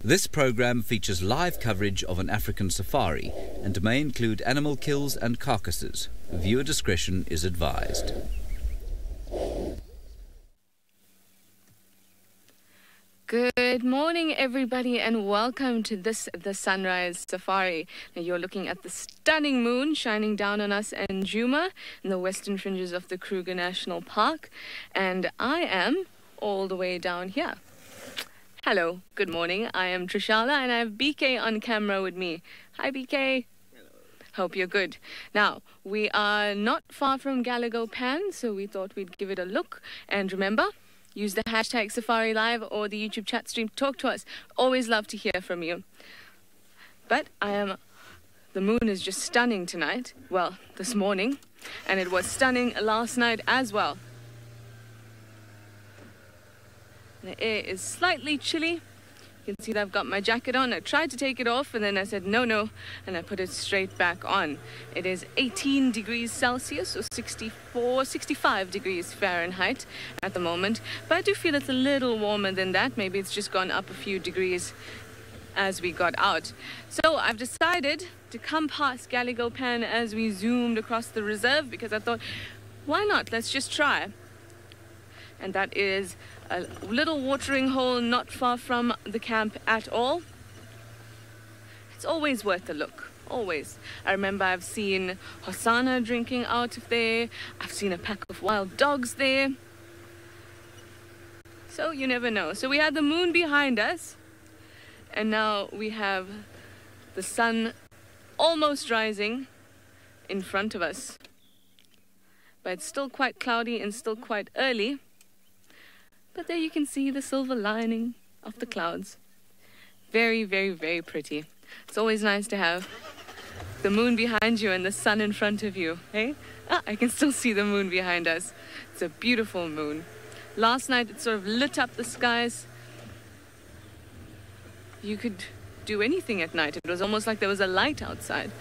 This program features live coverage of an African safari and may include animal kills and carcasses. Viewer discretion is advised. Good morning, everybody, and welcome to the Sunrise Safari. Now, you're looking at the stunning moon shining down on us and Juma in the western fringes of the Kruger National Park, and I am all the way down here. Hello, good morning. I am Trishala, and I have BK on camera with me. Hi, BK. Hello. Hope you're good. Now, we are not far from Galago Pan, so we thought we'd give it a look. And remember, use the hashtag SafariLive or the YouTube chat stream to talk to us. Always love to hear from you. But the moon is just stunning tonight. Well, this morning. And it was stunning last night as well. The air is slightly chilly. You can see that I've got my jacket on. I tried to take it off and then I said no, and I put it straight back on. It is 18 degrees Celsius or 65 degrees Fahrenheit at the moment. But I do feel it's a little warmer than that. Maybe it's just gone up a few degrees as we got out. So I've decided to come past Galago Pan as we zoomed across the reserve because I thought, why not? Let's just try. And that is a little watering hole not far from the camp at all. It's always worth a look, always. I remember I've seen Hosanna drinking out of there. I've seen a pack of wild dogs there. So you never know. So we had the moon behind us, and now we have the sun almost rising in front of us. But it's still quite cloudy and still quite early. But there you can see the silver lining of the clouds. Very, very, very pretty. It's always nice to have the moon behind you and the sun in front of you, hey? I can still see the moon behind us. It's a beautiful moon. Last night it sort of lit up the skies. You could do anything at night. It was almost like there was a light outside.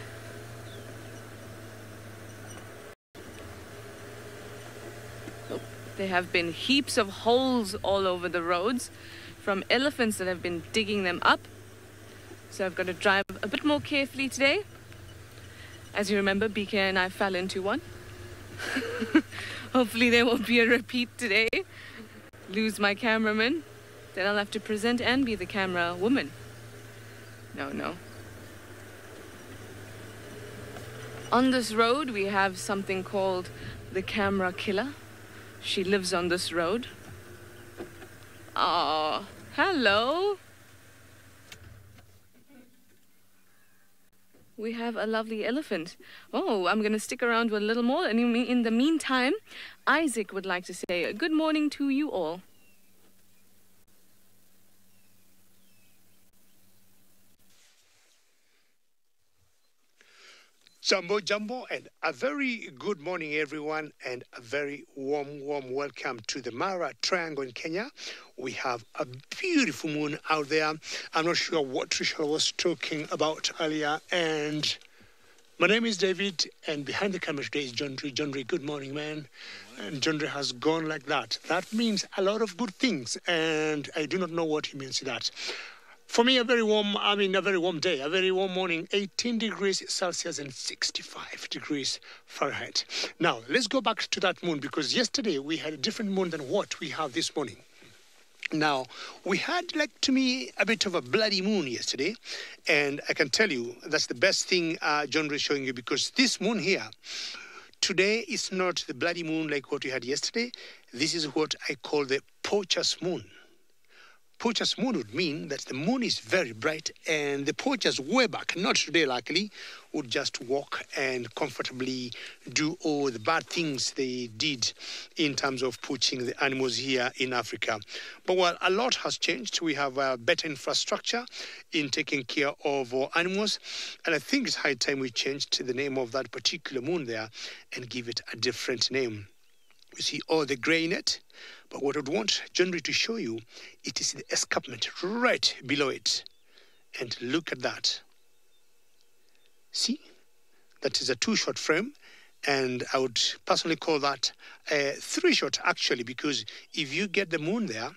There have been heaps of holes all over the roads from elephants that have been digging them up. So I've got to drive a bit more carefully today. As you remember, BK and I fell into one. Hopefully there won't be a repeat today. Lose my cameraman. Then I'll have to present and be the camera woman. No. On this road, we have something called the camera killer. She lives on this road. Oh, hello. We have a lovely elephant. Oh, I'm going to stick around with a little more. And in the meantime, Isaac would like to say good morning to you all. Jumbo, and a very good morning, everyone, and a very warm welcome to the Mara Triangle in Kenya. We have a beautiful moon out there. I'm not sure what Trisha was talking about earlier, and my name is David, and behind the camera today is John Dre. John Dre, good morning, man. And John Dre has gone like that. That means a lot of good things, and I do not know what he means by that. For me, a very warm day, a very warm morning, 18 degrees Celsius and 65 degrees Fahrenheit. Now, let's go back to that moon, because yesterday we had a different moon than what we have this morning. Now, we had, like, to me, a bit of a bloody moon yesterday, and I can tell you that's the best thing John is showing you, because this moon here, today is not the bloody moon like what we had yesterday. This is what I call the poacher's moon. Poacher's moon would mean that the moon is very bright, and the poachers way back, not today luckily, would just walk and comfortably do all the bad things they did in terms of poaching the animals here in Africa. But well, a lot has changed. We have better infrastructure in taking care of our animals, and I think it's high time we changed the name of that particular moon there and give it a different name. You see all the grey in it, but what I would want generally to show you, it is the escarpment right below it. And look at that. See, that is a 2-shot frame, and I would personally call that a 3-shot actually, because if you get the moon there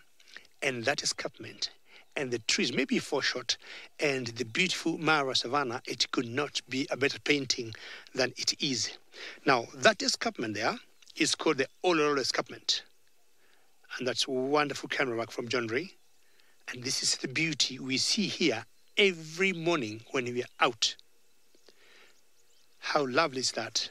and that escarpment and the trees may be foreshot, and the beautiful Mara Savannah, it could not be a better painting than it is. Now, that escarpment there is called the Ololo Escarpment. And that's wonderful camera work from John Ray. And this is the beauty we see here every morning when we are out. How lovely is that?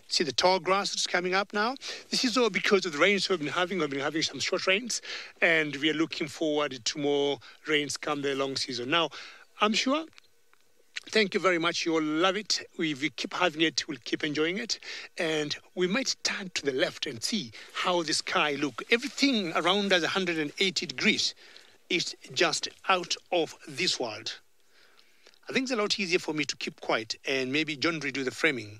See the tall grass that's coming up now? This is all because of the rains we've been having. We've been having some short rains, and we are looking forward to more rains come the long season. Now, I'm sure, thank you very much. You'll love it. If we keep having it, we'll keep enjoying it. And we might turn to the left and see how the sky look. Everything around us 180 degrees is just out of this world. I think it's a lot easier for me to keep quiet and maybe John redo the framing.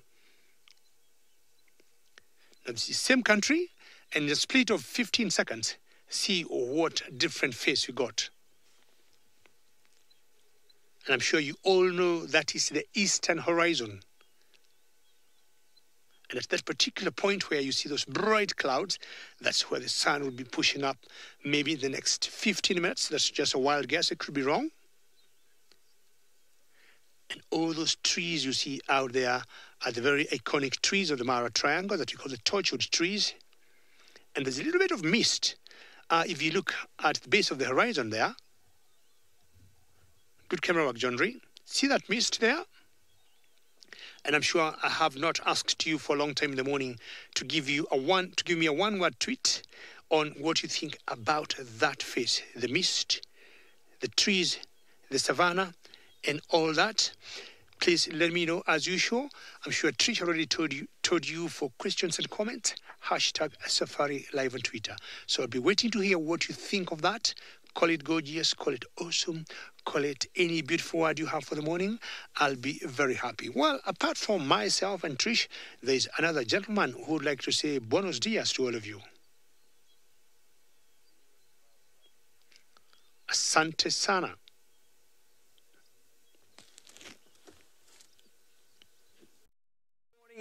Now, this is the same country, and in a split of 15 seconds, see what different face we got. And I'm sure you all know that is the eastern horizon. And at that particular point where you see those bright clouds, that's where the sun will be pushing up maybe in the next 15 minutes. That's just a wild guess. It could be wrong. And all those trees you see out there are the very iconic trees of the Mara Triangle that we call the torchwood trees. And there's a little bit of mist. If you look at the base of the horizon there, good camera work, John Ray. See that mist there? And I'm sure I have not asked you for a long time in the morning to give me a one-word tweet on what you think about that face, the mist, the trees, the savannah, and all that. Please let me know as usual. I'm sure Trish already told you for questions and comments. #SafariLive on Twitter. So I'll be waiting to hear what you think of that. Call it gorgeous, call it awesome, call it any beautiful word you have for the morning. I'll be very happy. Well, apart from myself and Trish, there's another gentleman who would like to say buenos dias to all of you. Asante sana.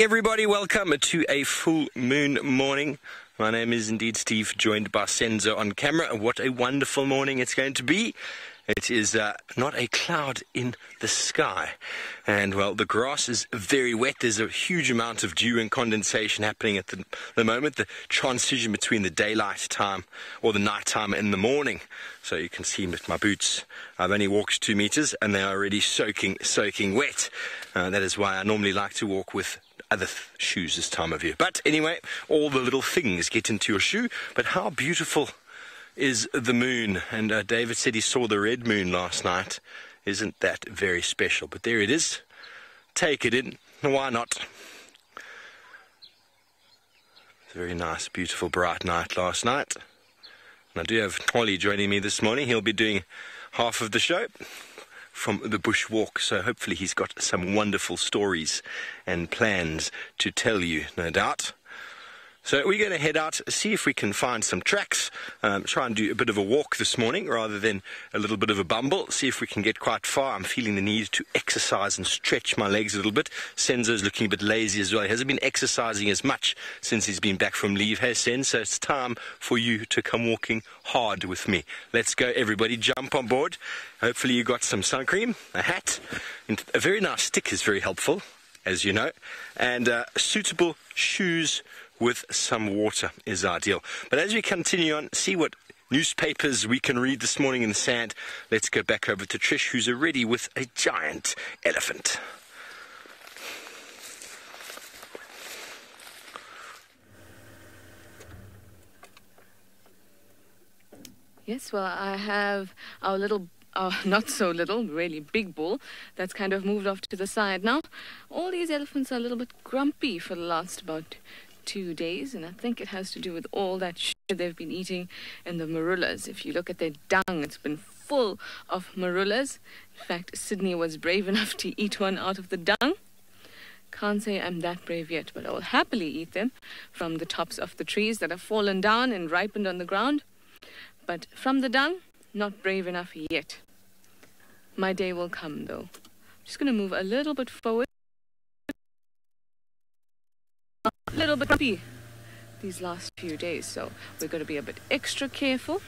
Everybody, welcome to a full moon morning. My name is indeed Steve, joined by Senzo on camera. What a wonderful morning it's going to be. It is not a cloud in the sky. And, well, the grass is very wet. There's a huge amount of dew and condensation happening at the moment. The transition between the daylight time or the night time and the morning. So you can see with my boots, I've only walked 2 meters and they are already soaking wet. That is why I normally like to walk with other shoes this time of year. But anyway, all the little things get into your shoe. But how beautiful is the moon? And David said he saw the red moon last night. Isn't that very special? But there it is. Take it in. Why not? It's a very nice, beautiful, bright night last night. And I do have Holly joining me this morning. He'll be doing half of the show from the bushwalk, so hopefully he's got some wonderful stories and plans to tell you, no doubt. So we're going to head out, see if we can find some tracks, try and do a bit of a walk this morning rather than a little bit of a bumble, see if we can get quite far. I'm feeling the need to exercise and stretch my legs a little bit. Senzo's looking a bit lazy as well. He hasn't been exercising as much since he's been back from leave, hey Senzo? So it's time for you to come walking hard with me. Let's go, everybody, jump on board. Hopefully you got some sun cream, a hat, and a very nice stick is very helpful, as you know, and suitable shoes with some water is ideal. But as we continue on, see what newspapers we can read this morning in the sand. Let's go back over to Trish, who's already with a giant elephant. Yes, well, I have our little, not so little, really big bull that's kind of moved off to the side now. All these elephants are a little bit grumpy for the last about 2 days, and I think it has to do with all that shit they've been eating in the marullas. If you look at their dung, it's been full of marullas. In fact, Sydney was brave enough to eat one out of the dung. Can't say I'm that brave yet, but I will happily eat them from the tops of the trees that have fallen down and ripened on the ground. But from the dung, not brave enough yet. My day will come, though. I'm just going to move a little bit forward. A little bit grumpy these last few days, so we're going to be a bit extra careful.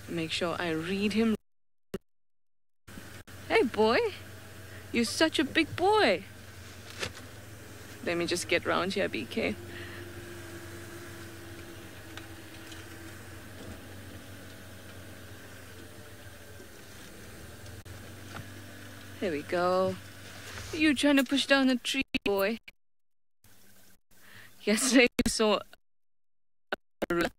Make sure I read him. Hey, boy. You're such a big boy. Let me just get round here, BK. There we go. You trying to push down a tree, boy? Yesterday we saw a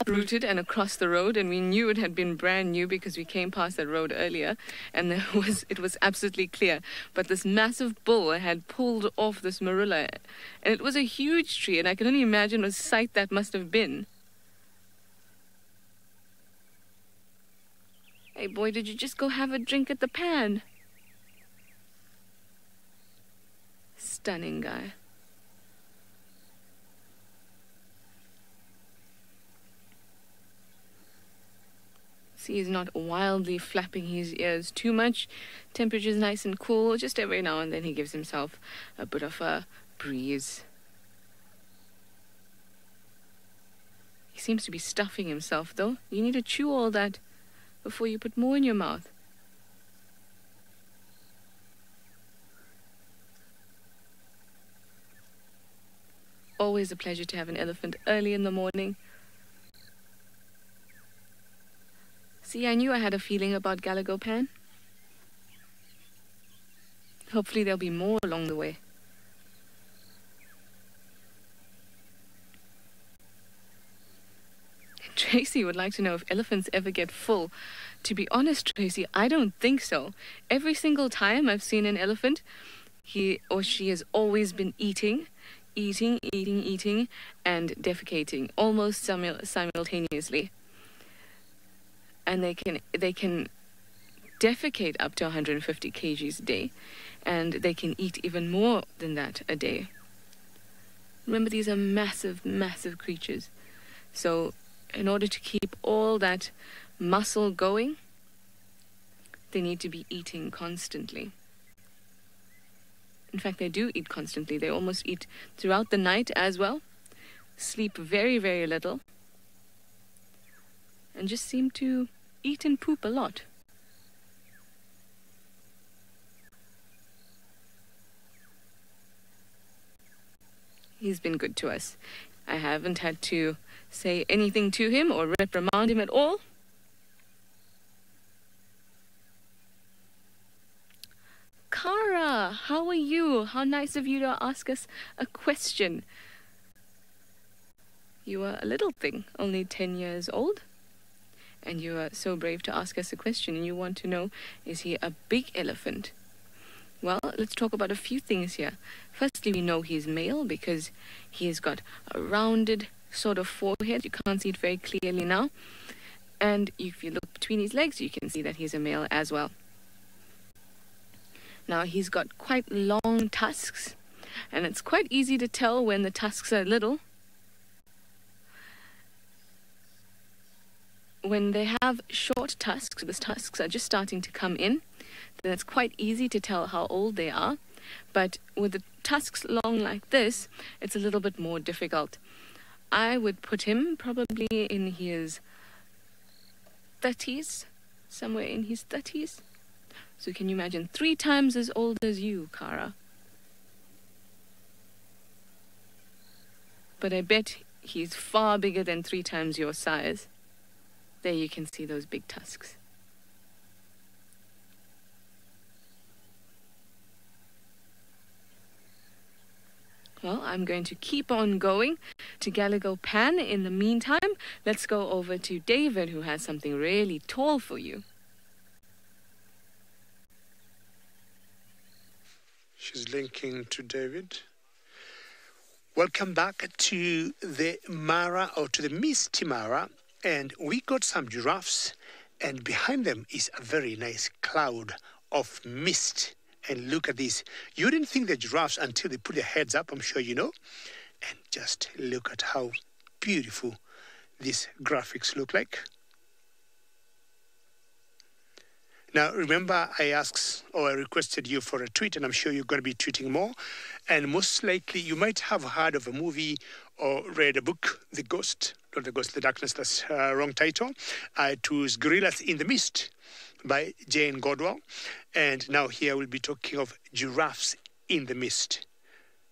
uprooted and across the road, and we knew it had been brand new because we came past that road earlier, and it was absolutely clear. But this massive bull had pulled off this marula, and it was a huge tree, and I can only imagine what sight that must have been. Hey, boy, did you just go have a drink at the pan? Stunning guy. See, he's not wildly flapping his ears too much. Temperature's nice and cool. Just every now and then he gives himself a bit of a breeze. He seems to be stuffing himself, though. You need to chew all that before you put more in your mouth. Always a pleasure to have an elephant early in the morning. See, I knew I had a feeling about Galagopan. Hopefully there'll be more along the way. Tracy would like to know if elephants ever get full. To be honest, Tracy, I don't think so. Every single time I've seen an elephant, he or she has always been eating, and defecating almost simultaneously. And they can defecate up to 150 kgs a day, and they can eat even more than that a day. Remember, these are massive, massive creatures. So in order to keep all that muscle going, they need to be eating constantly. In fact, they do eat constantly. They almost eat throughout the night as well, sleep very, very little, and just seem to eat and poop a lot. He's been good to us. I haven't had to say anything to him or reprimand him at all. Kara, how are you? How nice of you to ask us a question. You are a little thing, only 10 years old. And you are so brave to ask us a question, and you want to know, is he a big elephant? Well, let's talk about a few things here. Firstly, we know he's male because he's got a rounded sort of forehead. You can't see it very clearly now. And if you look between his legs, you can see that he's a male as well. Now, he's got quite long tusks, and it's quite easy to tell when the tusks are little. When they have short tusks, the tusks are just starting to come in, then it's quite easy to tell how old they are. But with the tusks long like this, it's a little bit more difficult. I would put him probably in his 30s, somewhere in his 30s. So can you imagine, 3 times as old as you, Kara? But I bet he's far bigger than 3 times your size. There you can see those big tusks. Well, I'm going to keep on going to Galagopan. In the meantime, let's go over to David, who has something really tall for you. She's linking to David. Welcome back to the Mara, or to the Misty Mara, and we got some giraffes, and behind them is a very nice cloud of mist. And look at this. You didn't think the giraffes until they put their heads up, I'm sure you know. And just look at how beautiful these graphics look like. Now, remember, I asked or I requested you for a tweet, and I'm sure you're going to be tweeting more. And most likely, you might have heard of a movie or read a book, The Ghost, not The Ghost, The Darkness, that's wrong title. It was Gorillas in the Mist by Jane Godwell. And now here we'll be talking of giraffes in the mist.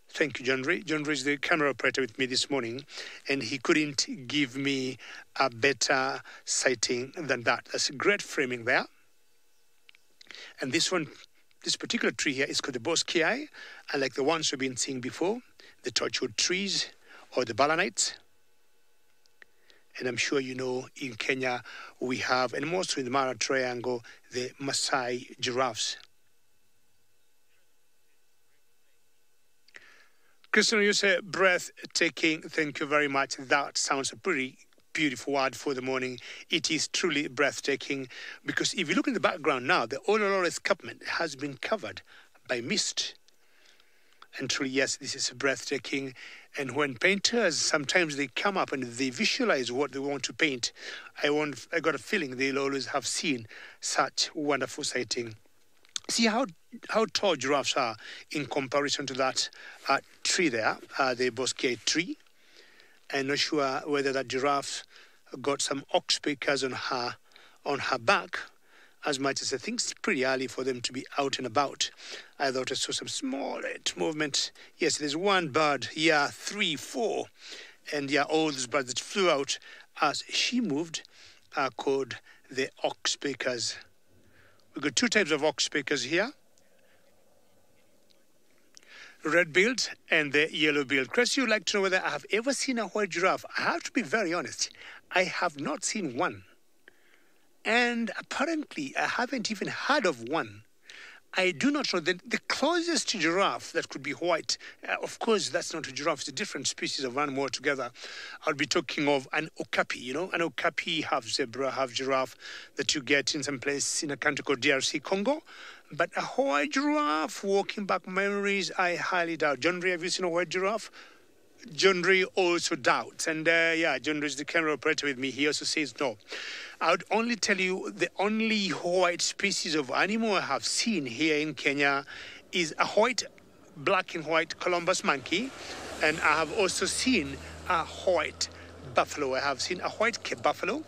Thank you, John Ray. John Ray is the camera operator with me this morning, and he couldn't give me a better sighting than that. That's a great framing there. And this particular tree here is called the Boscaei, unlike the ones we've been seeing before, the torchwood trees or the balanites. And I'm sure you know in Kenya we have, and mostly in the Mara Triangle, the Maasai giraffes. Christian, you say breathtaking. Thank you very much. That sounds a pretty beautiful word for the morning. It is truly breathtaking because if you look in the background now, the Ololore escarpment has been covered by mist. And truly, yes, this is breathtaking. And when painters, sometimes they come up and they visualize what they want to paint, I got a feeling they'll always have seen such wonderful sighting. See how tall giraffes are in comparison to that tree there, the Boscaei tree. I'm not sure whether that giraffe got some ox pickers on her back, as much as I think it's pretty early for them to be out and about. I thought I saw some small movement. Yes, there's one bird, 3, 4, and all those birds that flew out as she moved are called the ox pickers. We've got two types of ox pickers here. Red-billed and the yellow-billed. Chris, you'd like to know whether I have ever seen a white giraffe. I have to be very honest. I have not seen one. And apparently, I haven't even heard of one. I do not know. The closest giraffe that could be white, of course, that's not a giraffe. It's a different species of animal altogether. I'll be talking of an okapi, you know, an okapi, half zebra, half giraffe that you get in some place in a country called DRC, Congo. But a white giraffe, walking back memories, I highly doubt. John Ray, have you seen a white giraffe? John Ray also doubts. And John Ray is the camera operator with me. He also says no. I would only tell you the only white species of animal I have seen here in Kenya is a black and white Columbus monkey. And I have also seen a white buffalo. I have seen a white Cape buffalo,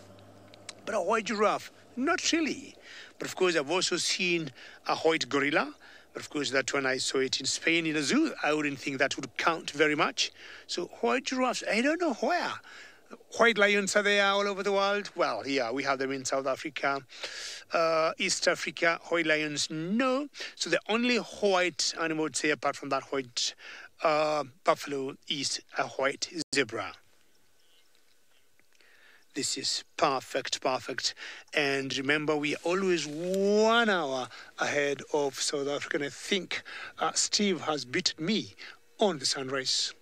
but a white giraffe, not really. But of course, I've also seen a white gorilla. But of course, that one I saw it in Spain in a zoo. I wouldn't think that would count very much. So white giraffes, I don't know where. White lions are there all over the world. Well, yeah, we have them in South Africa, East Africa. White lions, no. So the only white animal, I would say, apart from that white buffalo, is a white zebra. This is perfect. And remember, we are always 1 hour ahead of South Africa. And I think Steve has beaten me on the sunrise.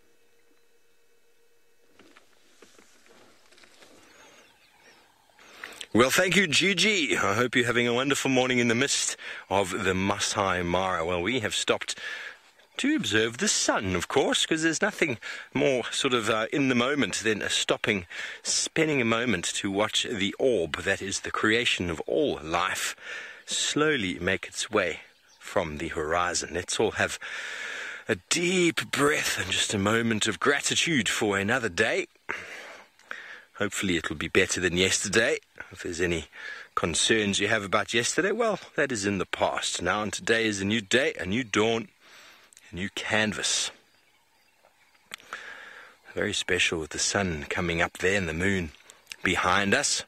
Well, thank you, Gigi. I hope you're having a wonderful morning in the midst of the Masai Mara. Well, we have stopped to observe the sun, of course, because there's nothing more sort of in the moment than spending a moment to watch the orb, that is the creation of all life, slowly make its way from the horizon. Let's all have a deep breath and just a moment of gratitude for another day. Hopefully it'll be better than yesterday. If there's any concerns you have about yesterday, well, that is in the past now, and today is a new day, a new dawn, a new canvas. Very special with the sun coming up there and the moon behind us.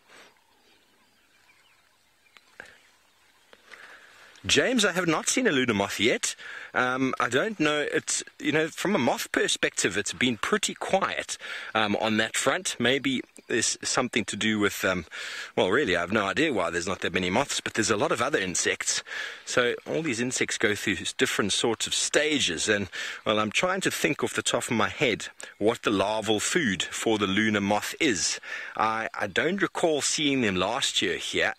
James, I have not seen a lunar moth yet. I don't know. It's, from a moth perspective, it's been pretty quiet on that front. Maybe there's something to do with, well, really, I have no idea why there's not that many moths, but there's a lot of other insects. So all these insects go through different sorts of stages. And, well, I'm trying to think off the top of my head what the larval food for the lunar moth is. I don't recall seeing them last year here.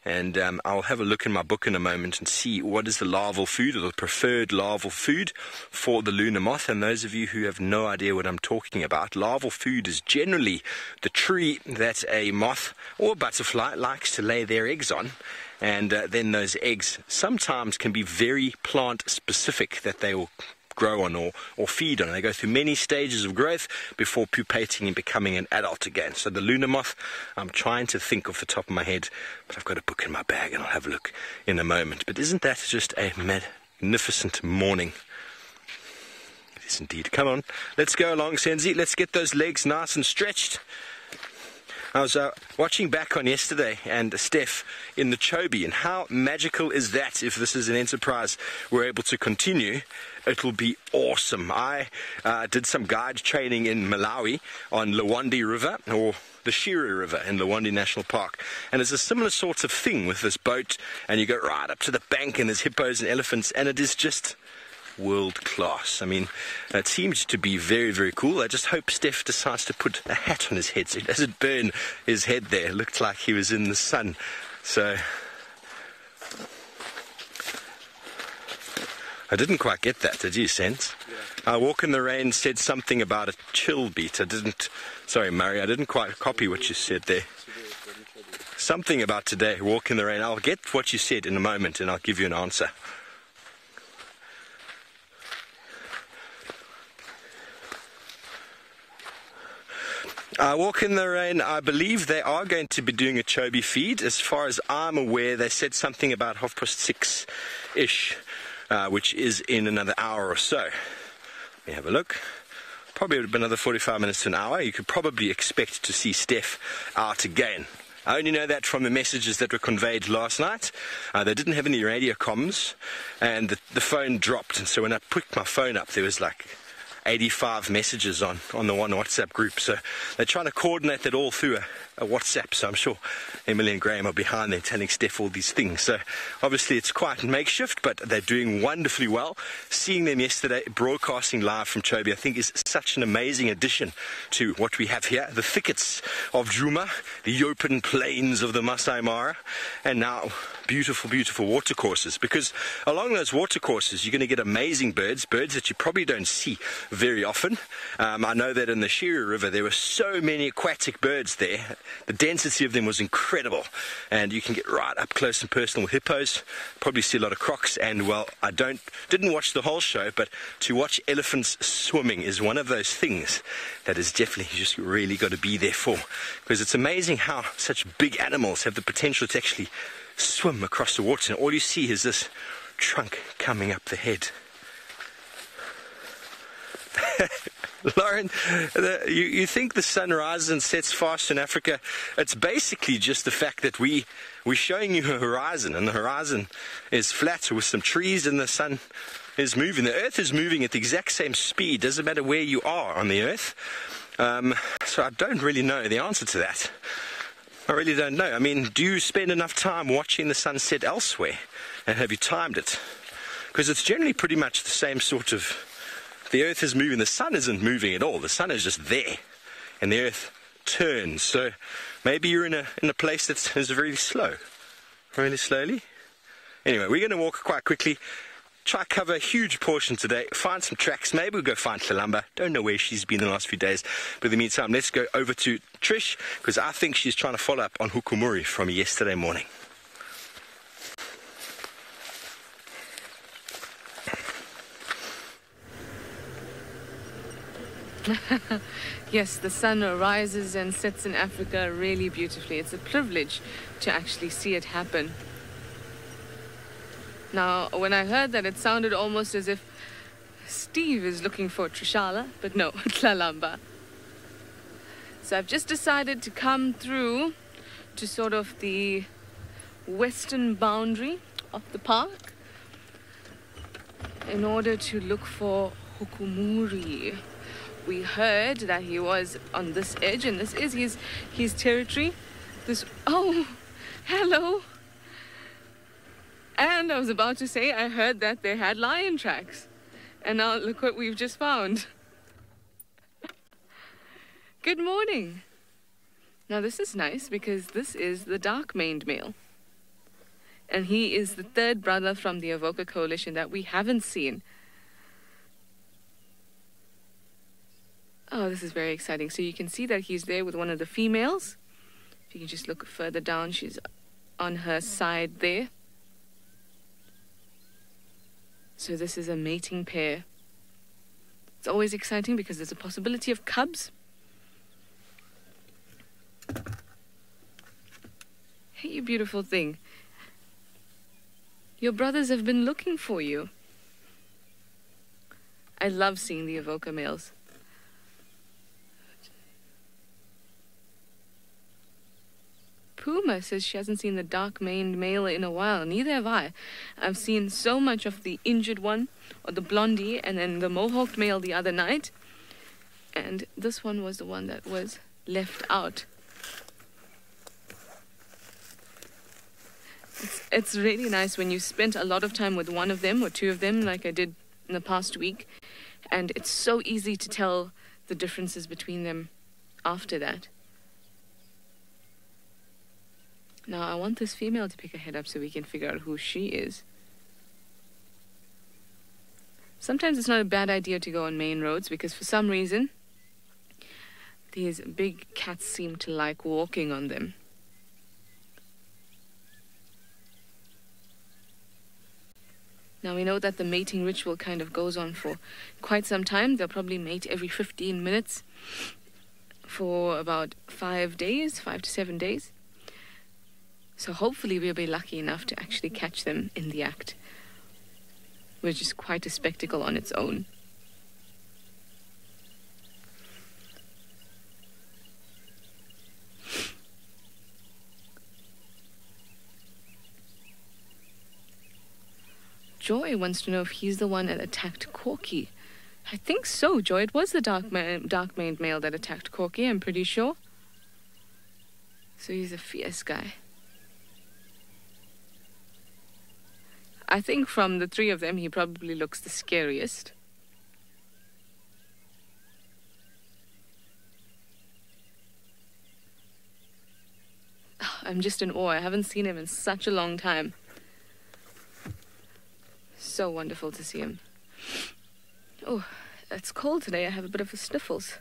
And I'll have a look in my book in a moment and see what is the larval food or the preferred good larval food for the Luna moth. And those of you who have no idea what I'm talking about, larval food is generally the tree that a moth or a butterfly likes to lay their eggs on. And then those eggs sometimes can be very plant specific that they will grow on or feed on. They go through many stages of growth before pupating and becoming an adult again. So the Luna moth, I'm trying to think off the top of my head, but I've got a book in my bag and I'll have a look in a moment. But isn't that just a magnificent morning? It is indeed. Come on, let's go along, Senzi. Let's get those legs nice and stretched. I was watching back on yesterday and Steph in the Chobe, and how magical is that? If this is an enterprise we're able to continue, it will be awesome. I did some guide training in Malawi on Lwandi River, or the Shire River in Lwandi National Park, and it's a similar sort of thing with this boat, and you go right up to the bank and there's hippos and elephants, and it is just world class. I mean, it seems to be very, very cool. I just hope Steph decides to put a hat on his head so it doesn't burn his head there. It looked like he was in the sun. So I didn't quite get that, did you, Sense? Yeah. Walk in the Rain said something about a chill beat. Sorry, Murray, I didn't quite copy what you said there. Something about today, Walk in the Rain. I'll get what you said in a moment and I'll give you an answer. Walk in the Rain, I believe they are going to be doing a Chobe feed. As far as I'm aware, they said something about 6:30-ish, which is in another hour or so. Let me have a look. Probably another 45 minutes to an hour. You could probably expect to see Steph out again. I only know that from the messages that were conveyed last night. They didn't have any radio comms, and the phone dropped. And so when I picked my phone up, there was like 85 messages on the one WhatsApp group. So they're trying to coordinate that all through a WhatsApp. So I'm sure Emily and Graham are behind there telling Steph all these things. So obviously it's quite makeshift, but they're doing wonderfully well. Seeing them yesterday broadcasting live from Chobe, I think is such an amazing addition to what we have here. The thickets of Djuma, the open plains of the Masai Mara, and now beautiful, beautiful watercourses. Because along those watercourses, you're going to get amazing birds that you probably don't see very often. I know that in the Shire River, there were so many aquatic birds there. The density of them was incredible. And you can get right up close and personal with hippos. Probably see a lot of crocs. And, well, I didn't watch the whole show, but to watch elephants swimming is one of those things that is definitely just really got to be there for. Because it's amazing how such big animals have the potential to actually swim across the water, and all you see is this trunk coming up the head. Lauren, you think the sun rises and sets fast in Africa? It's basically just the fact that we're showing you a horizon, and the horizon is flat with some trees, and the sun is moving. The earth is moving at the exact same speed. Doesn't matter where you are on the earth. So I don't really know the answer to that. I really don't know. I mean, do you spend enough time watching the sunset elsewhere? And have you timed it? Because it's generally pretty much the same sort of... The earth is moving. The sun isn't moving at all. The sun is just there. And the earth turns. So maybe you're in a place that is very slow. Really slowly. Anyway, we're going to walk quite quickly. Try to cover a huge portion today, find some tracks, maybe we'll go find Tlalamba. Don't know where she's been the last few days, but in the meantime, let's go over to Trish, because I think she's trying to follow up on Hukumuri from yesterday morning. Yes, the sun rises and sets in Africa really beautifully. It's a privilege to actually see it happen. Now, when I heard that, it sounded almost as if Steve is looking for Trishala, but no, Tlalamba. So I've just decided to come through to sort of the western boundary of the park in order to look for Hukumuri. We heard that he was on this edge, and this is his territory. Oh, hello. And I was about to say, I heard that they had lion tracks. And now look what we've just found. Good morning. Now this is nice because this is the dark-maned male. And he is the third brother from the Avoca Coalition that we haven't seen. Oh, this is very exciting. So you can see that he's there with one of the females. If you can just look further down, she's on her side there. So this is a mating pair. It's always exciting because there's a possibility of cubs. Hey, you beautiful thing. Your brothers have been looking for you. I love seeing the Avoca males. Puma says she hasn't seen the dark-maned male in a while. Neither have I. I've seen so much of the injured one, or the blondie, and then the mohawked male the other night. And this one was the one that was left out. It's really nice when you spent a lot of time with one of them or two of them, like I did in the past week, and it's so easy to tell the differences between them after that. Now I want this female to pick her head up so we can figure out who she is. Sometimes it's not a bad idea to go on main roads because for some reason these big cats seem to like walking on them. Now we know that the mating ritual kind of goes on for quite some time. They'll probably mate every 15 minutes for about 5 days, 5 to 7 days. So hopefully we'll be lucky enough to actually catch them in the act, which is quite a spectacle on its own. Joy wants to know if he's the one that attacked Corky. I think so, Joy. It was the dark-maned male that attacked Corky, I'm pretty sure. So he's a fierce guy. I think from the three of them, he probably looks the scariest. Oh, I'm just in awe. I haven't seen him in such a long time. So wonderful to see him. Oh, it's cold today. I have a bit of a sniffles.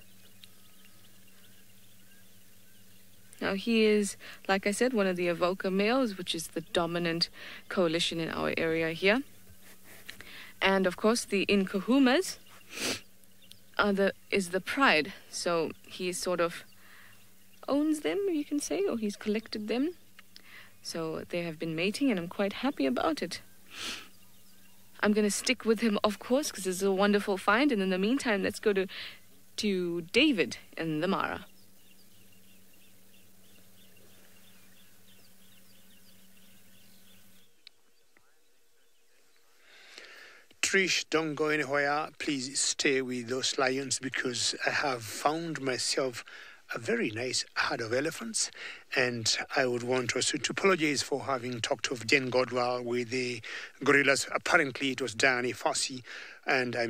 Now he is, like I said, one of the Avoca males, which is the dominant coalition in our area here. And of course the Inkahumas is the pride. So he sort of owns them, you can say, or he's collected them. So they have been mating and I'm quite happy about it. I'm going to stick with him, of course, because it's a wonderful find. And in the meantime, let's go to David in the Mara. Trish, don't go anywhere. Please stay with those lions because I have found myself a very nice herd of elephants, and I would want also to apologize for having talked of Jane Godwell with the gorillas. Apparently it was Diane Fossey, and I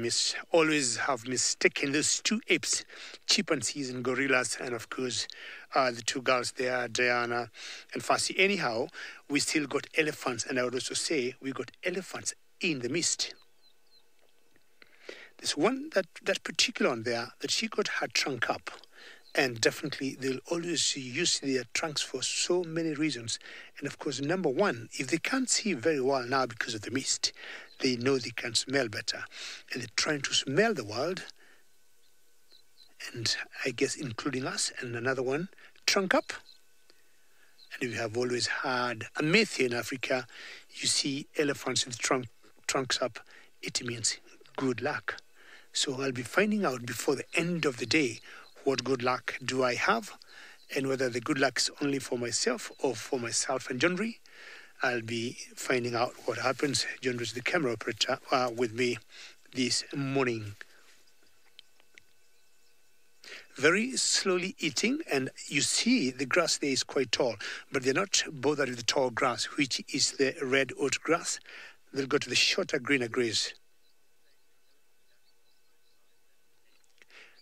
always have mistaken those two apes, chimpanzees and gorillas, and of course the two girls there, Diana and Fossey. Anyhow, we still got elephants, and I would also say we got elephants in the mist. There's one that particular one there that she got her trunk up. And definitely, they'll always use their trunks for so many reasons. And of course, number one, if they can't see very well now because of the mist, they know they can smell better. And they're trying to smell the world. And I guess including us. And another one, trunk up. And we have always had a myth here in Africa. You see elephants with trunks up, it means good luck. So I'll be finding out before the end of the day what good luck do I have, and whether the good luck is only for myself or for myself and John Ree. I'll be finding out what happens. John Ree is the camera operator with me this morning. Very slowly eating, and you see the grass there is quite tall, but they're not bothered with the tall grass, which is the red oat grass. They'll go to the shorter, greener grass.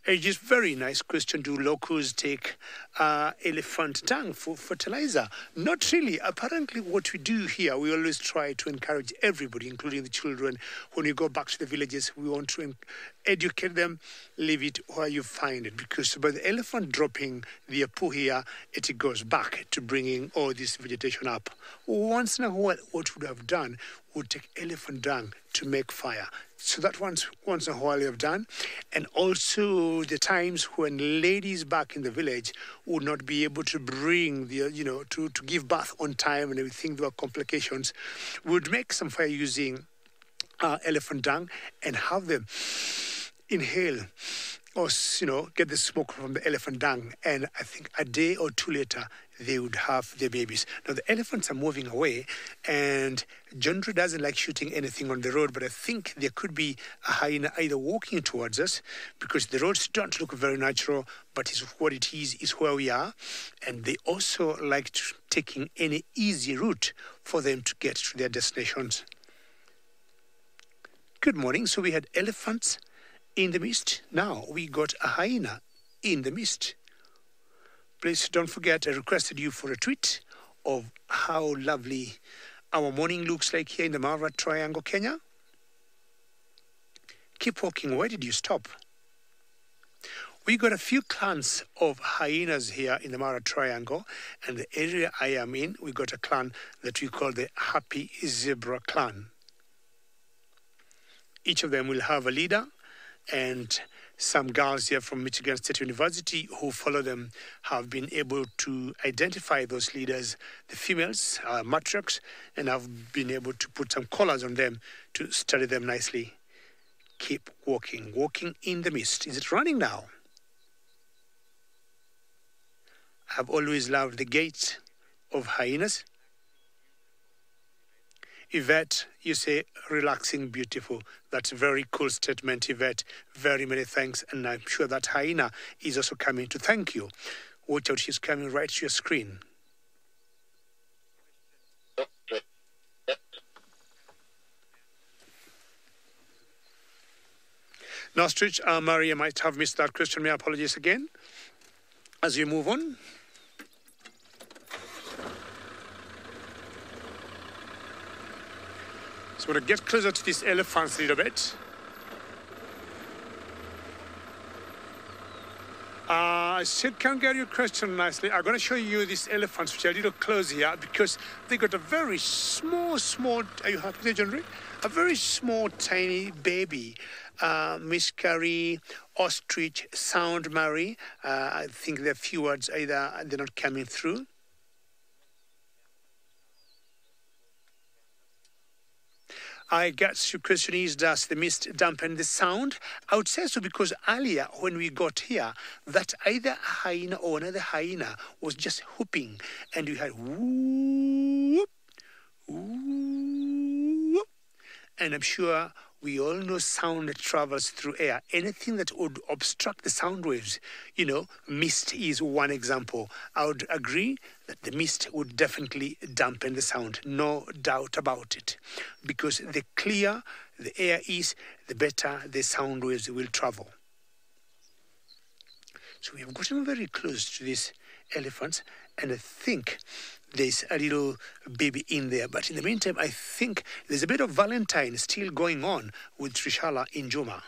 It is very nice question. Do locals take elephant dung for fertilizer? Not really. Apparently, what we do here, we always try to encourage everybody, including the children. When you go back to the villages, we want to educate them, leave it where you find it. Because by the elephant dropping the poo here, it goes back to bringing all this vegetation up. Once in a while, what we would have done, would take elephant dung to make fire. So that once in a while you have done. And also the times when ladies back in the village would not be able to bring the, to give birth on time and everything, there were complications, would make some fire using elephant dung and have them inhale or, get the smoke from the elephant dung. And I think a day or two later, they would have their babies. Now, the elephants are moving away, and John Drew doesn't like shooting anything on the road, but I think there could be a hyena either walking towards us, because the roads don't look very natural, but what it is where we are. And they also like taking any easy route for them to get to their destinations. Good morning. So we had elephants in the mist. Now we got a hyena in the mist. Please don't forget, I requested you for a tweet of how lovely our morning looks like here in the Mara Triangle, Kenya. Keep walking. Where did you stop? We got a few clans of hyenas here in the Mara Triangle, and the area I am in, we got a clan that we call the Happy Zebra Clan. Each of them will have a leader, and some girls here from Michigan State University who follow them have been able to identify those leaders, the females, matriarchs, and have been able to put some collars on them to study them nicely. Keep walking, walking in the mist. Is it running now? I've always loved the gait of hyenas. Yvette, you say, relaxing, beautiful. That's a very cool statement, Yvette. Very many thanks. And I'm sure that hyena is also coming to thank you. Watch out, she's coming right to your screen. Now, Stritch, Maria might have missed that question. My apologies again. As we move on. So we're going to get closer to these elephants a little bit. I still can't get your question nicely. I'm going to show you these elephants, which are a little close here, because they got a very small, are you happy there, John Ray? A very small, tiny baby. Miscarry, ostrich, sound Mary. I think there are few words either they're not coming through. I guess your question is, does the mist dampen the sound? I would say so, because earlier when we got here, that either a hyena or another hyena was just whooping, and you had whoop, whoop. And I'm sure we all know sound that travels through air. Anything that would obstruct the sound waves, mist is one example. I would agree that the mist would definitely dampen the sound, no doubt about it. Because the clearer the air is, the better the sound waves will travel. So we have gotten very close to these elephants, and I think there's a little baby in there. But in the meantime, I think there's a bit of Valentine still going on with Trishala in Juma.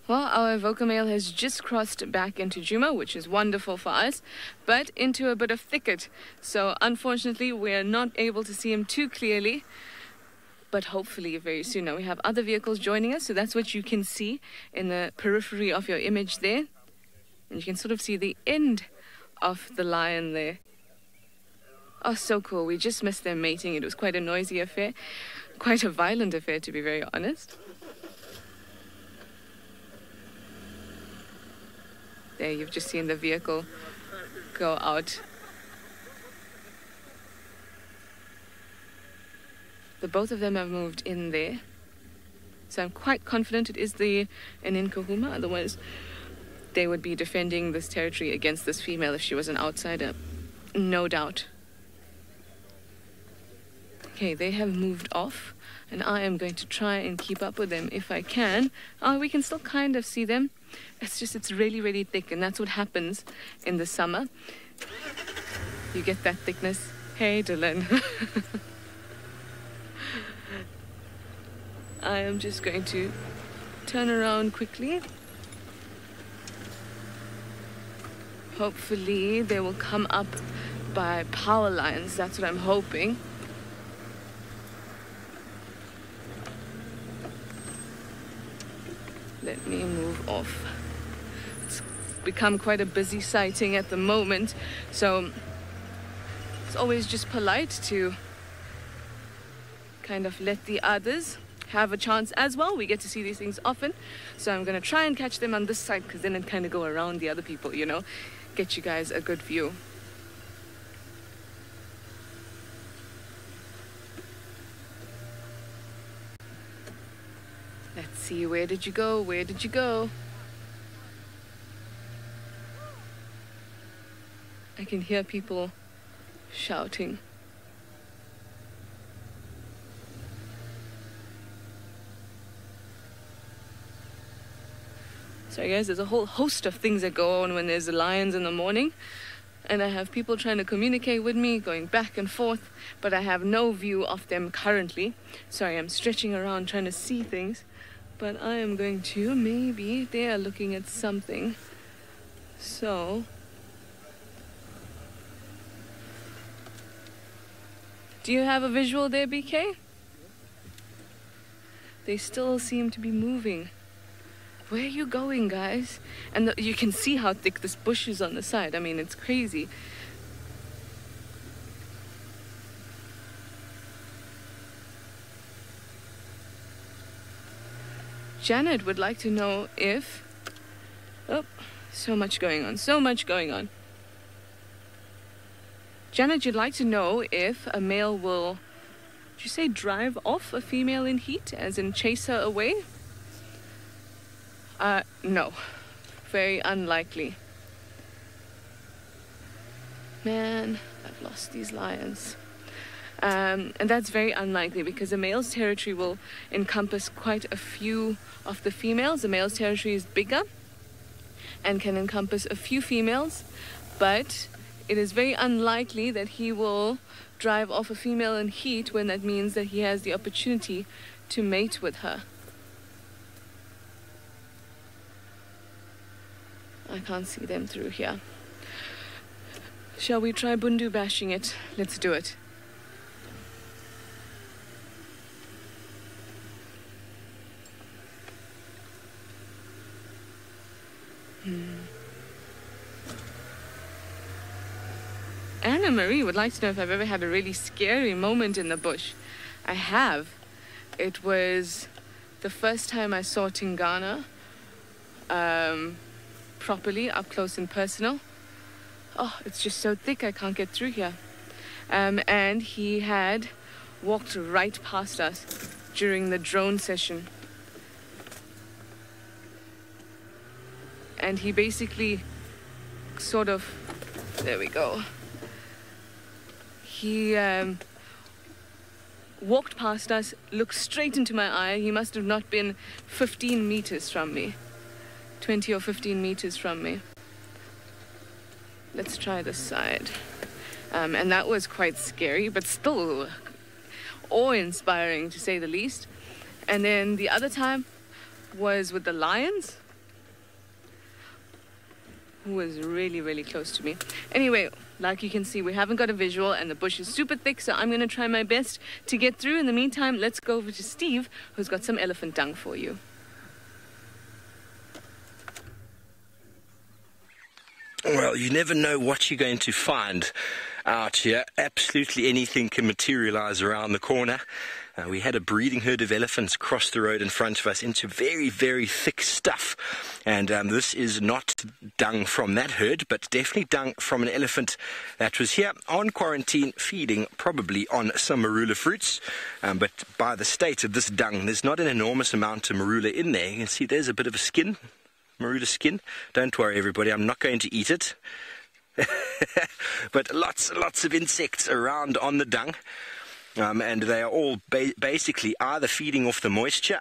Well, our vocal has just crossed back into Juma, which is wonderful for us, but into a bit of thicket. So unfortunately, we're not able to see him too clearly. But hopefully very soon. Now we have other vehicles joining us, so that's what you can see in the periphery of your image there. And you can sort of see the end of the lion there. Oh, so cool. We just missed their mating. It was quite a noisy affair, quite a violent affair, to be very honest. There, you've just seen the vehicle go out. The both of them have moved in there. So I'm quite confident it is an Nkahuma. Otherwise, they would be defending this territory against this female if she was an outsider. No doubt. Okay, they have moved off, and I am going to try and keep up with them if I can. Oh, we can still kind of see them. It's just, it's really, really thick, and that's what happens in the summer. You get that thickness. Hey, Dylan. I am just going to turn around quickly. Hopefully they will come up by power lines. That's what I'm hoping. Let me move off. It's become quite a busy sighting at the moment, so it's always just polite to kind of let the others have a chance as well. We get to see these things often, so I'm going to try and catch them on this side, because then it kind of go around the other people, you know, get you guys a good view. Let's see, where did you go? Where did you go? I can hear people shouting. Sorry guys, there's a whole host of things that go on when there's the lions in the morning, and I have people trying to communicate with me, going back and forth, but I have no view of them currently. Sorry, I'm stretching around trying to see things, but I am going to, maybe they are looking at something. So do you have a visual there, BK? They still seem to be moving. Where are you going, guys? And you can see how thick this bush is on the side. I mean, it's crazy. Janet would like to know if... Oh, so much going on, so much going on. Janet, you'd like to know if a male will, did you say drive off a female in heat, as in chase her away? No. Very unlikely. Man, I've lost these lions. And that's very unlikely, because a male's territory will encompass quite a few of the females. The male's territory is bigger and can encompass a few females, but it is very unlikely that he will drive off a female in heat when that means that he has the opportunity to mate with her. I can't see them through here. Shall we try bundu bashing it? Let's do it. Anna Marie would like to know if I've ever had a really scary moment in the bush. I have. It was the first time I saw Tingana properly, up close and personal. Oh, it's just so thick I can't get through here. And he had walked right past us during the drone session. And he basically sort of, there we go. He walked past us, looked straight into my eye. He must have not been 15 meters from me. 20 or 15 meters from me. Let's try this side. And that was quite scary, but still awe-inspiring, to say the least. And then the other time was with the lions, who was really, really close to me. Anyway, like you can see, we haven't got a visual, and the bush is super thick, so I'm going to try my best to get through. In the meantime, let's go over to Steve, who's got some elephant dung for you. Well, you never know what you're going to find out here. Absolutely anything can materialize around the corner. We had a breeding herd of elephants cross the road in front of us into very, very thick stuff. And this is not dung from that herd, but definitely dung from an elephant that was here on quarantine, feeding probably on some marula fruits. But by the state of this dung, there's not an enormous amount of marula in there. You can see there's a bit of a skin. Marula skin. Don't worry, everybody, I'm not going to eat it. But lots of insects around on the dung. and they are all basically either feeding off the moisture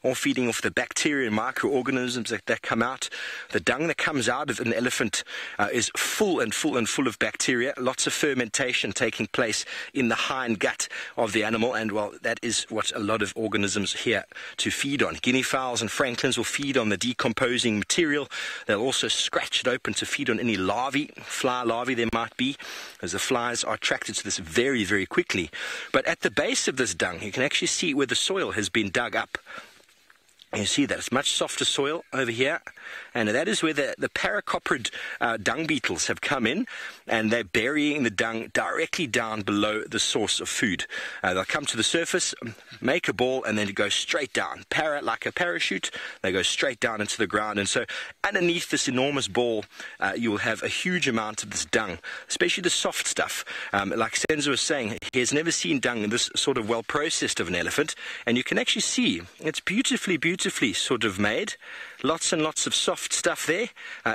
or feeding off the bacteria and microorganisms that come out. The dung that comes out of an elephant is full of bacteria, lots of fermentation taking place in the hind gut of the animal, and well, that is what a lot of organisms here to feed on. Guinea fowls and francolins will feed on the decomposing material. They'll also scratch it open to feed on any larvae, fly larvae there might be, as the flies are attracted to this very, very quickly. But at the base of this dung, you can actually see where the soil has been dug up. You see that it's much softer soil over here, and that is where the paracoprid dung beetles have come in, and they're burying the dung directly down below the source of food. They'll come to the surface, make a ball, and then go straight down. Like a parachute, they go straight down into the ground. And so underneath this enormous ball, you will have a huge amount of this dung, especially the soft stuff. Like Senzo was saying, he has never seen dung this sort of well processed of an elephant, and you can actually see it's beautifully sort of made. Lots and lots of soft stuff there.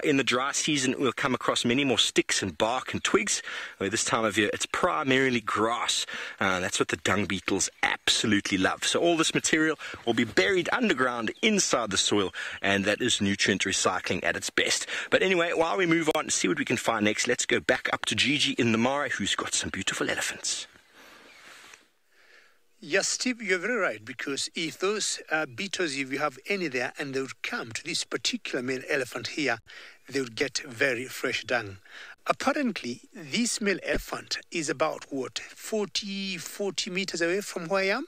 In the dry season, we'll come across many more sticks and bark and twigs. Where this time of year, it's primarily grass. That's what the dung beetles absolutely love. So all this material will be buried underground inside the soil, and that is nutrient recycling at its best. But anyway, while we move on and see what we can find next, let's go back up to Gigi in the Mara, who's got some beautiful elephants. Yes, Steve, you're very right, because if those beetles, if you have any there, and they would come to this particular male elephant here, they would get very fresh dung. Apparently, this male elephant is about, 40 meters away from where I am,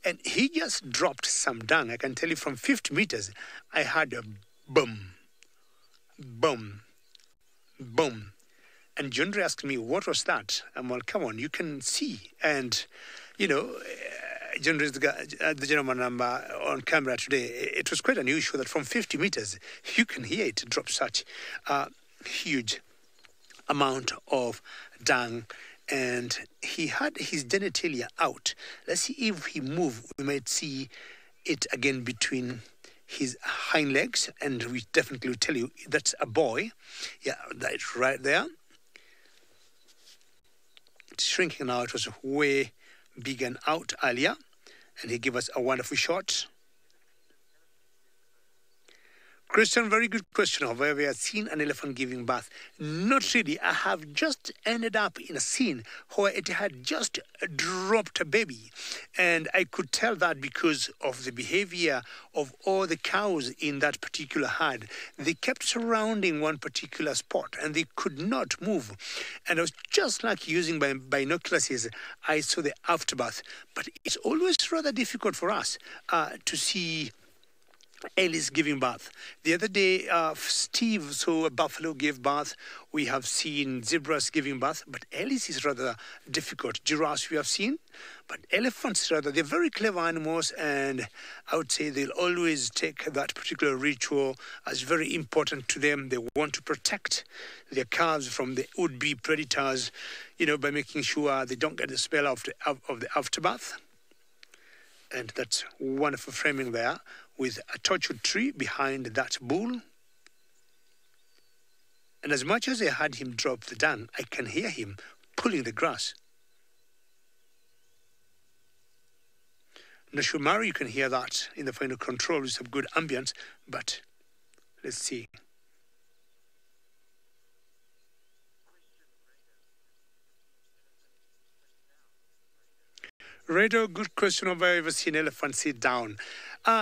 and he just dropped some dung. I can tell you from 50 meters, I heard a boom, boom, boom. And Jundre asked me, what was that? I'm well, come on, you can see. And you know, John is the gentleman on camera today. It was quite unusual that from 50 meters, you can hear it drop such a huge amount of dung. And he had his genitalia out. Let's see if he moves. We might see it again between his hind legs. And we definitely will tell you that's a boy. Yeah, that's right there. It's shrinking now. It was way big and out earlier, and he gave us a wonderful shot. Christian, very good question of where we have seen an elephant giving birth. Not really. I have just ended up in a scene where it had just dropped a baby. And I could tell that because of the behavior of all the cows in that particular herd. They kept surrounding one particular spot and they could not move. And I was just like using my binoculars. I saw the afterbirth. But it's always rather difficult for us to see Ellis giving birth. The other day, Steve saw a buffalo give birth. We have seen zebras giving birth, but Ellis is rather difficult. Giraffes we have seen, but elephants rather, they're very clever animals, and I would say they'll always take that particular ritual as very important to them. They want to protect their calves from the would-be predators, by making sure they don't get the smell of the afterbirth. And that's wonderful framing there, with a torchwood tree behind that bull. And as much as I had him drop the dung, I can hear him pulling the grass. Not sure, Mary, you can hear that in the final control with some good ambience, but let's see. Rado, good question. Have I ever seen elephants sit down?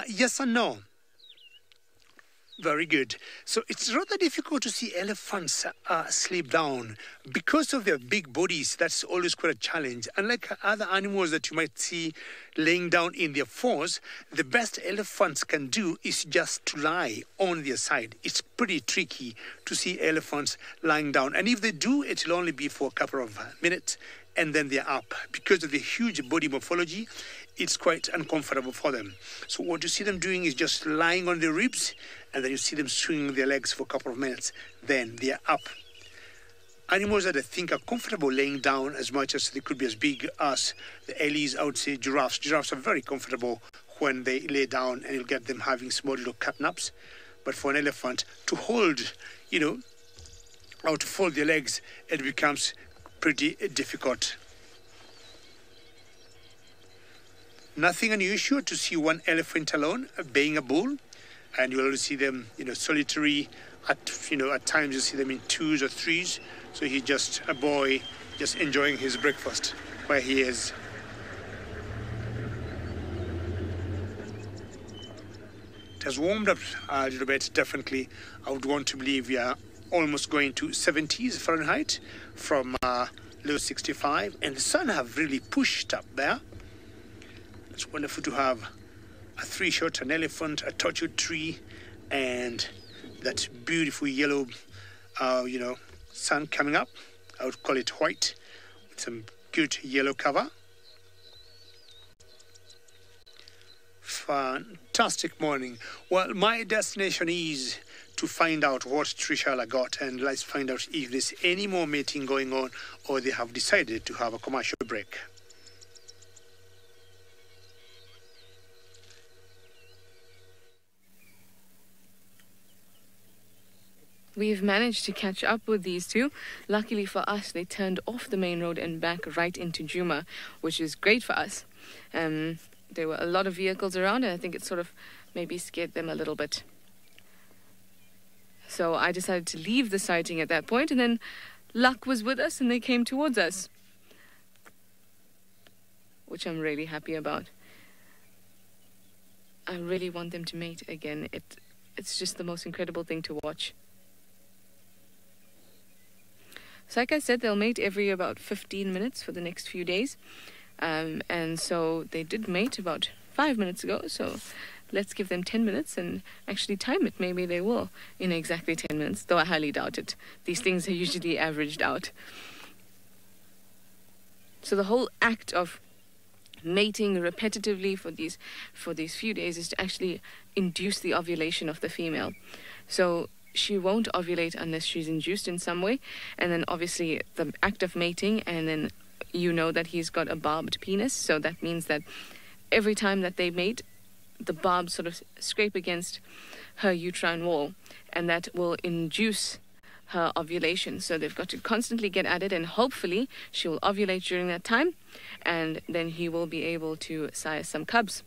Yes and no. Very good. So it's rather difficult to see elephants sleep down because of their big bodies. That's always quite a challenge. Unlike other animals that you might see laying down in their force, the best elephants can do is just to lie on their side. It's pretty tricky to see elephants lying down. And if they do, it'll only be for a couple of minutes, and then they're up. Because of the huge body morphology, it's quite uncomfortable for them. So what you see them doing is just lying on their ribs, and then you see them swinging their legs for a couple of minutes. Then they're up. Animals that I think are comfortable laying down as much as they could be as big as the Ellies, I would say giraffes. Giraffes are very comfortable when they lay down, and you'll get them having small little cat naps. But for an elephant to hold, or to fold their legs, it becomes pretty difficult. Nothing unusual to see one elephant alone baying a bull, and you'll always see them, solitary. At times you see them in twos or threes. So he's just a boy, just enjoying his breakfast where he is. It has warmed up a little bit, definitely. I would want to believe we are almost going to 70s Fahrenheit from low 65, and the sun have really pushed up there. It's wonderful to have a three-shot, an elephant, a tortured tree, and that beautiful yellow, sun coming up. I would call it white, with some good yellow cover. Fantastic morning. Well, my destination is to find out what Trishala got, and let's find out if there's any more mating going on or they have decided to have a commercial break. We've managed to catch up with these two. Luckily for us, they turned off the main road and back right into Juma, which is great for us. There were a lot of vehicles around, and I think it sort of maybe scared them a little bit. So I decided to leave the sighting at that point, and then luck was with us and they came towards us, which I'm really happy about. I really want them to mate again. It's just the most incredible thing to watch. So like I said, they'll mate every about 15 minutes for the next few days. And so they did mate about 5 minutes ago, so let's give them 10 minutes and actually time it. Maybe they will in exactly 10 minutes, though I highly doubt it. These things are usually averaged out. So the whole act of mating repetitively for these few days is to actually induce the ovulation of the female. So she won't ovulate unless she's induced in some way, and then obviously the act of mating, and then that he's got a barbed penis, so that means that every time that they mate, the barbs sort of scrape against her uterine wall, and that will induce her ovulation. So they've got to constantly get at it, and hopefully she will ovulate during that time, and then he will be able to sire some cubs.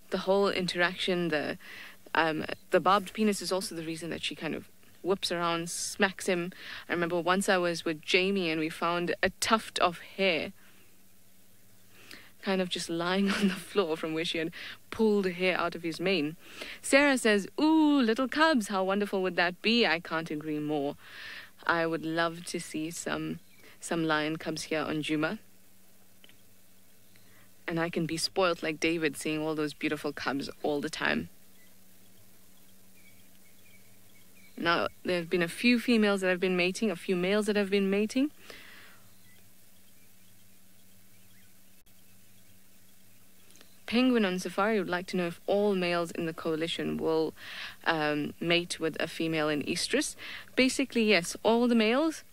The whole interaction, the barbed penis is also the reason that she kind of whips around, smacks him. I remember once I was with Jamie and we found a tuft of hair kind of just lying on the floor from where she had pulled hair out of his mane. Sarah says, "Ooh, little cubs, how wonderful would that be?" I can't agree more. I would love to see some lion cubs here on Juma. And I can be spoilt like David, seeing all those beautiful cubs all the time. Now, there have been a few females that have been mating, a few males that have been mating. Penguin on Safari would like to know if all males in the coalition will mate with a female in estrus. Basically, yes, all the males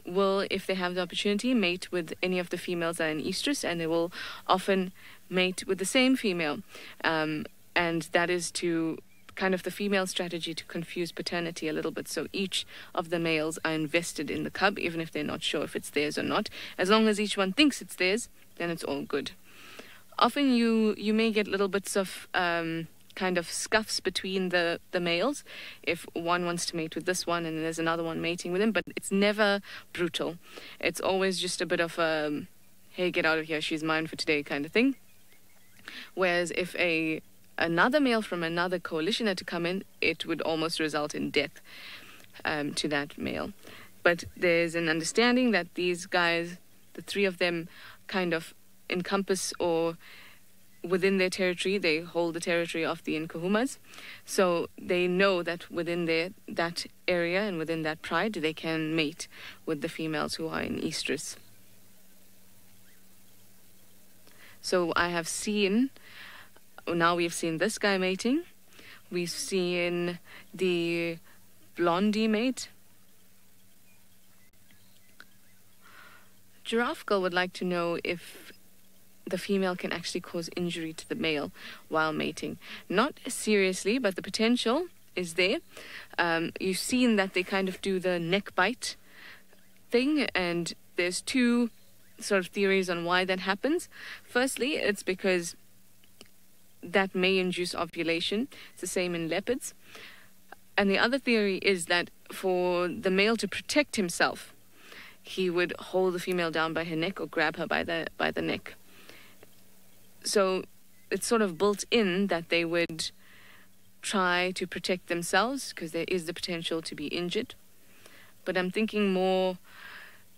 will, if they have the opportunity, mate with any of the females that are in estrus, and they will often mate with the same female. And that is to kind of the female strategy to confuse paternity a little bit. So each of the males are invested in the cub, even if they're not sure if it's theirs or not. As long as each one thinks it's theirs, then it's all good. Often you may get little bits of kind of scuffs between the males if one wants to mate with this one and there's another one mating with him, but it's never brutal. It's always just a bit of a, hey, get out of here, she's mine for today kind of thing. Whereas if another male from another coalition had to come in, it would almost result in death to that male. But there's an understanding that these guys, the three of them, kind of encompass, or within their territory, they hold the territory of the Nkuhumas. So they know that within that area and within that pride, they can mate with the females who are in estrus. So I have seen, now we've seen this guy mating. We've seen the blondie mate. Giraffe Girl would like to know if the female can actually cause injury to the male while mating. Not seriously, but the potential is there. You've seen that they kind of do the neck bite thing, and there's two sort of theories on why that happens. Firstly, it's because that may induce ovulation. It's the same in leopards. And the other theory is that for the male to protect himself, he would hold the female down by her neck or grab her by the neck. So it's sort of built in that they would try to protect themselves because there is the potential to be injured. But I'm thinking more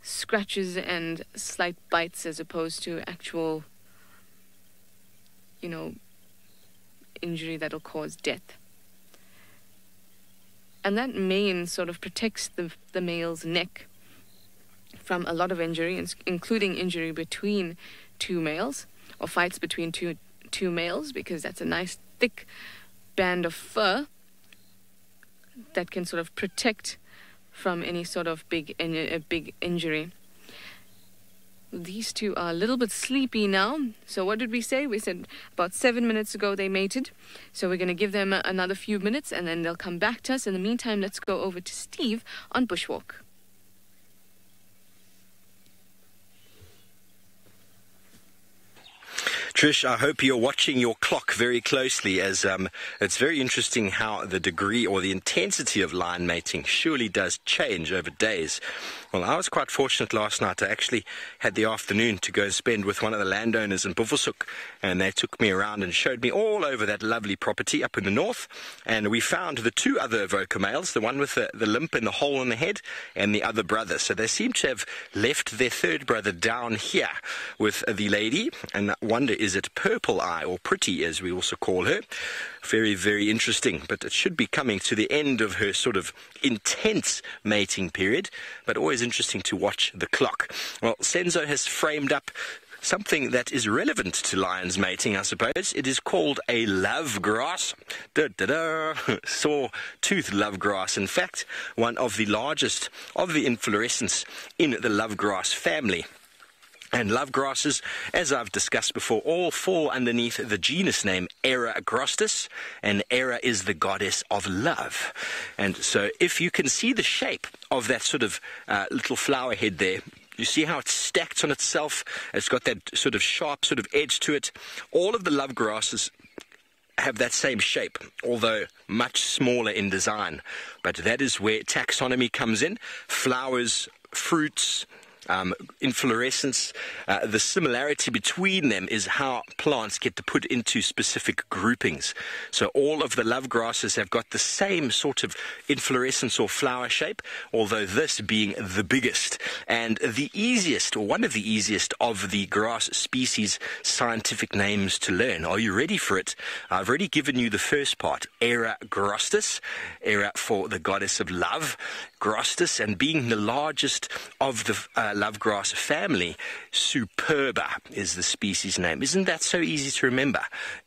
scratches and slight bites as opposed to actual, injury that'll cause death. And that mane sort of protects the male's neck from a lot of injury, including injury between two males or fights between two males, because that's a nice thick band of fur that can sort of protect from any sort of big injury. These two are a little bit sleepy now. So what did we say? We said about 7 minutes ago they mated. So we're going to give them another few minutes and then they'll come back to us. In the meantime, let's go over to Steve on Bushwalk. Trish, I hope you're watching your clock very closely, as it's very interesting how the degree or the intensity of lion mating surely does change over days. Well, I was quite fortunate last night. I actually had the afternoon to go and spend with one of the landowners in Buffelshoek, and they took me around and showed me all over that lovely property up in the north. And we found the two other evoker males, the one with the limp and the hole in the head, and the other brother. So they seem to have left their third brother down here with the lady, and I wonder, is it Purple Eye, or Pretty as we also call her? Very, very interesting, but it should be coming to the end of her sort of intense mating period, but always interesting to watch the clock. Well, Senzo has framed up something that is relevant to lions mating, I suppose. It is called a love grass. Saw-tooth love grass. In fact, one of the largest of the inflorescence in the love grass family. And love grasses, as I've discussed before, all fall underneath the genus name Eragrostis, and Era is the goddess of love. And so if you can see the shape of that sort of little flower head there, you see how it's stacked on itself. It's got that sort of sharp sort of edge to it. All of the love grasses have that same shape, although much smaller in design. But that is where taxonomy comes in. Flowers, fruits, inflorescence, the similarity between them is how plants get to put into specific groupings. So all of the love grasses have got the same sort of inflorescence or flower shape, although this being the biggest and the easiest, or one of the easiest of the grass species scientific names to learn. Are you ready for it? I've already given you the first part, Eragrostis, Era for the goddess of love, Grostis, and being the largest of the love grass family, Superba is the species name. Isn't that so easy to remember?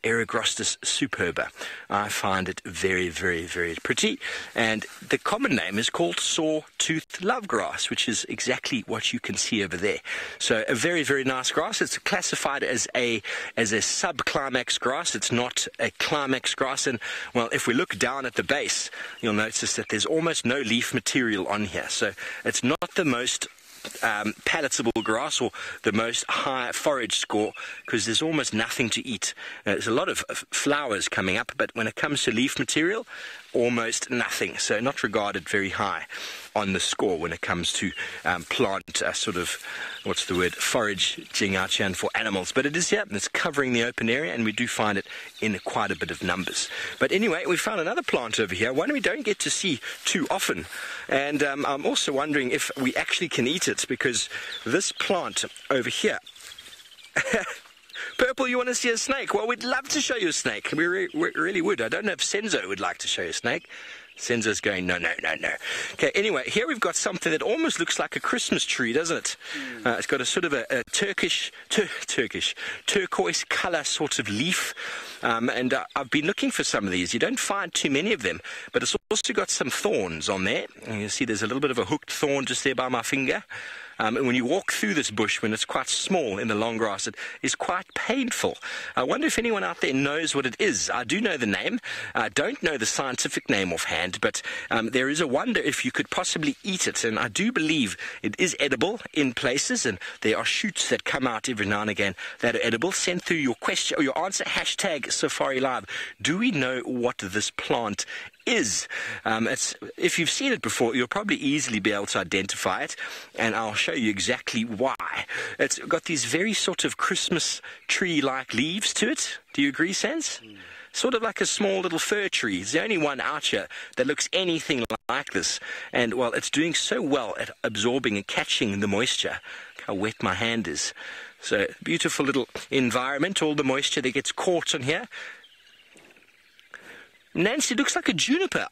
Eragrostis superba. I find it very, very, very pretty. And the common name is called saw-toothed lovegrass, which is exactly what you can see over there. So a very, very nice grass. It's classified as a sub-climax grass. It's not a climax grass. And, well, if we look down at the base, you'll notice that there's almost no leaf material on here. So it's not the most palatable grass or the most high forage score, because there's almost nothing to eat. There's a lot of flowers coming up, but when it comes to leaf material, almost nothing. So not regarded very high on the score when it comes to plant sort of, what's the word, foraging out here for animals. But it is here, it's covering the open area, and we do find it in quite a bit of numbers. But anyway, we found another plant over here, one we don't get to see too often. And I'm also wondering if we actually can eat it, because this plant over here... Purple, you want to see a snake? Well, we'd love to show you a snake. We really would. I don't know if Senzo would like to show you a snake. Senzo's going, no. Okay, anyway, here we've got something that almost looks like a Christmas tree, doesn't it? It's got a sort of a turquoise colour sort of leaf. And I've been looking for some of these. You don't find too many of them, but it's also got some thorns on there. And you see there's a little bit of a hooked thorn just there by my finger. And when you walk through this bush, when it's quite small in the long grass, it is quite painful. I wonder if anyone out there knows what it is. I do know the name. I don't know the scientific name offhand, but there is a wonder if you could possibly eat it. And I do believe it is edible in places, and there are shoots that come out every now and again that are edible. Send through your question or your answer, #SafariLive. Do we know what this plant is? If you've seen it before, you'll probably easily be able to identify it, and I'll show you exactly why. It's got these very sort of Christmas tree-like leaves to it. Do you agree, Sans? Sort of like a small little fir tree. It's the only one out here that looks anything like this. And, well, it's doing so well at absorbing and catching the moisture. Look how wet my hand is. So, beautiful little environment, all the moisture that gets caught on here. Nancy, looks like a juniper.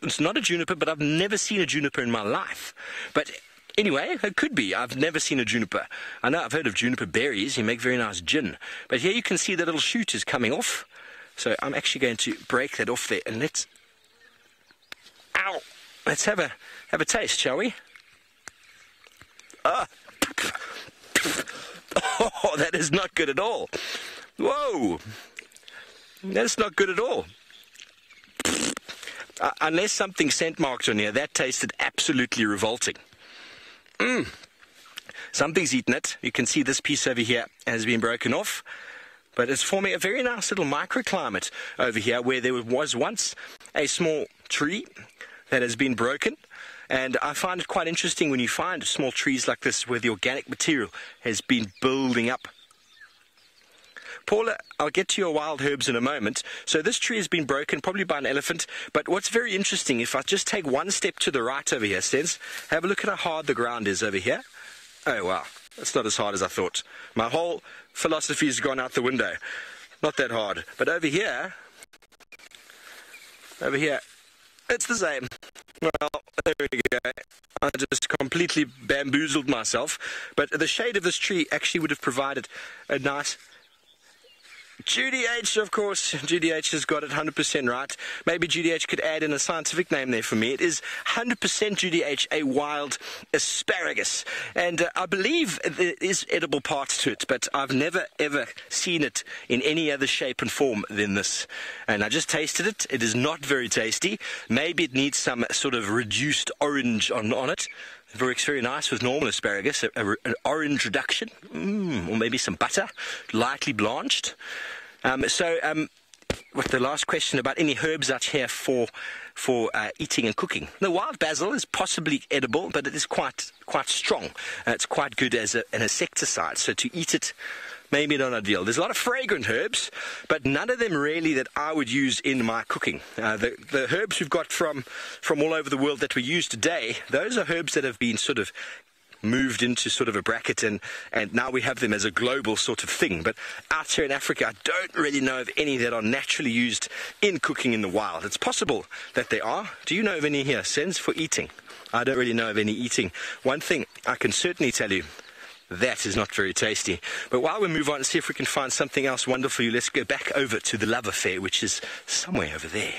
It's not a juniper, but I've never seen a juniper in my life. But anyway, it could be. I've never seen a juniper. I know I've heard of juniper berries. You make very nice gin. But here you can see the little shoot is coming off. So I'm actually going to break that off there, and let's have a taste, shall we? Oh, that is not good at all. Whoa, that's not good at all. Unless something scent marked on here, that tasted absolutely revolting. Something's eaten it. You can see this piece over here has been broken off. But it's forming a very nice little microclimate over here where there was once a small tree that has been broken. And I find it quite interesting when you find small trees like this where the organic material has been building up. Paula, I'll get to your wild herbs in a moment. So this tree has been broken, probably by an elephant. But what's very interesting, if I just take one step to the right over here, Stens, have a look at how hard the ground is over here. Oh, wow. It's not as hard as I thought. My whole philosophy has gone out the window. Not that hard. But over here, it's the same. Well, there we go. I just completely bamboozled myself. But the shade of this tree actually would have provided a nice... Judy H, of course. Judy H has got it 100% right. Maybe Judy H could add in a scientific name there for me. It is 100% Judy H, a wild asparagus. And I believe there is edible parts to it, but I've never ever seen it in any other shape and form than this. And I just tasted it. It is not very tasty. Maybe it needs some sort of reduced orange on it. It works very nice with normal asparagus, an orange reduction, or maybe some butter, lightly blanched. With the last question about any herbs out here for eating and cooking. The wild basil is possibly edible, but it is quite strong. It's quite good as an insecticide, so to eat it, maybe not ideal. There's a lot of fragrant herbs, but none of them really that I would use in my cooking. The herbs we've got from all over the world that we use today, those are herbs that have been sort of moved into sort of a bracket, and now we have them as a global sort of thing. But out here in Africa, I don't really know of any that are naturally used in cooking in the wild. It's possible that they are. Do you know of any here, Sens, for eating? I don't really know of any eating. One thing I can certainly tell you, that is not very tasty. But while we move on and see if we can find something else wonderful for you, let's go back over to the love affair, which is somewhere over there.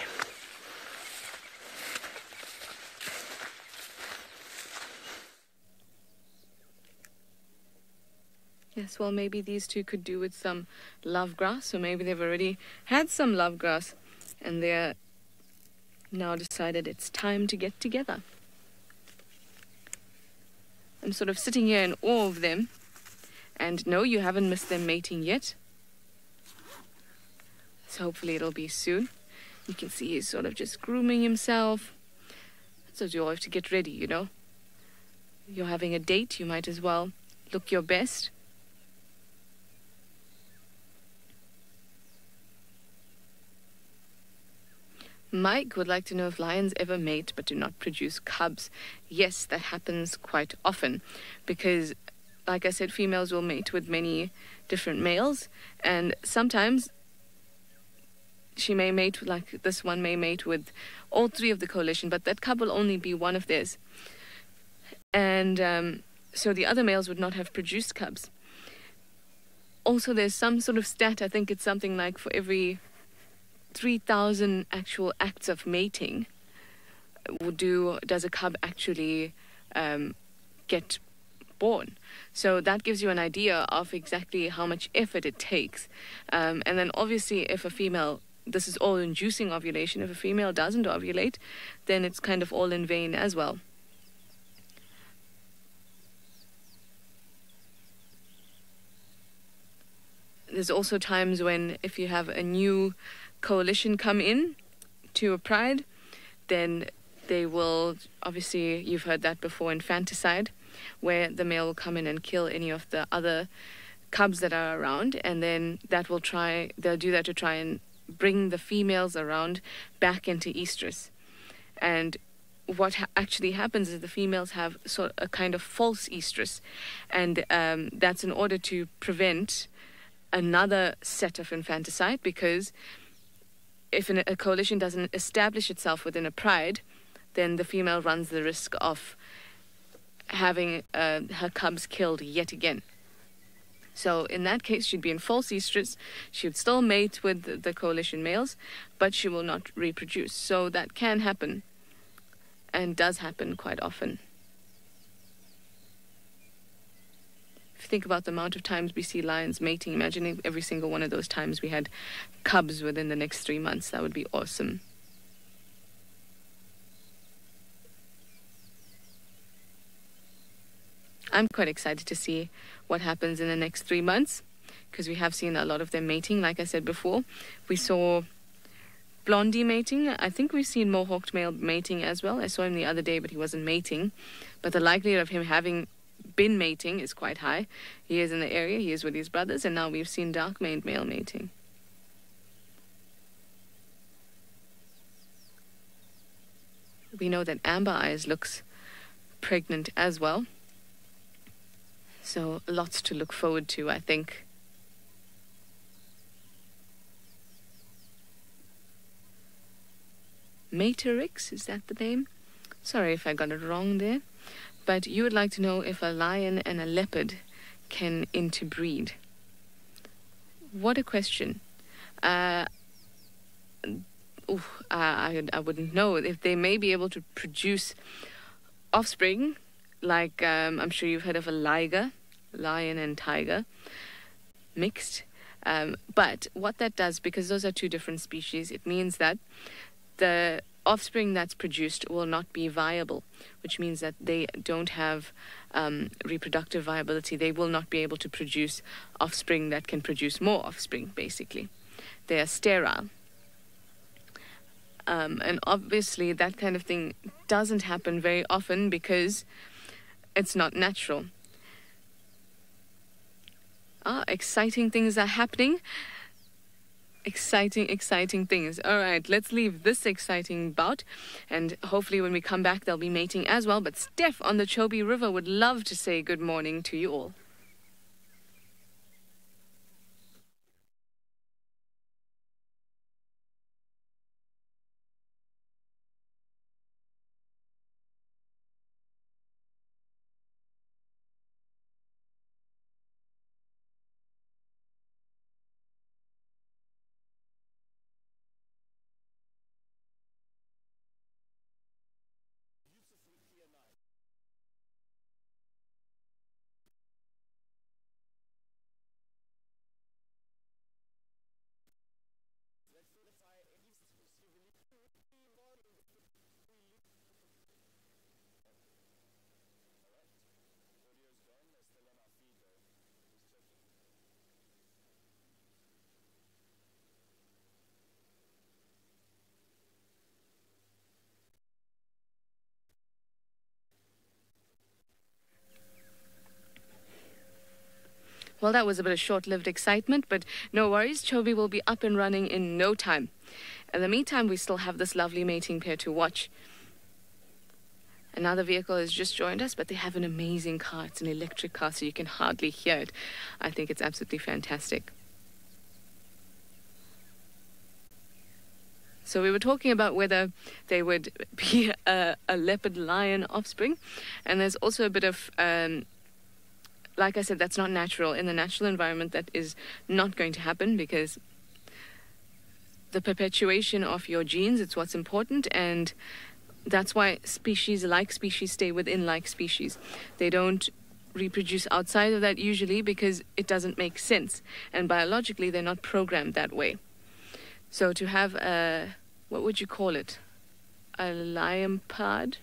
Yes, well, maybe these two could do with some love grass, or maybe they've already had some love grass and they're now decided it's time to get together. I'm sort of sitting here in awe of them, and no, you haven't missed them mating yet. So hopefully it'll be soon. You can see he's sort of just grooming himself. So you all have to get ready, you know. You're having a date, you might as well look your best. Mike would like to know if lions ever mate but do not produce cubs. Yes, that happens quite often because, like I said, females will mate with many different males, and sometimes she may mate, like this one may mate with all three of the coalition, but that cub will only be one of theirs. And so the other males would not have produced cubs. Also, there's some sort of stat, I think it's something like for every 3,000 actual acts of mating, does a cub actually get born. So that gives you an idea of exactly how much effort it takes. And then obviously if a female, this is all inducing ovulation, if a female doesn't ovulate, then it's kind of all in vain as well. There's also times when if you have a new coalition come in to a pride, then they will, obviously you've heard that before, infanticide, where the male will come in and kill any of the other cubs that are around, and then they'll do that to try and bring the females around back into estrus. And what actually happens is the females have sort of a kind of false estrus, and that's in order to prevent another set of infanticide, because if a coalition doesn't establish itself within a pride, then the female runs the risk of having her cubs killed yet again. So in that case, she'd be in false estrus. She would still mate with the coalition males, but she will not reproduce. So that can happen, and does happen quite often. If you think about the amount of times we see lions mating, imagine if every single one of those times we had cubs within the next 3 months. That would be awesome. I'm quite excited to see what happens in the next 3 months, because we have seen a lot of them mating. Like I said before, we saw Blondie mating. I think we've seen Mohawked male mating as well. I saw him the other day, but he wasn't mating. But the likelihood of him having been mating is quite high. He is in the area, he is with his brothers, and now we've seen dark-maned male mating. We know that Amber Eyes looks pregnant as well. So lots to look forward to, I think. Materix, is that the name? Sorry if I got it wrong there. But you would like to know if a lion and a leopard can interbreed. What a question. I wouldn't know. If they may be able to produce offspring, like I'm sure you've heard of a liger, lion and tiger, mixed. But what that does, because those are two different species, it means that the offspring that's produced will not be viable, which means that they don't have reproductive viability. They will not be able to produce offspring that can produce more offspring, basically. They are sterile. And obviously that kind of thing doesn't happen very often because it's not natural. Exciting things are happening. Exciting things. All right, let's leave this exciting bout, and hopefully when we come back they'll be mating as well. But Steph on the Chobe River would love to say good morning to you all. Well, that was a bit of short-lived excitement, but no worries, Chobe will be up and running in no time. In the meantime, we still have this lovely mating pair to watch. Another vehicle has just joined us, but they have an amazing car. It's an electric car, so you can hardly hear it. I think it's absolutely fantastic. So we were talking about whether they would be a leopard-lion offspring, and there's also a bit of... like I said, that's not natural. In the natural environment, that is not going to happen, because the perpetuation of your genes, it's what's important, and that's why species like species stay within like species. They don't reproduce outside of that usually because it doesn't make sense. And biologically, they're not programmed that way. So to have a, what would you call it? A lion pod?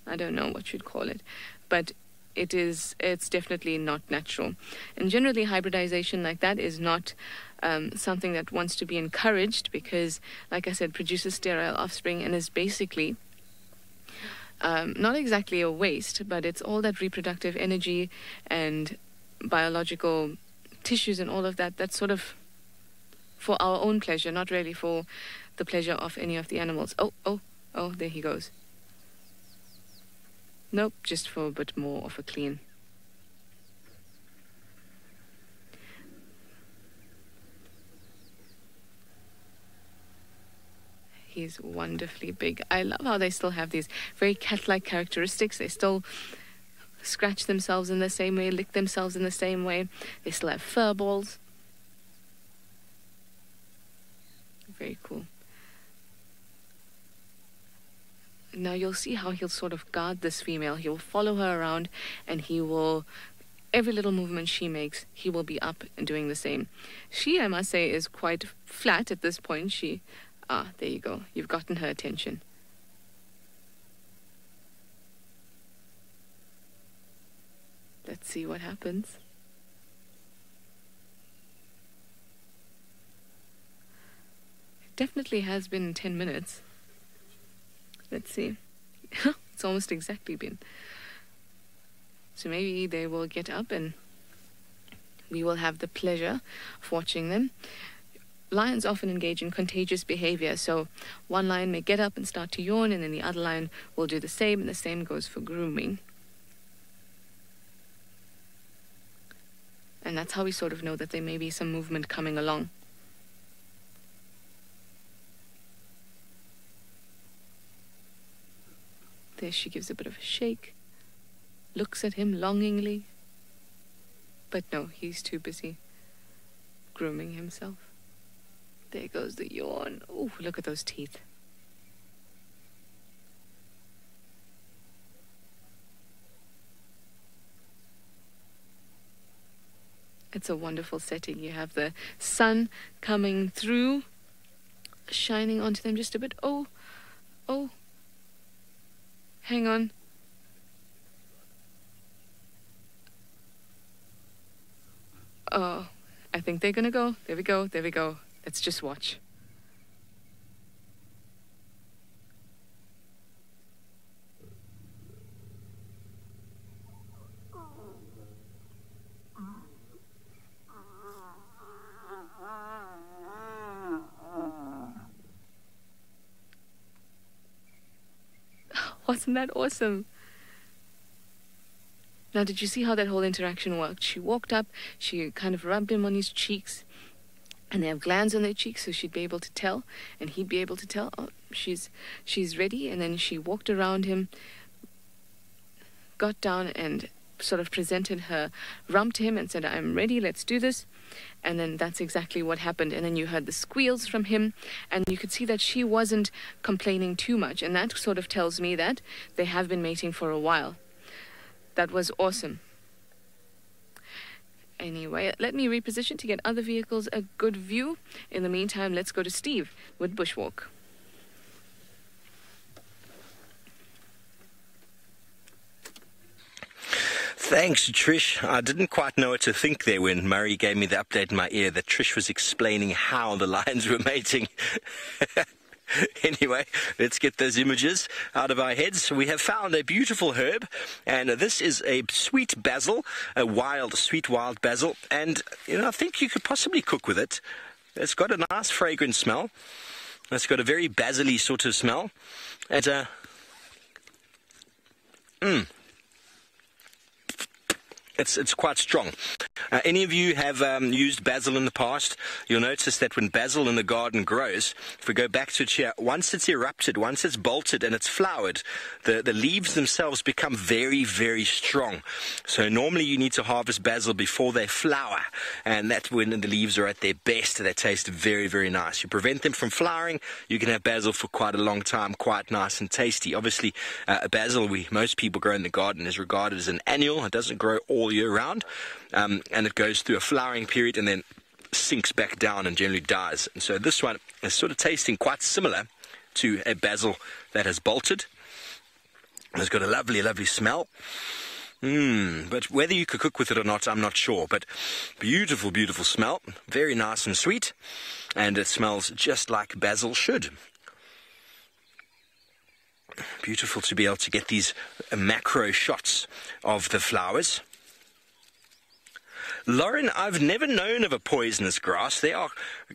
I don't know what you'd call it. But it's definitely not natural. And generally, hybridization like that is not something that wants to be encouraged because, like I said, produces sterile offspring and is basically not exactly a waste, but it's all that reproductive energy and biological tissues and all of that. That's sort of for our own pleasure, not really for the pleasure of any of the animals. Oh, there he goes. Nope, just for a bit more of a clean. He's wonderfully big. I love how they still have these very cat-like characteristics. They still scratch themselves in the same way, lick themselves in the same way. They still have fur balls. Very cool. Now you'll see how he'll sort of guard this female. He'll follow her around and he will, every little movement she makes, he will be up and doing the same. She, I must say, is quite flat at this point. There you go. You've gotten her attention. Let's see what happens. It definitely has been 10 minutes. Let's see. It's almost exactly been. So maybe they will get up and we will have the pleasure of watching them. Lions often engage in contagious behavior. So one lion may get up and start to yawn, and then the other lion will do the same, and the same goes for grooming. And that's how we sort of know that there may be some movement coming along. There she gives a bit of a shake, looks at him longingly. But no, he's too busy grooming himself. There goes the yawn. Oh, look at those teeth. It's a wonderful setting. You have the sun coming through, shining onto them just a bit. Oh. Hang on. Oh, I think they're gonna go. There we go. Let's just watch. Wasn't that awesome? Now, did you see how that whole interaction worked? She walked up, she kind of rubbed him on his cheeks, and they have glands on their cheeks, so she'd be able to tell, and he'd be able to tell, oh, she's ready. And then she walked around him, got down and sort of presented her rump to him and said, I'm ready, let's do this. And then that's exactly what happened. And then you heard the squeals from him, and you could see that she wasn't complaining too much, and that sort of tells me that they have been mating for a while. That was awesome. Anyway, let me reposition to get other vehicles a good view. In the meantime, let's go to Steve with Bushwalk. Thanks, Trish. I didn't quite know what to think there when Murray gave me the update in my ear that Trish was explaining how the lions were mating. Anyway, let's get those images out of our heads. We have found a beautiful herb, and this is a sweet basil, a sweet wild basil, and I think you could possibly cook with it. It's got a nice fragrant smell. It's got a very basil-y sort of smell, and It's quite strong. Any of you have used basil in the past, you'll notice that when basil in the garden grows, if we go back to it here, once it's erupted, once it's bolted and it's flowered, the leaves themselves become very, very strong. So normally you need to harvest basil before they flower, and that's when the leaves are at their best. They taste very, very nice. You prevent them from flowering, you can have basil for quite a long time, quite nice and tasty. Obviously, basil, most people grow in the garden, is regarded as an annual. It doesn't grow all all year round, and it goes through a flowering period and then sinks back down and generally dies. And so this one is sort of tasting quite similar to a basil that has bolted. It's got a lovely, lovely smell. But whether you could cook with it or not, I'm not sure. But beautiful, beautiful smell. Very nice and sweet. And it smells just like basil should. Beautiful to be able to get these macro shots of the flowers. Lauren, I've never known of a poisonous grass. There are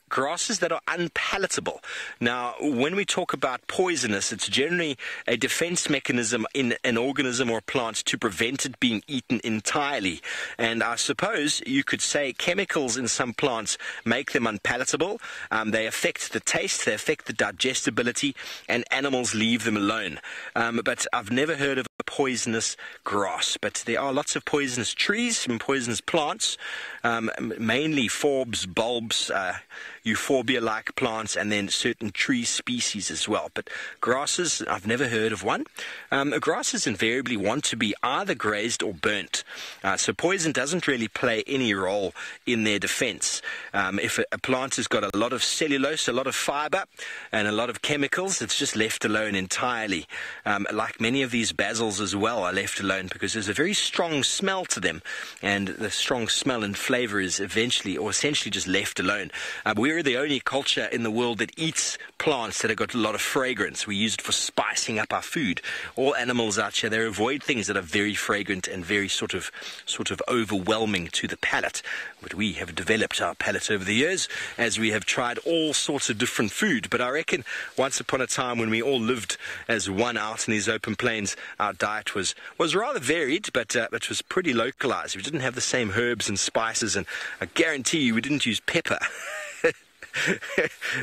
grasses that are unpalatable. Now, when we talk about poisonous, it's generally a defense mechanism in an organism or plant to prevent it being eaten entirely. And I suppose you could say chemicals in some plants make them unpalatable. They affect the taste, they affect the digestibility, and animals leave them alone. But I've never heard of a poisonous grass. But there are lots of poisonous trees and poisonous plants. Mainly forbs, bulbs, euphorbia-like plants, and then certain tree species as well. But grasses, I've never heard of one. Grasses invariably want to be either grazed or burnt. So poison doesn't really play any role in their defense. If a plant has got a lot of cellulose, a lot of fiber, and a lot of chemicals, it's just left alone entirely. Like many of these basils as well are left alone because there's a very strong smell to them, and the strong smell and flavor is eventually or essentially just left alone. We're the only culture in the world that eats plants that have got a lot of fragrance. We use it for spicing up our food. All animals out here, they avoid things that are very fragrant and very sort of overwhelming to the palate. But we have developed our palate over the years as we have tried all sorts of different food. But I reckon once upon a time when we all lived as one out in these open plains, our diet was rather varied, but it was pretty localized. We didn't have the same herbs and spices, and I guarantee you we didn't use pepper.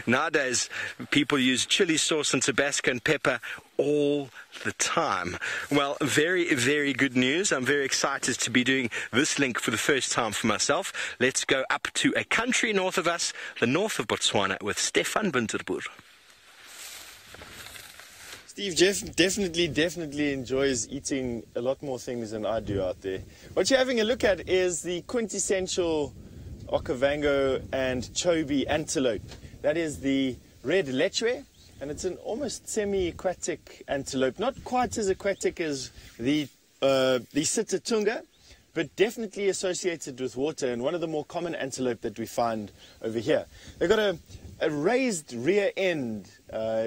Nowadays, people use chili sauce and Tabasco and pepper all the time. Well, very, very good news. I'm very excited to be doing this link for the first time for myself. Let's go up to a country north of us, the north of Botswana, with Stefan Winterboer. Steve, Jeff definitely enjoys eating a lot more things than I do out there. What you're having a look at is the quintessential Okavango and Chobe antelope. That is the red lechwe, and it's an almost semi-aquatic antelope. Not quite as aquatic as the Sitatunga, but definitely associated with water, and one of the more common antelope that we find over here. They've got a raised rear end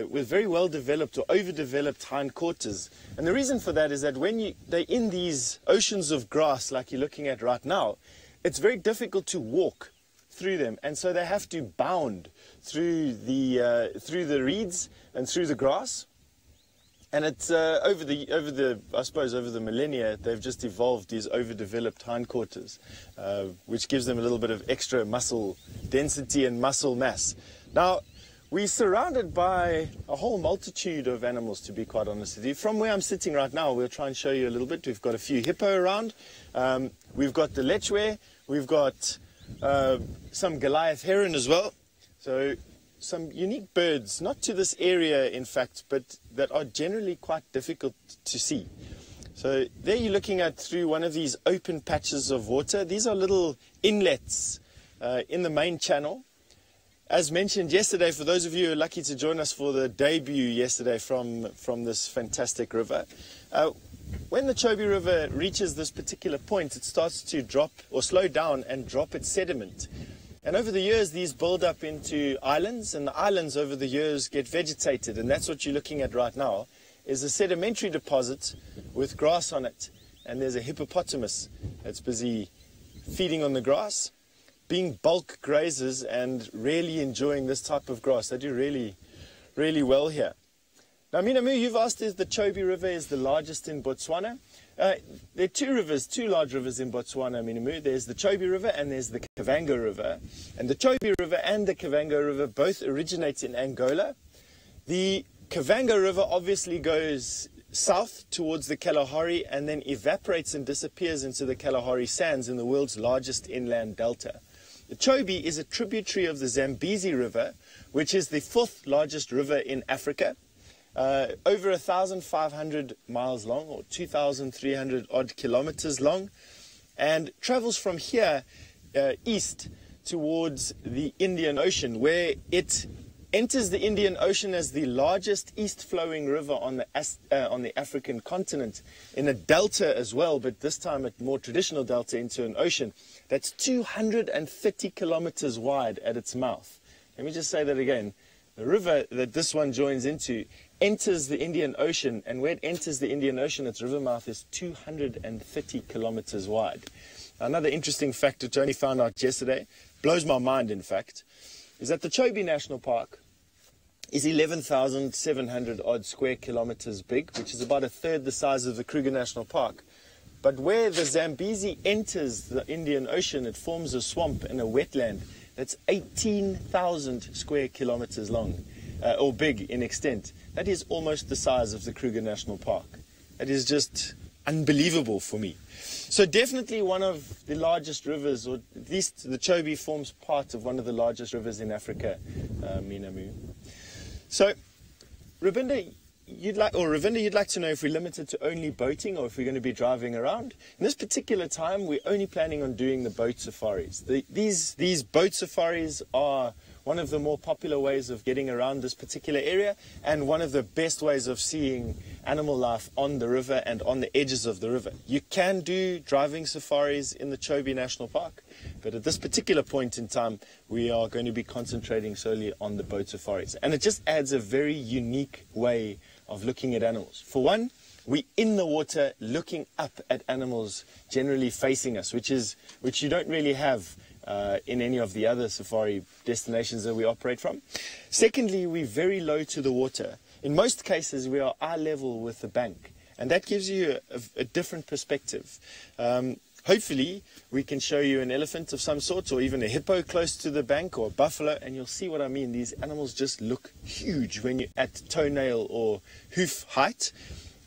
with very well developed or overdeveloped hindquarters. And the reason for that is that when they're in these oceans of grass like you're looking at right now, it's very difficult to walk through them, and so they have to bound through the reeds and through the grass. And it's over the millennia, they've just evolved these overdeveloped hindquarters, which gives them a little bit of extra muscle density and muscle mass. Now, we're surrounded by a whole multitude of animals, to be quite honest with you. From where I'm sitting right now, we'll try and show you a little bit. We've got a few hippo around. We've got the lechwe. We've got some Goliath heron as well. So some unique birds, not to this area in fact, but that are generally quite difficult to see. So there you're looking at through one of these open patches of water. These are little inlets in the main channel. As mentioned yesterday, for those of you who are lucky to join us for the debut yesterday from this fantastic river, when the Chobe River reaches this particular point, it starts to drop or slow down and drop its sediment. And over the years, these build up into islands, and the islands over the years get vegetated. And that's what you're looking at right now, is a sedimentary deposit with grass on it. And there's a hippopotamus that's busy feeding on the grass, being bulk grazers and really enjoying this type of grass. They do really, really well here. Now, Minamu, you've asked if the Chobe River is the largest in Botswana. There are two large rivers in Botswana, Minamu. There's the Chobe River and there's the Kavango River. And the Chobe River and the Kavango River both originate in Angola. The Kavango River obviously goes south towards the Kalahari and then evaporates and disappears into the Kalahari Sands in the world's largest inland delta. The Chobe is a tributary of the Zambezi River, which is the fourth largest river in Africa. Over 1,500 miles long, or 2,300 odd kilometers long. and travels from here east towards the Indian Ocean, where it enters the Indian Ocean as the largest east-flowing river on the African continent, in a delta as well, but this time a more traditional delta into an ocean that's 230 kilometers wide at its mouth. Let me just say that again. The river that this one joins into enters the Indian Ocean, and where it enters the Indian Ocean, its river mouth is 230 kilometers wide. Another interesting fact that I only found out yesterday, blows my mind in fact, is that the Chobe National Park is 11,700 odd square kilometers big, which is about a third the size of the Kruger National Park. But where the Zambezi enters the Indian Ocean, it forms a swamp and a wetland that's 18,000 square kilometers long, or big in extent. That is almost the size of the Kruger National Park. That is just unbelievable for me. So definitely one of the largest rivers, or at least the Chobe forms part of one of the largest rivers in Africa, Minamu. So, Ravinda, you'd like to know if we're limited to only boating or if we're going to be driving around. In this particular time, we're only planning on doing the boat safaris. These boat safaris are one of the more popular ways of getting around this particular area, and one of the best ways of seeing animal life on the river and on the edges of the river. You can do driving safaris in the Chobe National Park, but at this particular point in time, we are going to be concentrating solely on the boat safaris. And it just adds a very unique way of looking at animals. For one, we're in the water looking up at animals generally facing us, which you don't really have in any of the other safari destinations that we operate from. Secondly, we're very low to the water. In most cases, we are eye level with the bank, and that gives you a different perspective. Hopefully, we can show you an elephant of some sort, or even a hippo close to the bank, or a buffalo, and you'll see what I mean. These animals just look huge when you're at toenail or hoof height.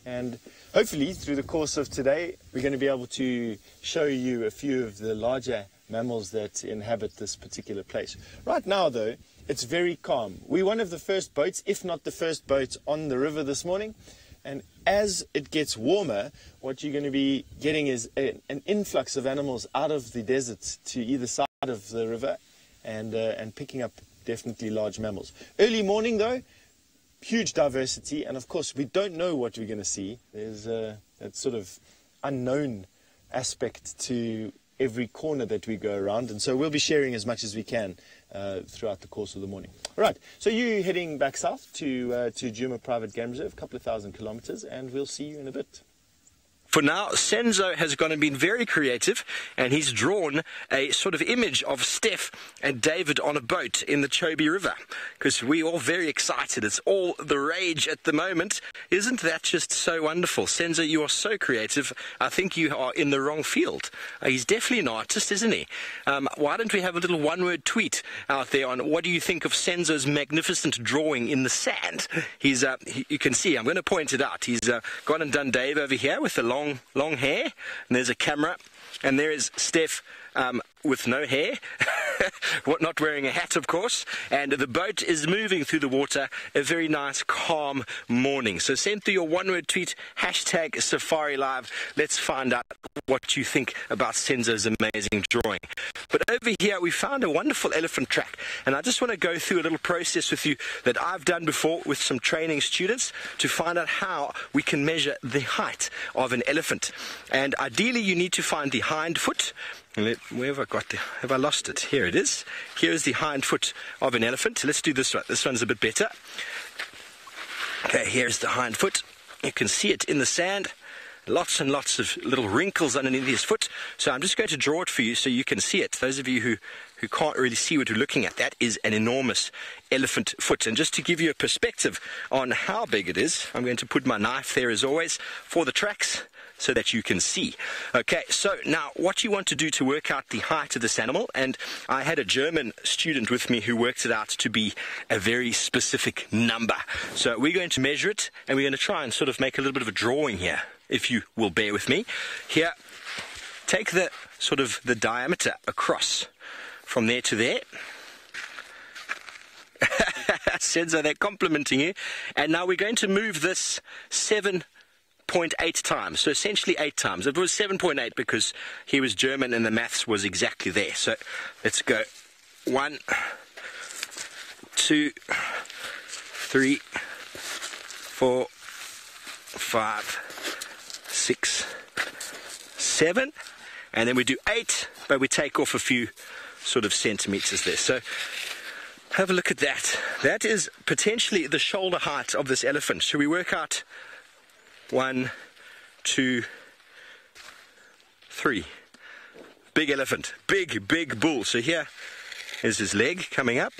And hopefully, through the course of today, we're going to be able to show you a few of the larger mammals that inhabit this particular place. Right now, though, it's very calm. We're one of the first boats, if not the first boat, on the river this morning. And as it gets warmer, what you're going to be getting is an influx of animals out of the deserts to either side of the river, and picking up definitely large mammals. Early morning, though, huge diversity, and of course we don't know what we're going to see. There's that sort of unknown aspect to every corner that we go around, and so we'll be sharing as much as we can throughout the course of the morning. All right, so you're heading back south to Djuma Private Game Reserve, a couple of thousand kilometers, and we'll see you in a bit. For now, Senzo has gone and been very creative, and he's drawn a sort of image of Steph and David on a boat in the Chobe River, because we're all very excited. It's all the rage at the moment. Isn't that just so wonderful? Senzo, you are so creative. I think you are in the wrong field. He's definitely an artist, isn't he? Why don't we have a little one-word tweet out there on what do you think of Senzo's magnificent drawing in the sand? He's, you can see, I'm going to point it out. He's gone and done Dave over here with the long hair, and there's a camera, and there is Steph with no hair, not wearing a hat, of course, and the boat is moving through the water. A very nice, calm morning. So send through your one-word tweet, #SafariLive. Let's find out what you think about Senzo's amazing drawing. But over here, we found a wonderful elephant track, and I just want to go through a little process with you that I've done before with some training students to find out how we can measure the height of an elephant. And ideally, you need to find the hind foot. Where have I got the... Have I lost it? Here it is. Here is the hind foot of an elephant. Let's do this one. This one's a bit better. Okay, here's the hind foot. You can see it in the sand. Lots and lots of little wrinkles underneath his foot. So I'm just going to draw it for you so you can see it. Those of you who can't really see what you're looking at, that is an enormous elephant foot. And just to give you a perspective on how big it is, I'm going to put my knife there as always for the tracks, so that you can see. Okay, so now what you want to do to work out the height of this animal, and I had a German student with me who worked it out to be a very specific number. So we're going to measure it, and we're going to try and sort of make a little bit of a drawing here, if you will bear with me. Here, take the sort of the diameter across from there to there. Senzo, they're complimenting you. And now we're going to move this 7 7.8 times, so essentially 8 times. It was 7.8 because he was German and the maths was exactly there. So let's go 1, 2, 3, 4, 5, 6, 7, and then we do 8, but we take off a few sort of centimeters there. So have a look at that. That is potentially the shoulder height of this elephant. Should we work out 1, 2, 3? Big elephant, big bull. So here is his leg coming up,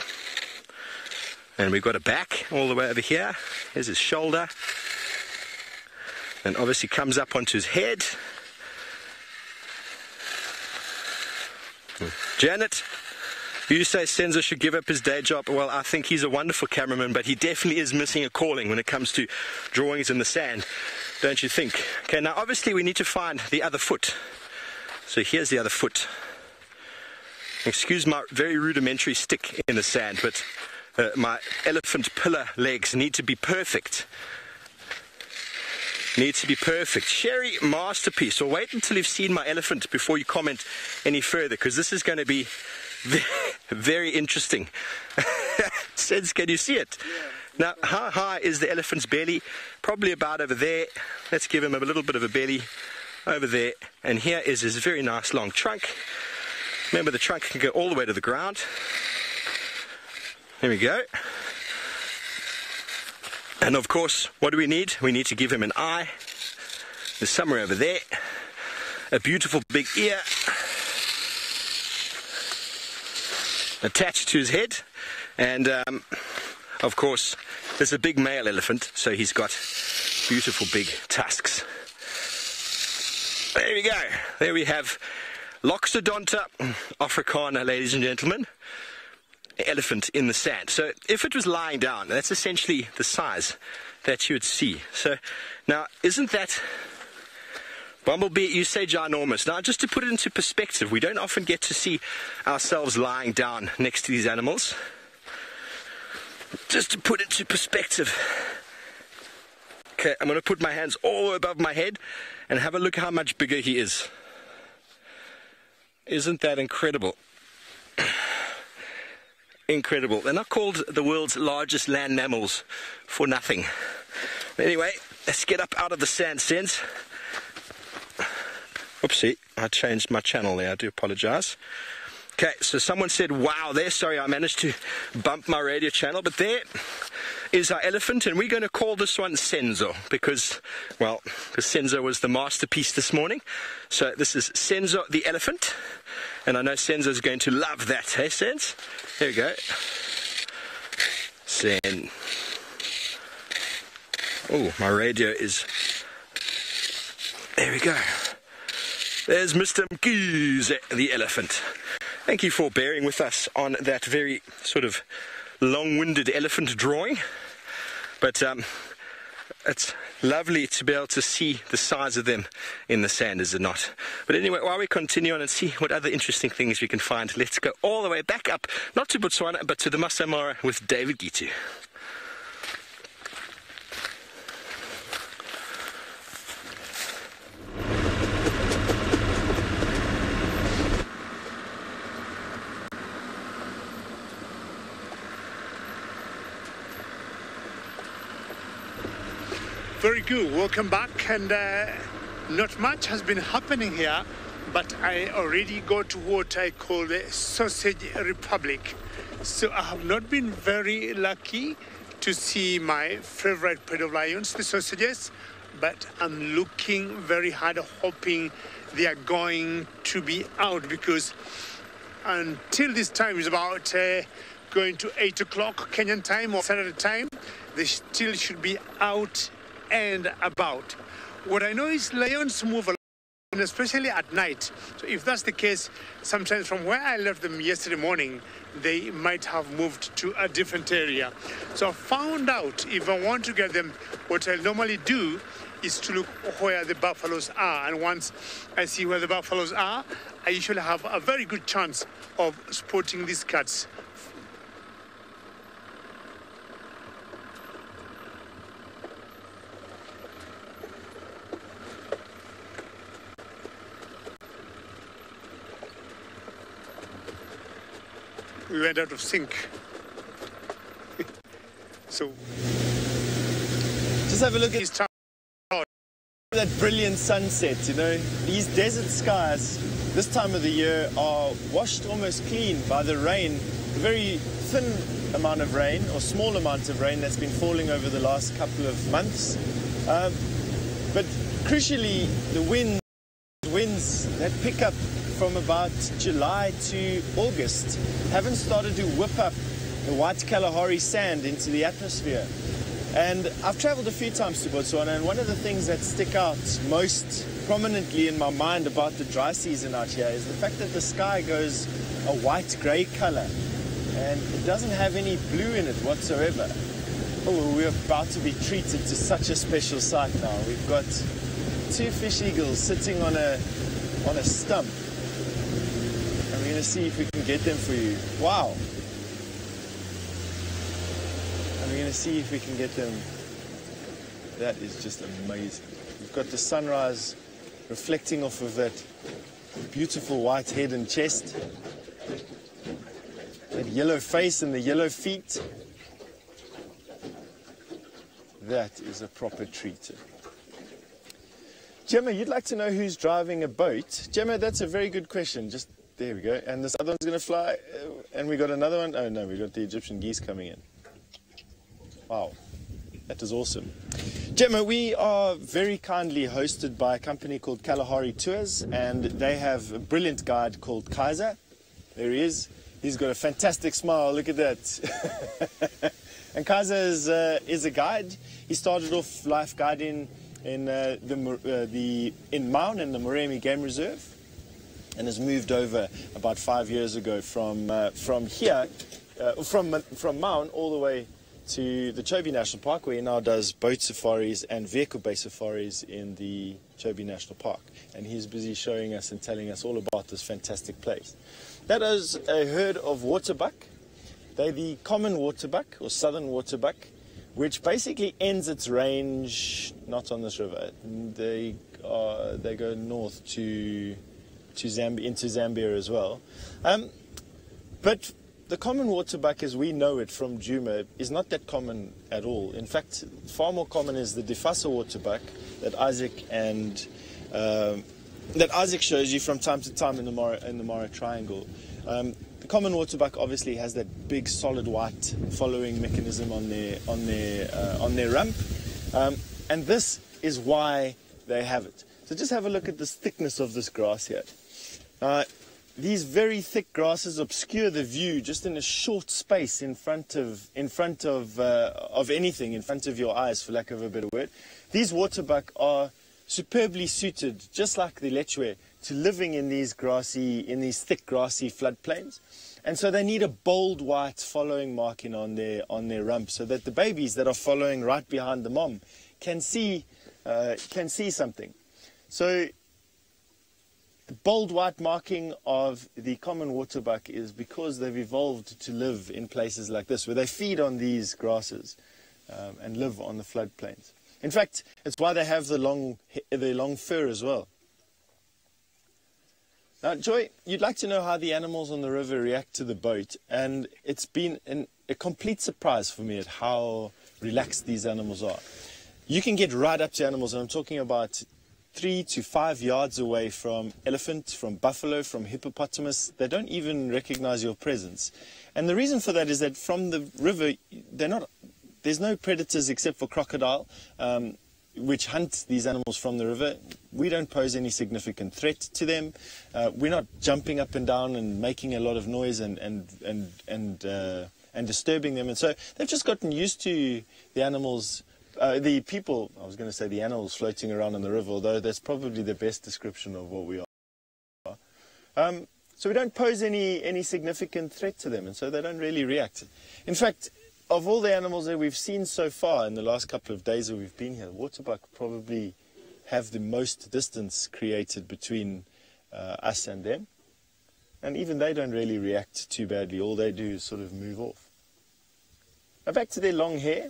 and we've got a back all the way over here. Here's his shoulder, and obviously comes up onto his head. Janet, you say Senzo should give up his day job. Well, I think he's a wonderful cameraman, but he definitely is missing a calling when it comes to drawings in the sand, don't you think? Okay, now obviously we need to find the other foot. So here's the other foot. Excuse my very rudimentary stick in the sand, but my elephant pillar legs need to be perfect. Needs to be perfect. Sherry, masterpiece. Well, wait until you've seen my elephant before you comment any further, because this is going to be very interesting. Sense, can you see it? Yeah. Now, how high is the elephant's belly? Probably about over there. Let's give him a little bit of a belly over there. And here is his very nice long trunk. Remember, the trunk can go all the way to the ground. There we go. And of course, what do we need? We need to give him an eye. There's somewhere over there. A beautiful big ear attached to his head. And of course, there's a big male elephant, so he's got beautiful big tusks. There we go. There we have Loxodonta africana, ladies and gentlemen. Elephant in the sand. So if it was lying down, that's essentially the size that you would see. So now, isn't that, Bumblebee, you say ginormous. Now, just to put it into perspective, we don't often get to see ourselves lying down next to these animals. Just to put it into perspective. Okay, I'm going to put my hands all the way above my head and have a look how much bigger he is. Isn't that incredible? Incredible. They're not called the world's largest land mammals for nothing. Anyway, let's get up out of the sand, Sense. Oopsie, I changed my channel there. I do apologize. Okay, so someone said, wow, there. Sorry, I managed to bump my radio channel. But there is our elephant, and we're going to call this one Senzo because, well, because Senzo was the masterpiece this morning. So this is Senzo the elephant. And I know Senzo's going to love that, hey, Senz? Here we go. Sen. Oh, my radio is... There we go. There's Mr. Mkhize, the elephant. Thank you for bearing with us on that very sort of long-winded elephant drawing. But it's lovely to be able to see the size of them in the sand, is it not? But anyway, while we continue on and see what other interesting things we can find, let's go all the way back up, not to Botswana, but to the Masai Mara with David Gitu. Very good. Welcome back. And not much has been happening here, but I already got to what I call the Sausage Republic. So I have not been very lucky to see my favorite breed of lions, the sausages, but I'm looking very hard, hoping they are going to be out, because until this time is about going to 8 o'clock Kenyan time or Saturday time, they still should be out and about. What I know is lions move a lot, and especially at night. So if that's the case, sometimes from where I left them yesterday morning, they might have moved to a different area. So I found out if I want to get them, what I normally do is to look where the buffaloes are. And once I see where the buffaloes are, I usually have a very good chance of spotting these cats. We went out of sync. So just have a look at that brilliant sunset. You know, these desert skies this time of the year are washed almost clean by the rain, a very thin amount of rain or small amount of rain that's been falling over the last couple of months. But crucially, the winds that pick up from about July to August haven't started to whip up the white Kalahari sand into the atmosphere. And I've traveled a few times to Botswana, and one of the things that stick out most prominently in my mind about the dry season out here is the fact that the sky goes a white-grey color, and it doesn't have any blue in it whatsoever. Oh, we're about to be treated to such a special sight now. We've got two fish eagles sitting on a stump, and we're going to see if we can get them for you. Wow! And we're going to see if we can get them. That is just amazing. We've got the sunrise reflecting off of that beautiful white head and chest, that yellow face and the yellow feet. That is a proper treat. Gemma, you'd like to know who's driving a boat? Gemma, that's a very good question. Just there we go. And this other one's going to fly. And we got another one. Oh no, we got the Egyptian geese coming in. Wow, that is awesome. Gemma, we are very kindly hosted by a company called Kalahari Tours, and they have a brilliant guide called Kaiser. There he is. He's got a fantastic smile. Look at that. And Kaiser is a guide. He started off life guiding in Maun in the Moremi Game Reserve, and has moved over about 5 years ago from Maun all the way to the Chobe National Park, where he now does boat safaris and vehicle-based safaris in the Chobe National Park. And he's busy showing us and telling us all about this fantastic place. That is a herd of waterbuck. They're the common waterbuck or southern waterbuck, which basically ends its range not on this river. They go north to Zambia, into Zambia as well. But the common waterbuck as we know it from Djuma is not that common at all. In fact, far more common is the Defasa waterbuck that Isaac shows you from time to time in the Mara Triangle. The common waterbuck obviously has that big solid white following mechanism on their rump, and this is why they have it. So just have a look at this thickness of this grass here. These very thick grasses obscure the view just in a short space in front of anything, in front of your eyes, for lack of a better word. These waterbuck are superbly suited, just like the lechwe, to living in these thick grassy floodplains. And so they need a bold white following marking on their rump, so that the babies that are following right behind the mom can see something. So the bold white marking of the common waterbuck is because they've evolved to live in places like this, where they feed on these grasses and live on the floodplains. In fact, it's why they have the long fur as well. Now, Joy, you'd like to know how the animals on the river react to the boat, and it's been a complete surprise for me at how relaxed these animals are. You can get right up to animals, and I'm talking about 3 to 5 yards away from elephant, from buffalo, from hippopotamus. They don't even recognize your presence. And the reason for that is that from the river, there's no predators except for crocodile, which hunt these animals from the river. We don't pose any significant threat to them. We're not jumping up and down and making a lot of noise and disturbing them. And so they've just gotten used to the animals, the people, I was going to say the animals floating around in the river, although that's probably the best description of what we are. So we don't pose any significant threat to them, and so they don't really react. In fact, of all the animals that we've seen so far in the last couple of days that we've been here, waterbuck probably have the most distance created between us and them. And even they don't really react too badly. All they do is sort of move off. Now back to their long hair.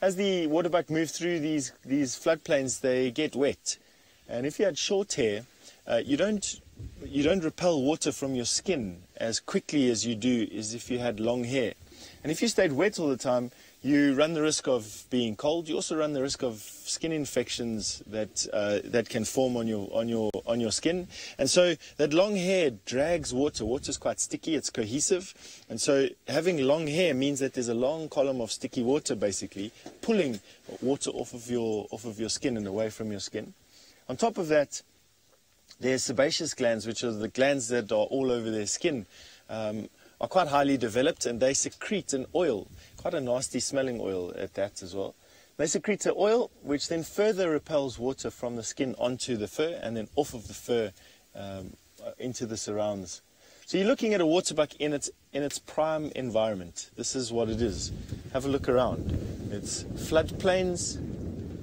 As the waterbuck move through these floodplains, they get wet. And if you had short hair, you don't repel water from your skin as quickly as you do as if you had long hair. And if you stayed wet all the time, you run the risk of being cold. You also run the risk of skin infections that can form on your skin. And so that long hair drags water. Water is quite sticky. It's cohesive. And so having long hair means that there's a long column of sticky water, basically pulling water off of your skin and away from your skin. On top of that, there's sebaceous glands, which are the glands that are all over their skin. Are quite highly developed, and they secrete an oil, quite a nasty smelling oil at that as well. They secrete an oil which then further repels water from the skin onto the fur and then off of the fur into the surrounds. So you're looking at a waterbuck in its prime environment. This is what it is. Have a look around. It's floodplains,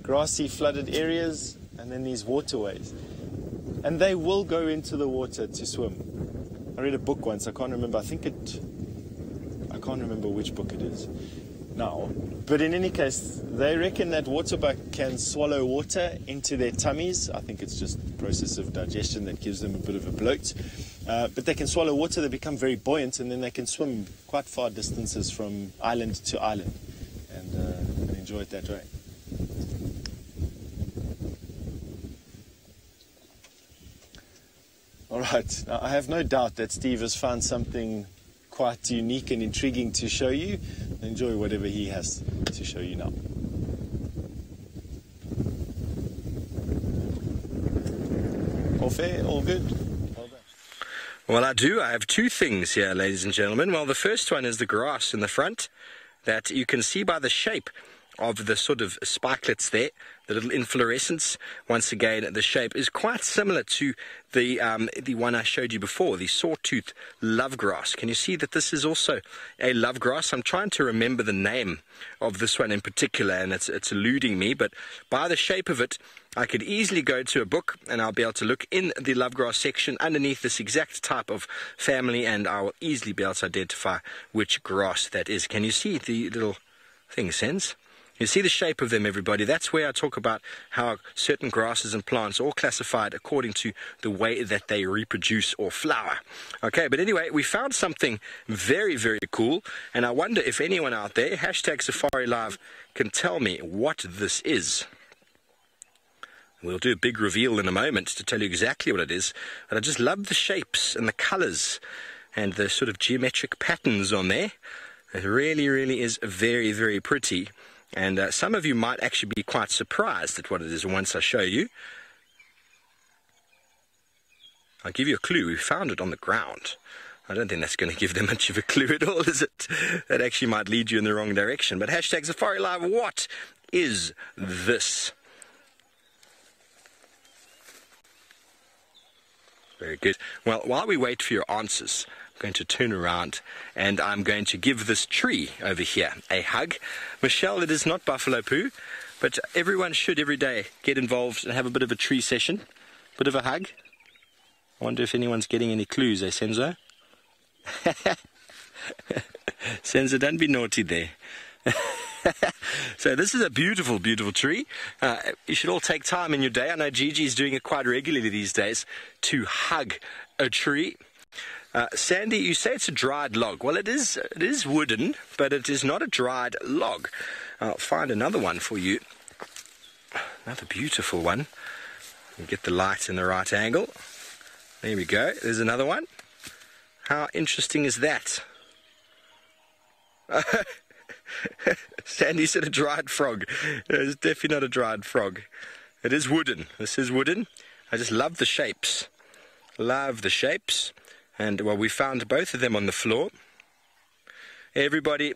grassy flooded areas, and then these waterways. And they will go into the water to swim. I read a book once, I can't remember, I can't remember which book it is now. But in any case, they reckon that waterbuck can swallow water into their tummies. I think it's just the process of digestion that gives them a bit of a bloat. But they can swallow water, they become very buoyant, and then they can swim quite far distances from island to island and enjoy it that way. All right, now I have no doubt that Steve has found something quite unique and intriguing to show you. Enjoy whatever he has to show you now. All fair, all good? Well done. Well, I do. I have two things here, ladies and gentlemen. Well, the first one is the grass in the front that you can see by the shape of the sort of spikelets there, the little inflorescence. Once again, the shape is quite similar to the one I showed you before, the sawtooth lovegrass. Can you see that this is also a lovegrass? I'm trying to remember the name of this one in particular, and it's eluding me, but by the shape of it, I could easily go to a book and I'll be able to look in the lovegrass section underneath this exact type of family, and I will easily be able to identify which grass that is. Can you see the little thing, Sense? You see the shape of them, everybody. That's where I talk about how certain grasses and plants are all classified according to the way that they reproduce or flower. Okay, but anyway, we found something very, very cool, and I wonder if anyone out there, #SafariLive, can tell me what this is. We'll do a big reveal in a moment to tell you exactly what it is, but I just love the shapes and the colors and the sort of geometric patterns on there. It really, really is very, very pretty. And some of you might actually be quite surprised at what it is once I show you. I'll give you a clue. We found it on the ground. I don't think that's going to give them much of a clue at all, is it? That actually might lead you in the wrong direction. But #SafariLive, what is this? Very good. Well, while we wait for your answers, I'm going to turn around and I'm going to give this tree over here a hug. Michelle, it is not buffalo poo, but everyone should every day get involved and have a bit of a tree session, bit of a hug. I wonder if anyone's getting any clues, Senzo? Senzo, don't be naughty there. So this is a beautiful, beautiful tree. You should all take time in your day. I know Gigi's doing it quite regularly these days to hug a tree. Sandy, you say it's a dried log. Well, it is wooden, but it is not a dried log. I'll find another one for you. Another beautiful one. Get the light in the right angle. There we go. There's another one. How interesting is that? Sandy said a dried frog. It's definitely not a dried frog. It is wooden. This is wooden. I just love the shapes. Love the shapes. And, well, we found both of them on the floor. Everybody,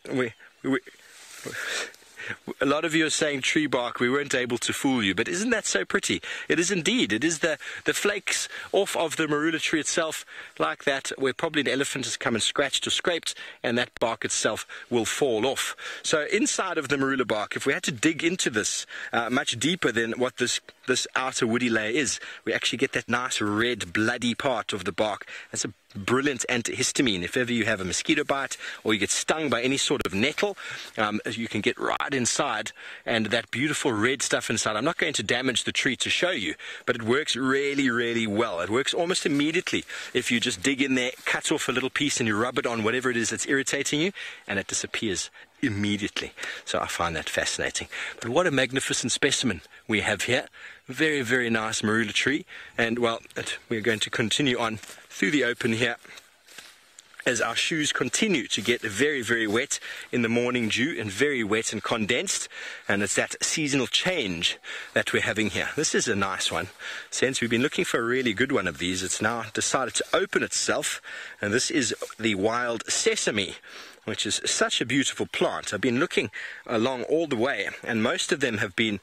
a lot of you are saying tree bark, we weren't able to fool you, but isn't that so pretty? It is indeed. It is the flakes off of the marula tree itself, like that, where probably an elephant has come and scratched or scraped, and that bark itself will fall off. So inside of the marula bark, if we had to dig into this much deeper than what this this outer woody layer is. We actually get that nice red bloody part of the bark. That's a brilliant antihistamine. If ever you have a mosquito bite or you get stung by any sort of nettle, you can get right inside, and that beautiful red stuff inside. I'm not going to damage the tree to show you, but it works really, really well. It works almost immediately if you just dig in there, cut off a little piece and you rub it on whatever it is that's irritating you, and it disappears immediately. So I find that fascinating. But what a magnificent specimen we have here. Very, very nice marula tree. And well, we're going to continue on through the open here as our shoes continue to get very, very wet in the morning dew, and very wet and condensed. And it's that seasonal change that we're having here. This is a nice one. Since we've been looking for a really good one of these, it's now decided to open itself. And this is the wild sesame, which is such a beautiful plant. I've been looking along all the way, and most of them have been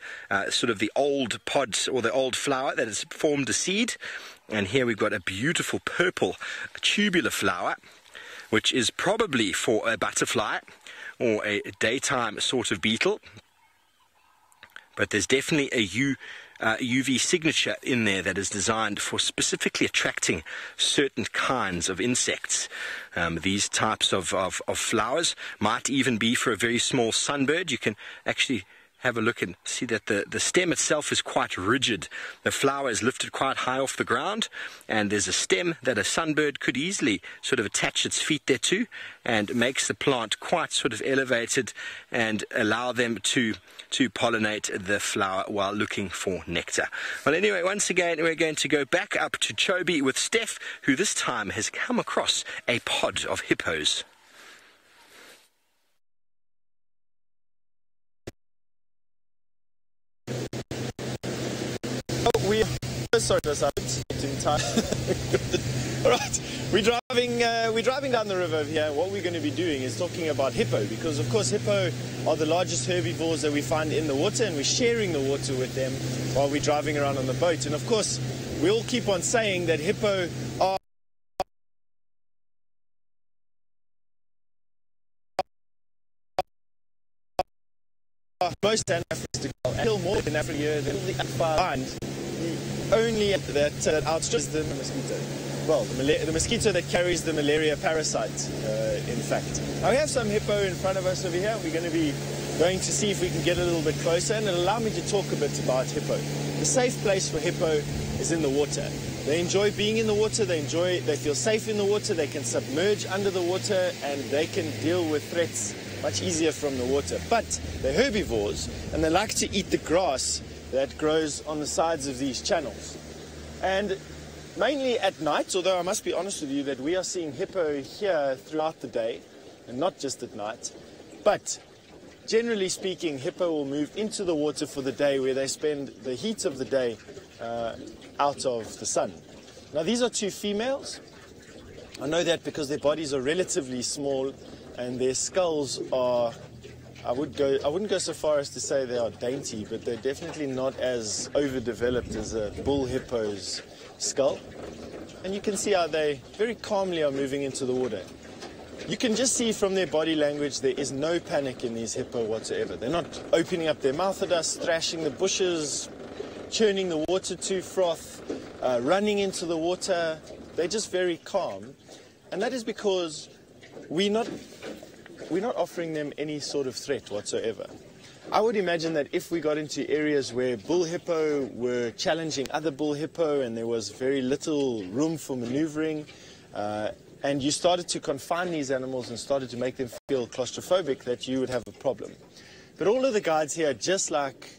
sort of the old pods or the old flower that has formed a seed. And here we've got a beautiful purple tubular flower, which is probably for a butterfly or a daytime sort of beetle. But there's definitely a UV signature in there that is designed for specifically attracting certain kinds of insects. These types of flowers might even be for a very small sunbird. You can actually have a look and see that the stem itself is quite rigid. The flower is lifted quite high off the ground, and there's a stem that a sunbird could easily sort of attach its feet there to, and makes the plant quite sort of elevated and allow them to pollinate the flower while looking for nectar. Well, anyway, once again, we're going to go back up to Chobe with Steph, who this time has come across a pod of hippos. Sorry, in time. All right, we're driving down the river here. What we're going to be doing is talking about hippo, because of course hippo are the largest herbivores that we find in the water, and we're sharing the water with them while we're driving around on the boat. And of course, we all keep on saying that hippo are most African and kill more in Africa than the find. Only that outstrips the mosquito. Well, the mosquito that carries the malaria parasite, in fact. Now we have some hippo in front of us over here. We're going to be going to see if we can get a little bit closer, and it'll allow me to talk a bit about hippo. The safe place for hippo is in the water. They enjoy being in the water, they feel safe in the water, they can submerge under the water, and they can deal with threats much easier from the water. But they're herbivores, and they like to eat the grass that grows on the sides of these channels. And mainly at night, although I must be honest with you that we are seeing hippo here throughout the day, and not just at night. But generally speaking, hippo will move into the water for the day, where they spend the heat of the day out of the sun. Now these are two females. I know that because their bodies are relatively small and their skulls are, I wouldn't go so far as to say they are dainty, but they're definitely not as overdeveloped as a bull hippo's skull. And you can see how they very calmly are moving into the water. You can just see from their body language there is no panic in these hippo whatsoever. They're not opening up their mouth at us, thrashing the bushes, churning the water to froth, running into the water. They're just very calm. And that is because we're not offering them any sort of threat whatsoever. I would imagine that if we got into areas where bull hippo were challenging other bull hippo and there was very little room for maneuvering, and you started to confine these animals and started to make them feel claustrophobic, that you would have a problem. But all of the guides here, just like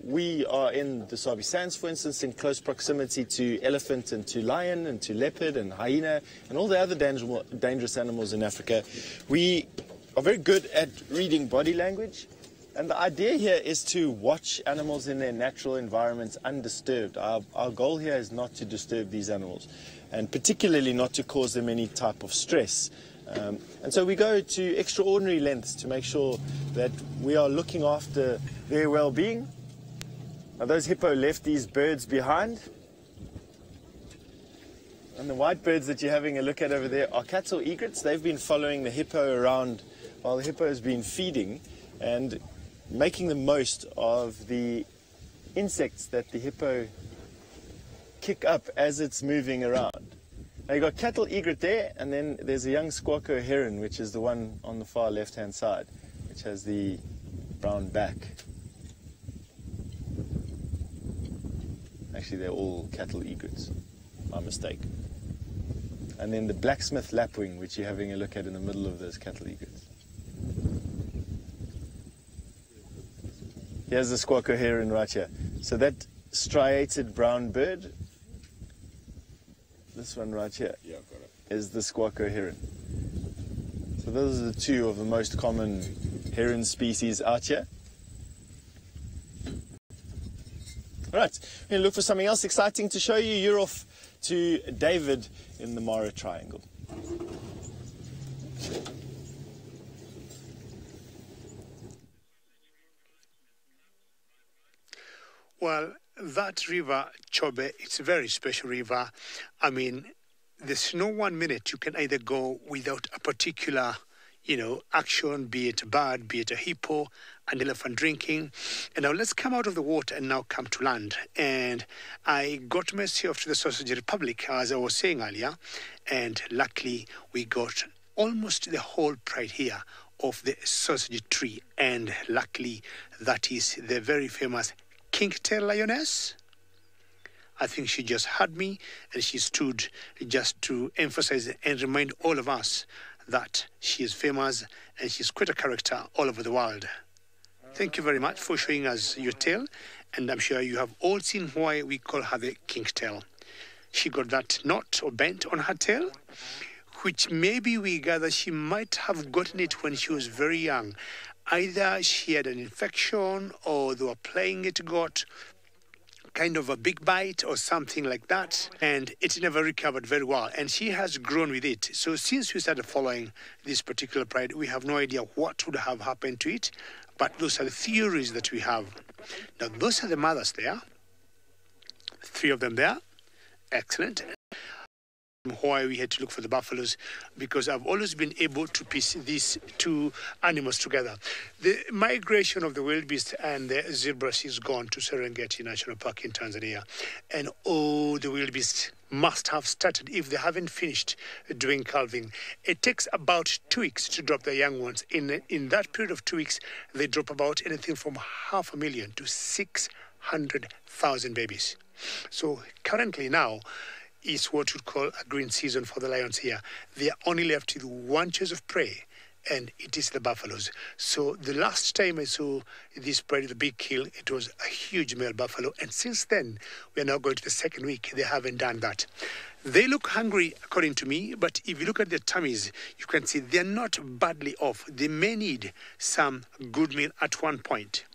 we are in the Sabi Sands, for instance, in close proximity to elephant and to lion and to leopard and hyena and all the other dangerous animals in Africa, we are very good at reading body language. And the idea here is to watch animals in their natural environments undisturbed. Our goal here is not to disturb these animals, and particularly not to cause them any type of stress. And so we go to extraordinary lengths to make sure that we are looking after their well-being. Now those hippo left these birds behind. And the white birds that you're having a look at over there are cattle egrets. They've been following the hippo around while the hippo has been feeding and making the most of the insects that the hippo kick up as it's moving around. Now you've got cattle egret there, and then there's a young squawko heron, which is the one on the far left-hand side, which has the brown back. Actually, they're all cattle egrets, by mistake. And then the blacksmith lapwing, which you're having a look at in the middle of those cattle egrets. Here's the squawko heron right here. So that striated brown bird, this one right here, is the squawko heron. So those are the two of the most common heron species out here. All right, we're going to look for something else exciting to show you. You're off to David in the Mara Triangle. Well, that river, Chobe, it's a very special river. I mean, there's no 1 minute you can either go without a particular, action, be it a bird, be it a hippo, an elephant drinking. And now let's come out of the water and now come to land. And I got myself to the Sausage Republic, as I was saying earlier, and luckily we got almost the whole pride here of the sausage tree. And luckily that is the very famous Kingtail lioness. I think she just had me, and she stood just to emphasize and remind all of us that she is famous and she's quite a character all over the world. Thank you very much for showing us your tail, and I'm sure you have all seen why we call her the Kingtail. She got that knot or bent on her tail, which maybe we gather she might have gotten it when she was very young. Either she had an infection, or they were playing it, got kind of a big bite or something like that, and it never recovered very well, and she has grown with it. So since we started following this particular pride, we have no idea what would have happened to it, but those are the theories that we have. Now those are the mothers there, 3 of them there. Excellent. Why we had to look for the buffaloes, because I've always been able to piece these 2 animals together. The migration of the wildebeest and the zebras is gone to Serengeti National Park in Tanzania, and the wildebeest must have started, if they haven't finished doing calving. It takes about 2 weeks to drop the young ones. In that period of 2 weeks, they drop about anything from 500,000 to 600,000 babies. So currently now is what we'd call a green season for the lions here. They are only left with 1 choice of prey, and it is the buffaloes. So the last time I saw this pride, the big kill, it was a huge male buffalo, and since then we are now going to the 2nd week. They haven't done that. They look hungry according to me, but if you look at their tummies, you can see they're not badly off. They may need some good meal at one point.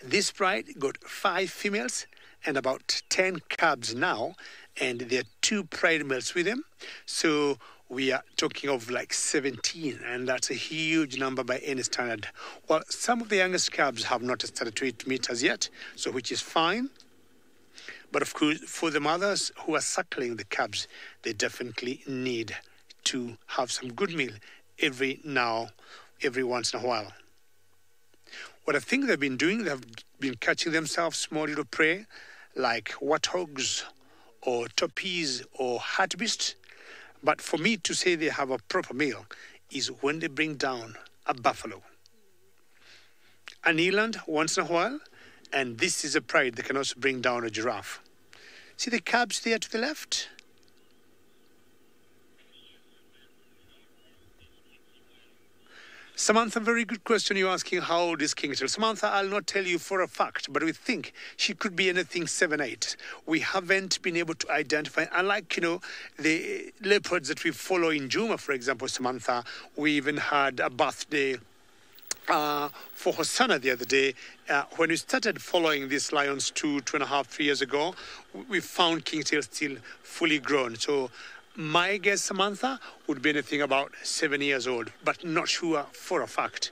This pride got 5 females and about 10 cubs now, and there are 2 pride males with them. So we are talking of like 17, and that's a huge number by any standard. Well, some of the youngest cubs have not started to eat meat as yet, so which is fine. But of course, for the mothers who are suckling the cubs, they definitely need to have some good meal every once in a while. What I think they've been doing, they've been catching themselves small little prey like warthogs or tortoises or hartebeest. But for me to say they have a proper meal is when they bring down a buffalo, an eland once in a while, and this is a pride. They can also bring down a giraffe. See the cubs there to the left? Samantha, very good question you're asking. How old is Kingtail? Samantha, I'll not tell you for a fact, but we think she could be anything 7, 8. We haven't been able to identify. Unlike, the leopards that we follow in Juma, for example, Samantha, we even had a birthday for Hosanna the other day. When we started following these lions 2.5, 3 years ago, we found Kingtail still fully grown. So my guess, Samantha, would be anything about 7 years old, but not sure for a fact.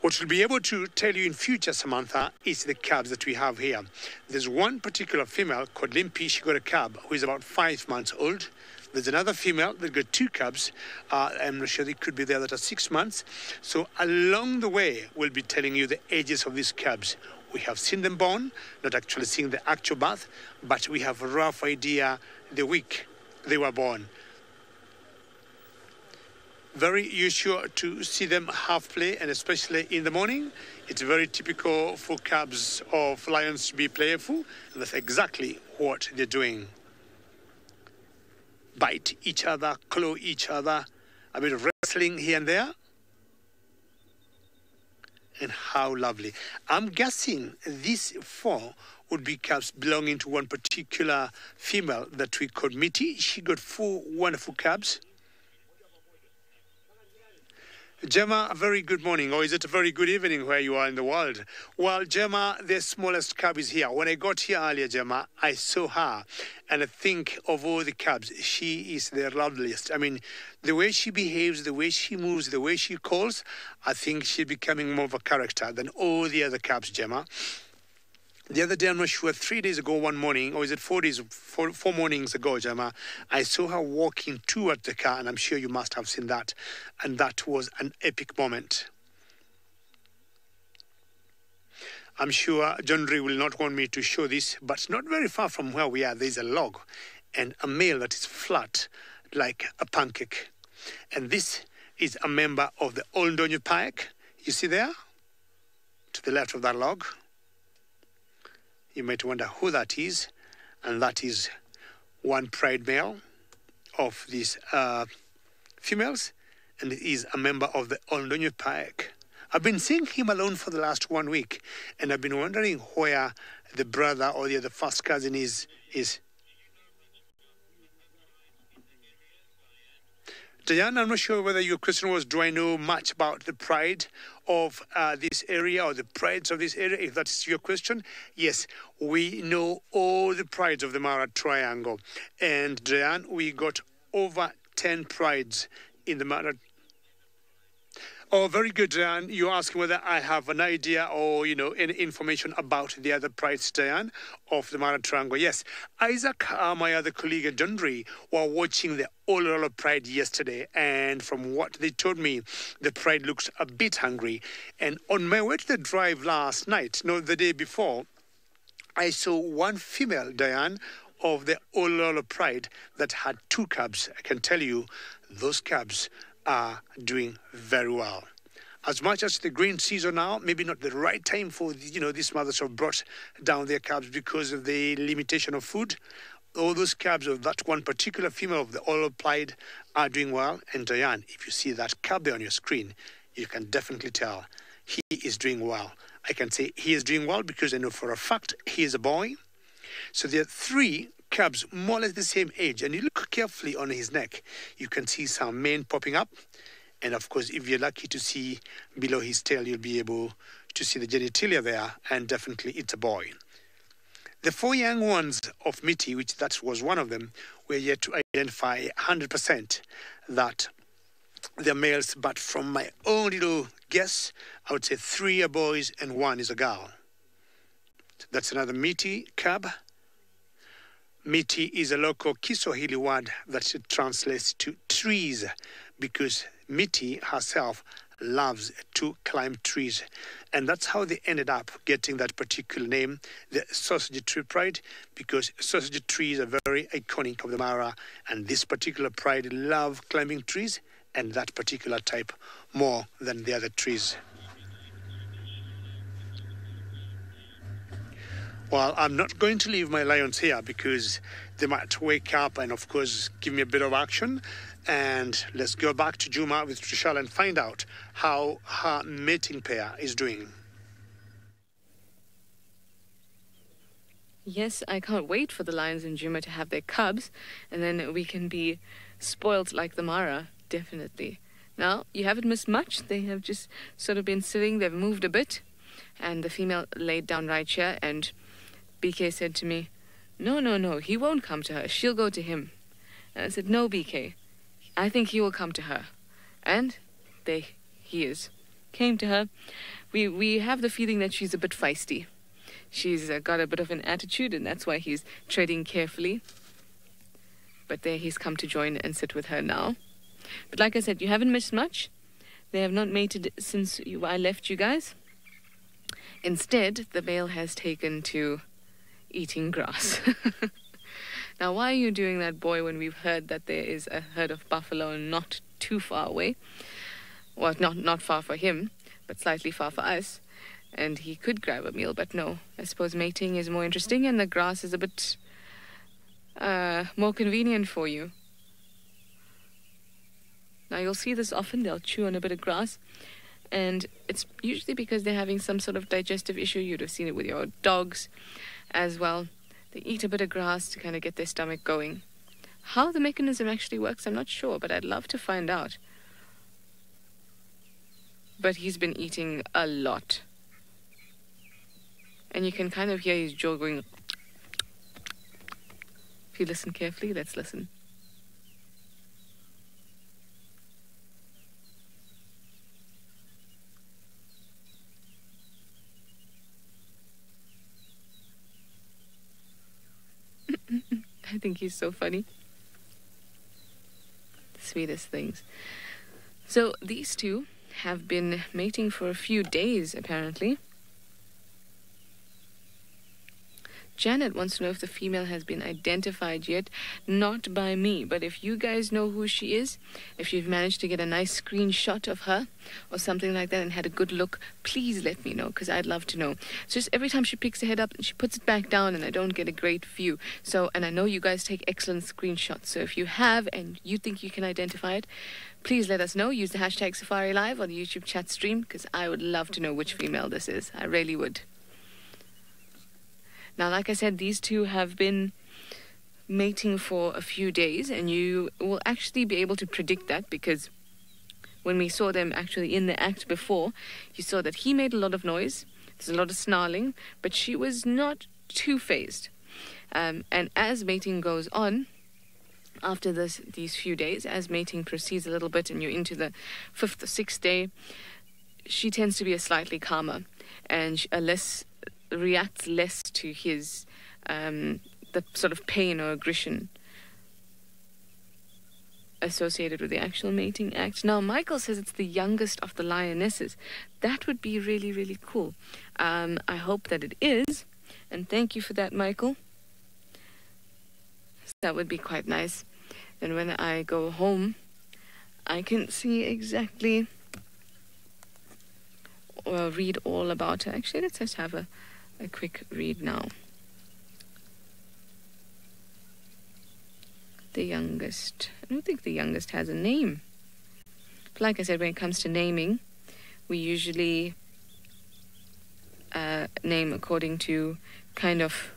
What we'll be able to tell you in future, Samantha, is the cubs that we have here. There's one particular female called Limpy. She got a cub who is about 5 months old. There's another female that got 2 cubs. I'm not sure they could be there that are 6 months. So along the way, we'll be telling you the ages of these cubs. We have seen them born, not actually seeing the actual birth, but we have a rough idea the week they were born. Very usual to see them half play, and especially in the morning. It's very typical for cubs of lions to be playful, and that's exactly what they're doing. Bite each other, claw each other, a bit of wrestling here and there. And how lovely. I'm guessing these 4 would be cubs belonging to one particular female that we called Mitty. She got 4 wonderful cubs. Gemma, a very good morning, or is it a very good evening where you are in the world? Well, Gemma, the smallest cub is here. When I got here earlier, Gemma, I saw her, and I think of all the cubs, she is the loveliest. I mean, the way she behaves, the way she moves, the way she calls, I think she's becoming more of a character than all the other cubs, Gemma. The other day, I'm not sure, 3 days ago, one morning, or is it 4 mornings ago, Gemma, I saw her walking toward the car, and I'm sure you must have seen that. And that was an epic moment. I'm sure John Ray will not want me to show this, but not very far from where we are, there's a log and a male that is flat like a pancake. And this is a member of the Oldonyo pack. You see there? To the left of that log. You might wonder who that is, and that is one pride male of these females, and he is a member of the Oldonyo pack. I've been seeing him alone for the last 1 week, and I've been wondering where the brother or the other first cousin is. Diane, I'm not sure whether your question was, do I know much about the pride of this area or the prides of this area? If that's your question, yes, we know all the prides of the Mara Triangle. And Diane, we got over 10 prides in the Mara. Oh, very good, Diane. You're asking whether I have an idea or, any information about the other prides, Diane, of the Mara Triangle. Yes, Isaac, my other colleague at John Ray, were watching the Ololo Pride yesterday, and from what they told me, the pride looks a bit hungry. And on my way to the drive last night, the day before, I saw one female, Diane, of the Ololo Pride that had 2 cubs. I can tell you, those cubs are doing very well. As much as the green season now, maybe not the right time for, these mothers have brought down their cubs because of the limitation of food. All those cubs of that one particular female of the Ololo Pride are doing well. And Diane, if you see that cub there on your screen, you can definitely tell he is doing well. I can say he is doing well because I know for a fact he is a boy. So there are 3 cubs more or less the same age, and you look carefully on his neck, you can see some mane popping up, and of course if you're lucky to see below his tail, you'll be able to see the genitalia there, and definitely it's a boy. The 4 young ones of Mitty, which that was one of them, were yet to identify 100% that they're males, but from my own little guess, I would say 3 are boys and 1 is a girl. That's another Mitty cub. Miti is a local Kiswahili word that translates to trees, because Miti herself loves to climb trees. And that's how they ended up getting that particular name, the sausage tree pride, because sausage trees are very iconic of the Mara, and this particular pride love climbing trees, and that particular type more than the other trees. Well, I'm not going to leave my lions here because they might wake up and, of course, give me a bit of action. And let's go back to Juma with Trishal and find out how her mating pair is doing. Yes, I can't wait for the lions and Juma to have their cubs, and then we can be spoiled like the Mara, definitely. Now, you haven't missed much. They have just sort of been sitting. They've moved a bit, and the female laid down right here, and BK said to me, no, he won't come to her. She'll go to him. And I said, no, BK, I think he will come to her. And he came to her. We have the feeling that she's a bit feisty. She's got a bit of an attitude, and that's why he's treading carefully. But there he's come to join and sit with her now. But like I said, you haven't missed much. They have not mated since I left you guys. Instead, the male has taken to eating grass. Now, why are you doing that, boy, when we've heard that there is a herd of buffalo not too far away? Well, not far for him, but slightly far for us. And he could grab a meal, but no. I suppose mating is more interesting and the grass is a bit more convenient for you. Now, you'll see this often. They'll chew on a bit of grass. And it's usually because they're having some sort of digestive issue. You'd have seen it with your dogs as well. They eat a bit of grass to kind of get their stomach going. How the mechanism actually works, I'm not sure, but I'd love to find out. But he's been eating a lot. And you can kind of hear his jaw going. If you listen carefully, let's listen. I think he's so funny. The sweetest things. So these two have been mating for a few days, apparently. Janet wants to know if the female has been identified yet. Not by me, but if you guys know who she is, if you've managed to get a nice screenshot of her or something like that and had a good look, please let me know, because I'd love to know. It's just every time she picks her head up and she puts it back down and I don't get a great view. So, and I know you guys take excellent screenshots, so if you have and you think you can identify it, please let us know. Use the hashtag SafariLive on the YouTube chat stream, because I would love to know which female this is. I really would. Now, like I said, these two have been mating for a few days, and you will actually be able to predict that, because when we saw them actually in the act before, you saw that he made a lot of noise, there's a lot of snarling, but she was not too phased. And as mating goes on, after these few days, as mating proceeds a little bit and you're into the 5th or 6th day, she tends to be a slightly calmer and reacts less to his the sort of pain or aggression associated with the actual mating act. Now, Michael says it's the youngest of the lionesses. That would be really, really cool. I hope that it is, and thank you for that, Michael. That would be quite nice. Then when I go home, I can see exactly, or read all about her. Actually, let's just have a quick read now. The youngest. I don't think the youngest has a name. But like I said, when it comes to naming, we usually name according to kind of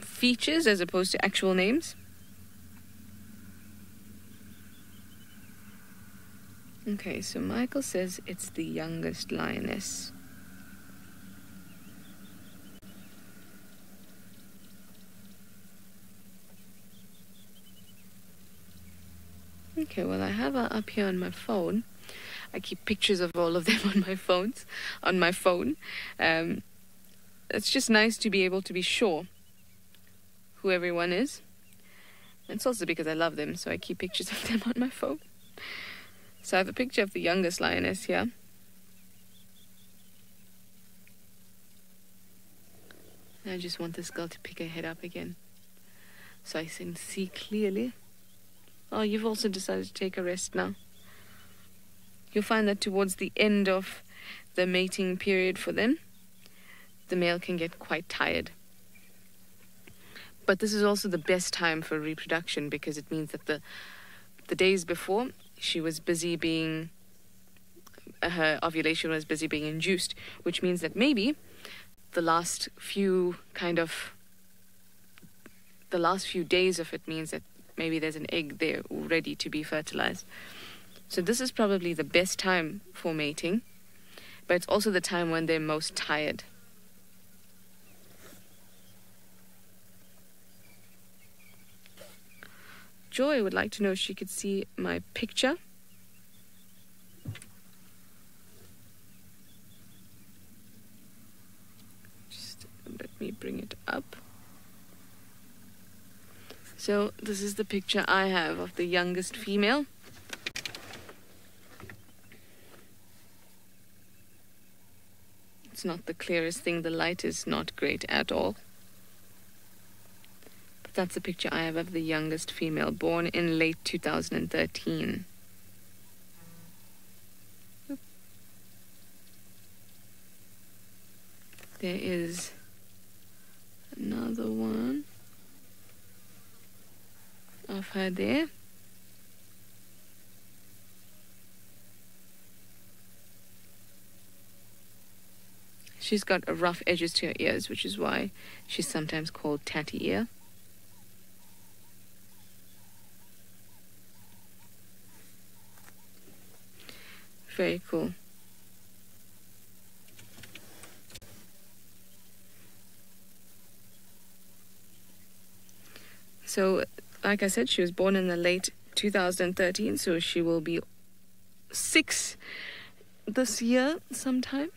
features as opposed to actual names. Okay, so Michael says it's the youngest lioness. Okay, well, I have her up here on my phone. I keep pictures of all of them on my phone. It's just nice to be able to be sure who everyone is. It's also because I love them, so I keep pictures of them on my phone. So I have a picture of the youngest lioness here. And I just want this girl to pick her head up again, so I can see clearly. Oh, you've also decided to take a rest now. You'll find that towards the end of the mating period for them, the male can get quite tired. But this is also the best time for reproduction, because it means that the days before, she was busy being, her ovulation was busy being induced, which means that maybe the last few days of it means that maybe there's an egg there ready to be fertilized. So this is probably the best time for mating, but it's also the time when they're most tired. Joy would like to know if she could see my picture. Just let me bring it up. So this is the picture I have of the youngest female. It's not the clearest thing. The light is not great at all. But that's a picture I have of the youngest female, born in late 2013. There is another one of her there. She's got rough edges to her ears, which is why she's sometimes called tatty ear. Very cool. So, like I said, she was born in the late 2013, so she will be 6 this year sometime.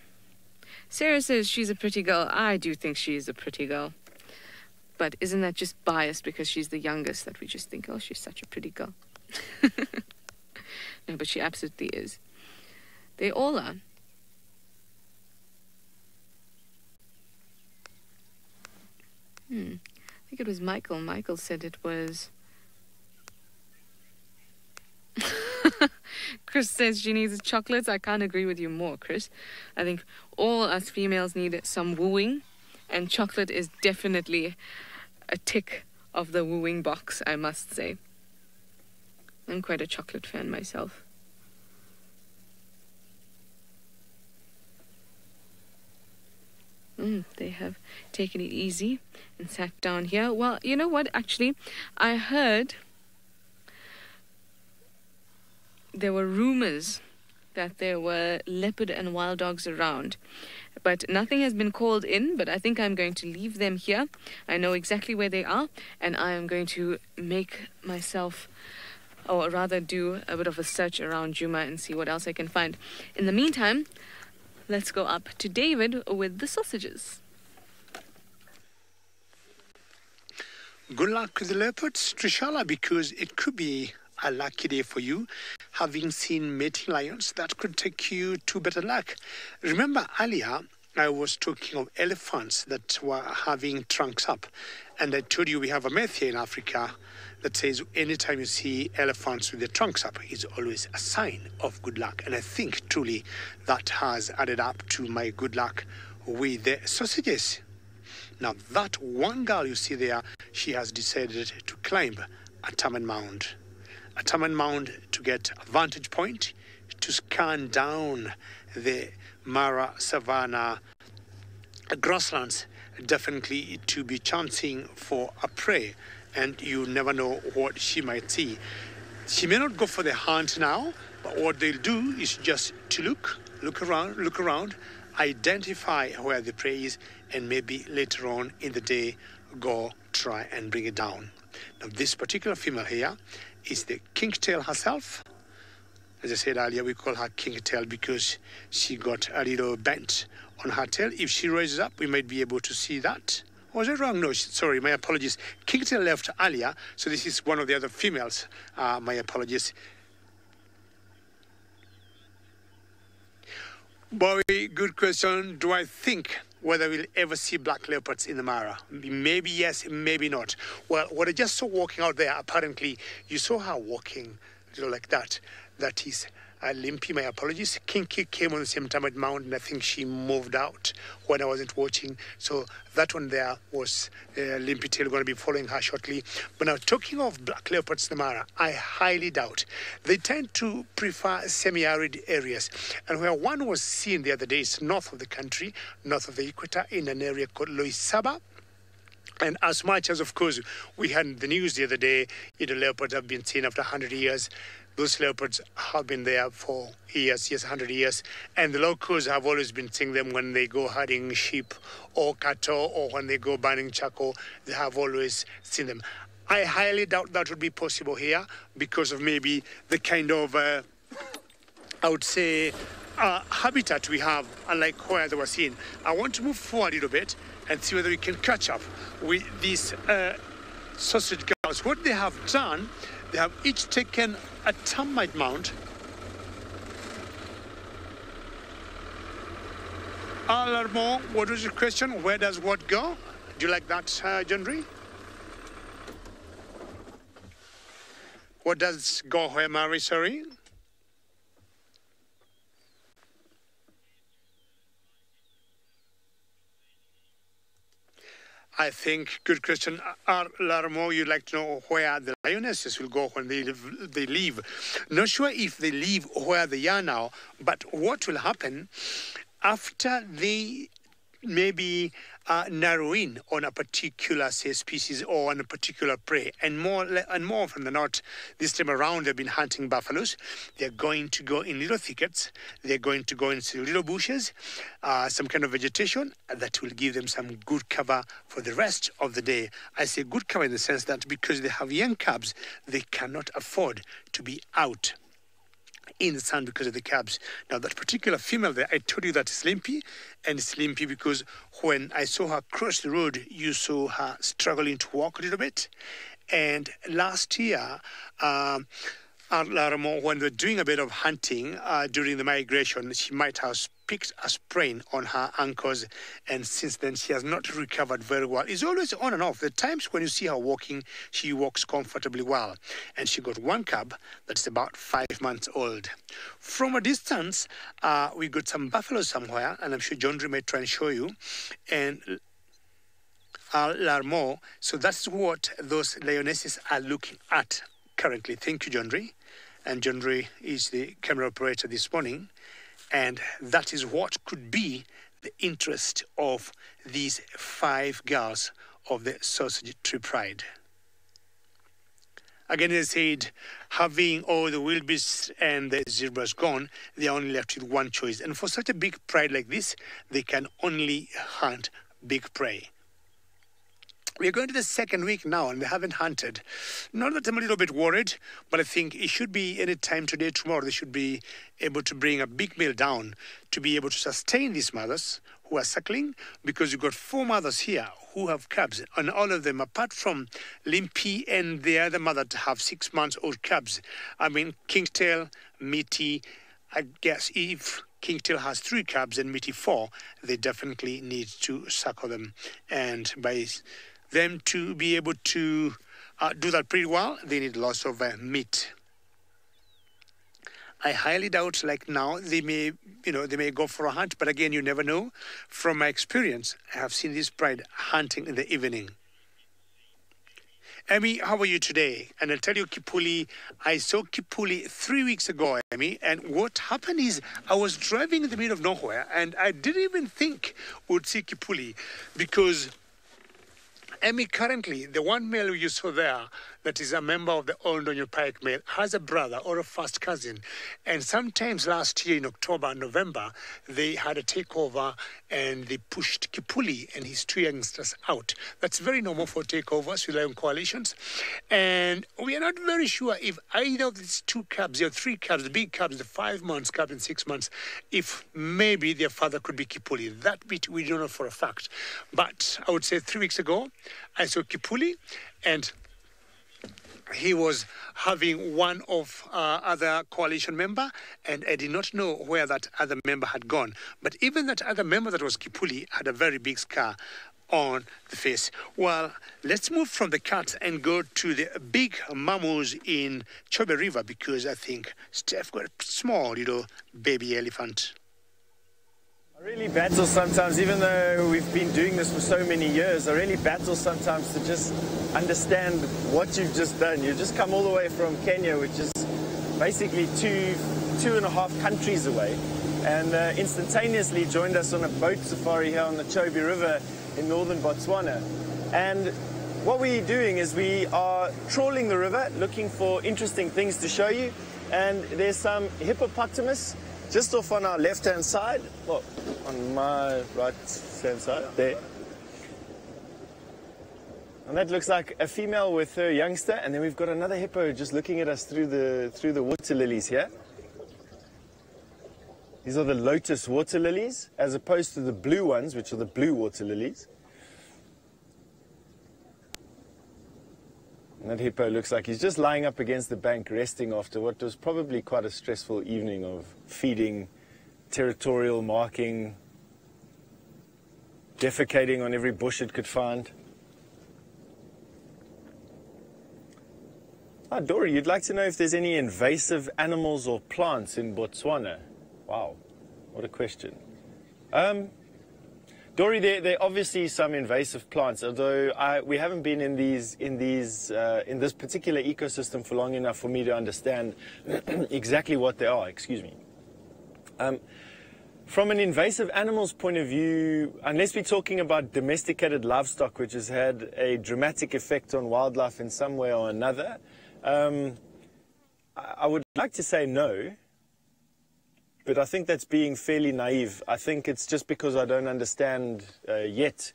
Sarah says she's a pretty girl. I do think she's a pretty girl. But isn't that just biased because she's the youngest that we just think, oh, she's such a pretty girl? No, but she absolutely is. They all are. I think it was Michael. Michael said it was... Chris says she needs chocolates. I can't agree with you more, Chris. I think all us females need some wooing, and chocolate is definitely a tick of the wooing box, I must say. I'm quite a chocolate fan myself. They have taken it easy and sat down here. Well, you know what, actually, I heard there were rumors that there were leopard and wild dogs around, but nothing has been called in. But I think I'm going to leave them here. I know exactly where they are, and I am going to make myself, or rather do a bit of a search around Juma and see what else I can find. In the meantime, let's go up to David with the sausages. Good luck with the leopards, Trishala, because it could be a lucky day for you. Having seen mating lions, that could take you to better luck. Remember earlier, I was talking of elephants that were having trunks up. And I told you we have a myth here in Africa that says anytime you see elephants with their trunks up, it's always a sign of good luck. And I think truly that has added up to my good luck with the sausages. Now that one girl you see there, she has decided to climb a Taman Mound. A Taman Mound to get a vantage point, to scan down the Mara Savannah grasslands, definitely to be chancing for a prey. And you never know what she might see. She may not go for the hunt now, but what they'll do is just to look around, identify where the prey is, and maybe later on in the day, go try and bring it down. Now, this particular female here is the kingtail herself. As I said earlier, we call her kingtail because she got a little bent on her tail. If she raises up, we might be able to see that. Was I wrong? No, sorry, my apologies. Kingtail left earlier, so this is one of the other females. My apologies. Boy, good question. Do I think whether we'll ever see black leopards in the Mara? Maybe yes, maybe not. Well, what I just saw walking out there, apparently, you saw her walking, like that. That is Limpy, my apologies. Kinky came on the same time at Mount, and I think she moved out when I wasn't watching. So that one there was Limpy Tail, going to be following her shortly. But now, talking of black leopards in the Mara, I highly doubt. They tend to prefer semi-arid areas. And where one was seen the other day is north of the country, north of the equator, in an area called Loisaba. And as much as, of course, we had the news the other day, leopards have been seen after 100 years. Those leopards have been there for years, 100 years. And the locals have always been seeing them when they go herding sheep or cattle, or when they go burning charcoal. They have always seen them. I highly doubt that would be possible here because of maybe the kind of, I would say, habitat we have, unlike where they were seen. I want to move forward a little bit and see whether we can catch up with these sausage girls. What they have done, they have each taken a termite mound Larmo, what was your question? Where does what go? Do you like that, Gendry? What does go where, Mary? Sorry? I think, good question. Larmo, you'd like to know where the lionesses will go when they leave. Not sure if they leave where they are now, but what will happen after they maybe narrow in on a particular, say, species or on a particular prey. And more often than not, this time around, they've been hunting buffaloes. They're going to go in little thickets. They're going to go into little bushes, some kind of vegetation that will give them some good cover for the rest of the day. I say good cover in the sense that because they have young cubs, they cannot afford to be out in the sun because of the cubs. Now, that particular female there, I told you that is limpy, and it's limpy because when I saw her cross the road, you saw her struggling to walk a little bit. And last year, when they were doing a bit of hunting during the migration, she might have picked a sprain on her ankles, and since then she has not recovered very well. It's always on and off. The times when you see her walking, she walks comfortably well. And she got one cub that's about 5 months old. From a distance, we got some buffalo somewhere, and I'm sure John Dre might try and show you. And Larmo, so that's what those lionesses are looking at currently. Thank you, John Dre. And John Dre is the camera operator this morning. And that is what could be the interest of these 5 girls of the Sausage Tree Pride. Again, as I said, having all the wildebeests and the zebras gone, they are only left with one choice. And for such a big pride like this, they can only hunt big prey. We're going to the second week now, and they haven't hunted. Not that I'm a little bit worried, but I think it should be any time today, tomorrow, they should be able to bring a big male down to be able to sustain these mothers who are suckling, because you've got 4 mothers here who have cubs, and all of them, apart from Limpy and the other mother, to have 6-month-old cubs. I mean, Kingtail, Meaty, I guess if Kingtail has 3 cubs and Meaty 4, they definitely need to suckle them. And by them to be able to do that pretty well, they need lots of meat. I highly doubt, like now, they may go for a hunt, but again, you never know. From my experience, I have seen this pride hunting in the evening. Emmy, how are you today? And I'll tell you, Kipuli, I saw Kipuli 3 weeks ago, Emmy, and what happened is I was driving in the middle of nowhere, and I didn't even think we'd see Kipuli, because Emmy, currently, the one male you saw there that is a member of the Old Donyo Pike male has a brother or a first cousin. And sometimes last year in October and November, they had a takeover and they pushed Kipuli and his 2 youngsters out. That's very normal for takeovers with lion coalitions. And we are not very sure if either of these 2 cubs, or 3 cubs, the big cubs, the 5 months cub and 6 months, if maybe their father could be Kipuli. That bit we don't know for a fact. But I would say 3 weeks ago, I saw Kipuli, and he was having one of other coalition member, and I did not know where that other member had gone. But even that other member that was Kipuli had a very big scar on the face. Well, let's move from the cats and go to the big mammals in Chobe River, because I think Steph got a small little baby elephant. I really battle sometimes, even though we've been doing this for so many years, I really battle sometimes to just understand what you've just done. You've just come all the way from Kenya, which is basically two and a half countries away, and instantaneously joined us on a boat safari here on the Chobe River in northern Botswana. And what we're doing is we are trawling the river, looking for interesting things to show you. And there's some hippopotamus just off on our left-hand side, well, on my right-hand side, there. And that looks like a female with her youngster, and then we've got another hippo just looking at us through the water lilies here. These are the lotus water lilies, as opposed to the blue ones, which are the blue water lilies. And that hippo looks like he's just lying up against the bank, resting after what was probably quite a stressful evening of feeding, territorial marking, defecating on every bush it could find. Ah, Dory, you'd like to know if there's any invasive animals or plants in Botswana? Wow, what a question. Dory, there are obviously some invasive plants, although we haven't been in this particular ecosystem for long enough for me to understand exactly what they are. Excuse me. From an invasive animals point of view, unless we're talking about domesticated livestock, which has had a dramatic effect on wildlife in some way or another, I would like to say no. But I think that's being fairly naive. I think it's just because I don't understand yet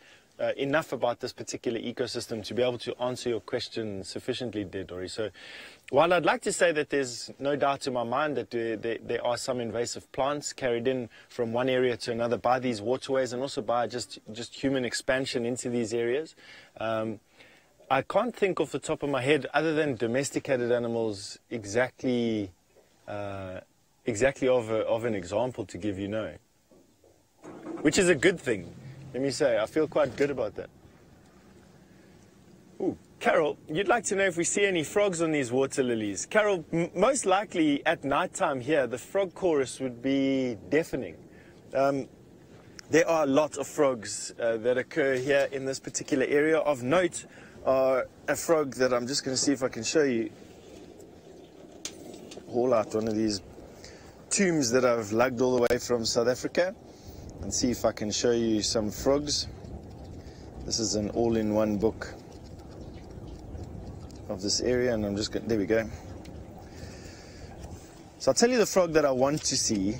enough about this particular ecosystem to be able to answer your question sufficiently, Dory. So while I'd like to say that there's no doubt in my mind that there are some invasive plants carried in from one area to another by these waterways and also by just human expansion into these areas, I can't think off the top of my head, other than domesticated animals, exactly of an example to give you, no. Which is a good thing, let me say. I feel quite good about that. Ooh, Carol, you'd like to know if we see any frogs on these water lilies. Carol, most likely at night time here, the frog chorus would be deafening. There are a lot of frogs that occur here in this particular area. Of note are a frog that I'm just going to see if I can show you. Haul out one of these tombs that I've lugged all the way from South Africa and see if I can show you some frogs. This is an all-in-one book of this area, and I'm just going, there we go. So I'll tell you the frog that I want to see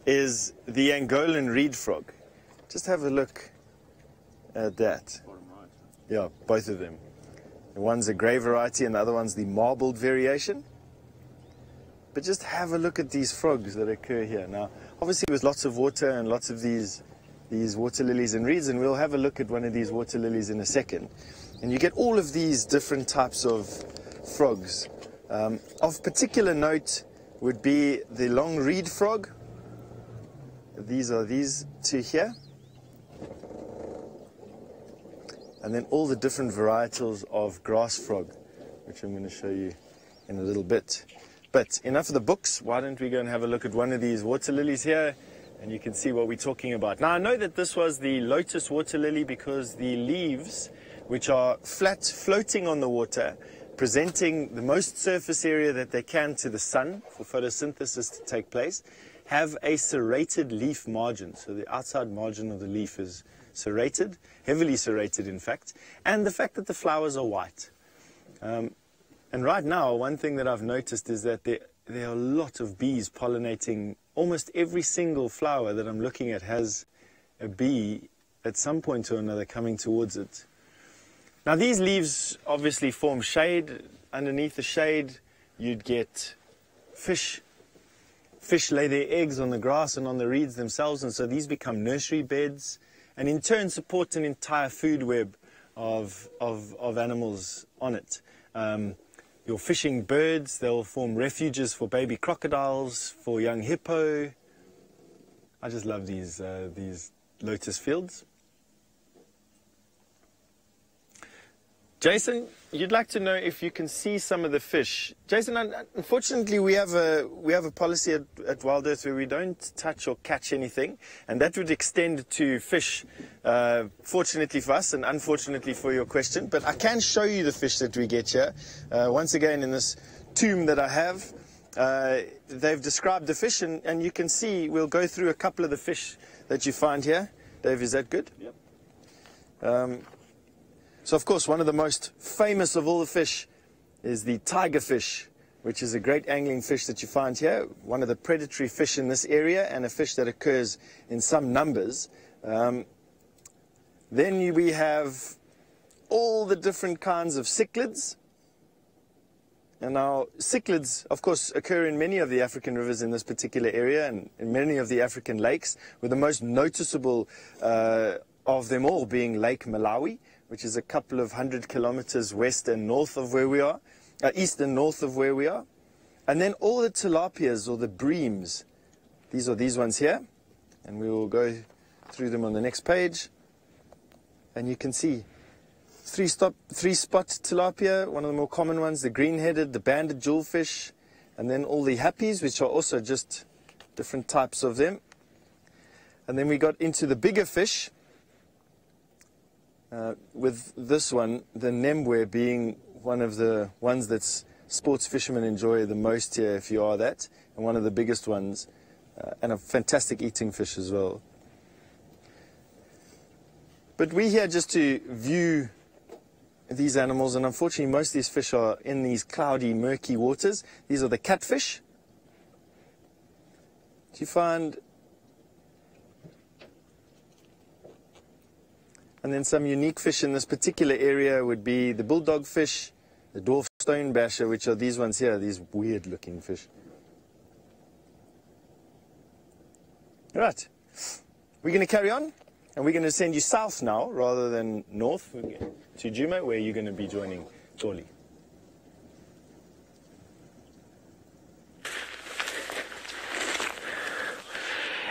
is the Angolan reed frog. Just have a look at that. Yeah, both of them. The one's a grey variety and the other one's the marbled variation. But just have a look at these frogs that occur here. Now, obviously with lots of water and lots of these water lilies and reeds, and we'll have a look at one of these water lilies in a second. And you get all of these different types of frogs. Of particular note would be the long reed frog. These are these two here. And then all the different varietals of grass frog, which I'm going to show you in a little bit. But enough of the books. Why don't we go and have a look at one of these water lilies here, and you can see what we're talking about. Now, I know that this was the lotus water lily because the leaves, which are flat, floating on the water, presenting the most surface area that they can to the sun for photosynthesis to take place, have a serrated leaf margin. So the outside margin of the leaf is serrated, heavily serrated in fact, and the fact that the flowers are white. And right now, one thing that I've noticed is that there are a lot of bees pollinating. Almost every single flower that I'm looking at has a bee at some point or another coming towards it. Now, these leaves obviously form shade. Underneath the shade, you'd get fish. Fish lay their eggs on the grass and on the reeds themselves, and so these become nursery beds, and in turn support an entire food web of animals on it. Your fishing birds, they'll form refuges for baby crocodiles, for young hippo. I just love these lotus fields. Jason, you'd like to know if you can see some of the fish. Jason, unfortunately, we have a policy at Wild Earth where we don't touch or catch anything, and that would extend to fish, fortunately for us and unfortunately for your question. But I can show you the fish that we get here. Once again, in this tomb that I have, they've described the fish, and you can see, we'll go through a couple of the fish that you find here. Dave, is that good? Yep. So, of course, one of the most famous of all the fish is the tiger fish, which is a great angling fish that you find here, one of the predatory fish in this area, and a fish that occurs in some numbers. Then we have all the different kinds of cichlids. And now, cichlids, of course, occur in many of the African rivers in this particular area, and in many of the African lakes, with the most noticeable of them all being Lake Malawi, which is a couple of 100 kilometers west and north of where we are, east and north of where we are. And then all the tilapias, or the breams, these are these ones here, and we will go through them on the next page. And you can see three-spot tilapia, one of the more common ones, the green-headed, the banded jewelfish, and then all the happies, which are also just different types of them. And then we got into the bigger fish, with this one, the nembwe, being one of the ones that sports fishermen enjoy the most here, if you are that, and one of the biggest ones, and a fantastic eating fish as well. But we're here just to view these animals, and unfortunately most of these fish are in these cloudy, murky waters. These are the catfish. Do you find... And then some unique fish in this particular area would be the bulldog fish, the dwarf stone basher, which are these ones here, these weird looking fish. Right, we're going to carry on, and we're going to send you south now rather than north to Djuma, where you're going to be joining Toli.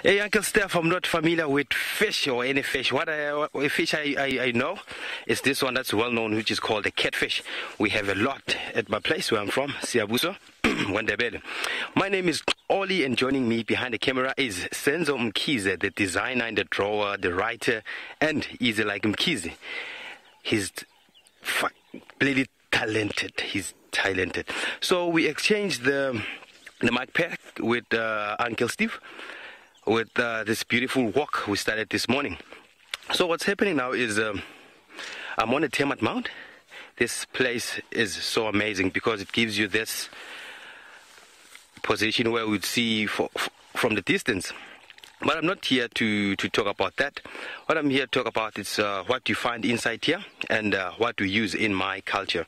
Hey, Uncle Steph, I'm not familiar with fish or any fish. What fish I know is this one that's well known, which is called the catfish. We have a lot at my place where I'm from, Siabuso, Wendebele. My name is Oli, and joining me behind the camera is Senzo Mkhize, the designer and the drawer, the writer, and he's like Mkhize. He's really talented. He's talented. So we exchanged the mic pack with Uncle Steve, with this beautiful walk we started this morning. So what's happening now is I'm on a Termite Mount. This place is so amazing because it gives you this position where we'd see from the distance. But I'm not here to talk about that. What I'm here to talk about is what you find inside here and what we use in my culture.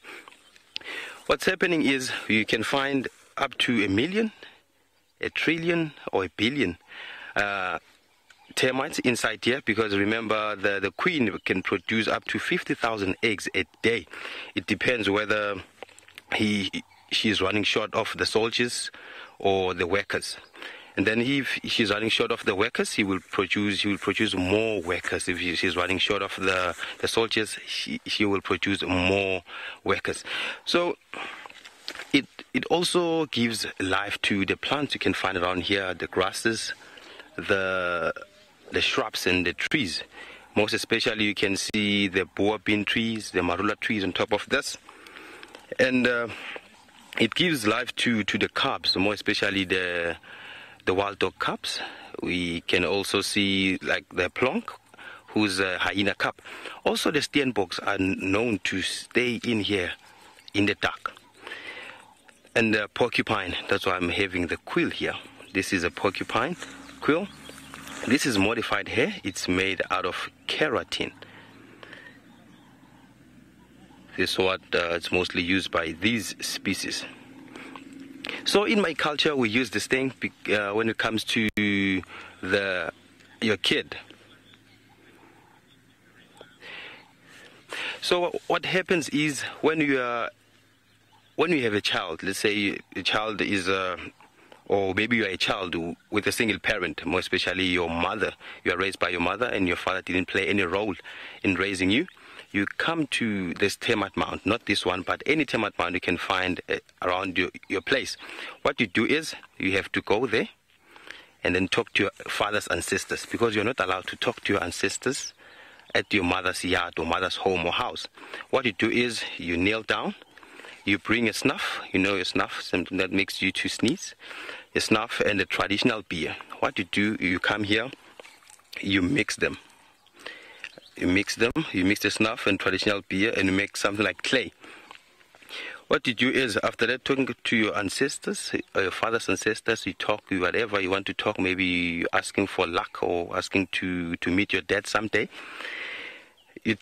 What's happening is you can find up to 1 million, 1 trillion, or 1 billion termites inside here, because remember the queen can produce up to 50,000 eggs a day. It depends whether she's running short of the soldiers or the workers. And then if she's running short of the workers, he will produce more workers. If she's running short of the soldiers, she will produce more workers. So it also gives life to the plants you can find around here, the grasses, the shrubs and the trees. Most especially you can see the boa bean trees, the marula trees on top of this. And it gives life to the cubs, more especially the wild dog cubs. We can also see like the plonk, who's a hyena cub. Also the steenboks are known to stay in here in the dark. And the porcupine, that's why I'm having the quill here. This is a porcupine quill. This is modified hair. It's made out of keratin. This is what it's mostly used by these species. So in my culture, we use this thing when it comes to your kid. So what happens is when you have a child, let's say a child is or maybe you are a child with a single parent, more especially your mother. You are raised by your mother and your father didn't play any role in raising you. You come to this termite mound, not this one, but any termite mound you can find around your place. What you do is you have to go there and then talk to your father's ancestors, because you're not allowed to talk to your ancestors at your mother's yard or mother's home or house. What you do is you kneel down. You bring a snuff, you know your snuff, something that makes you to sneeze, a snuff and a traditional beer. What you do, you come here, you mix them. You mix the snuff and traditional beer and you make something like clay. What you do is, after that, talking to your ancestors, your father's ancestors, you talk whatever you want to talk, maybe you're asking for luck or asking to meet your dad someday. You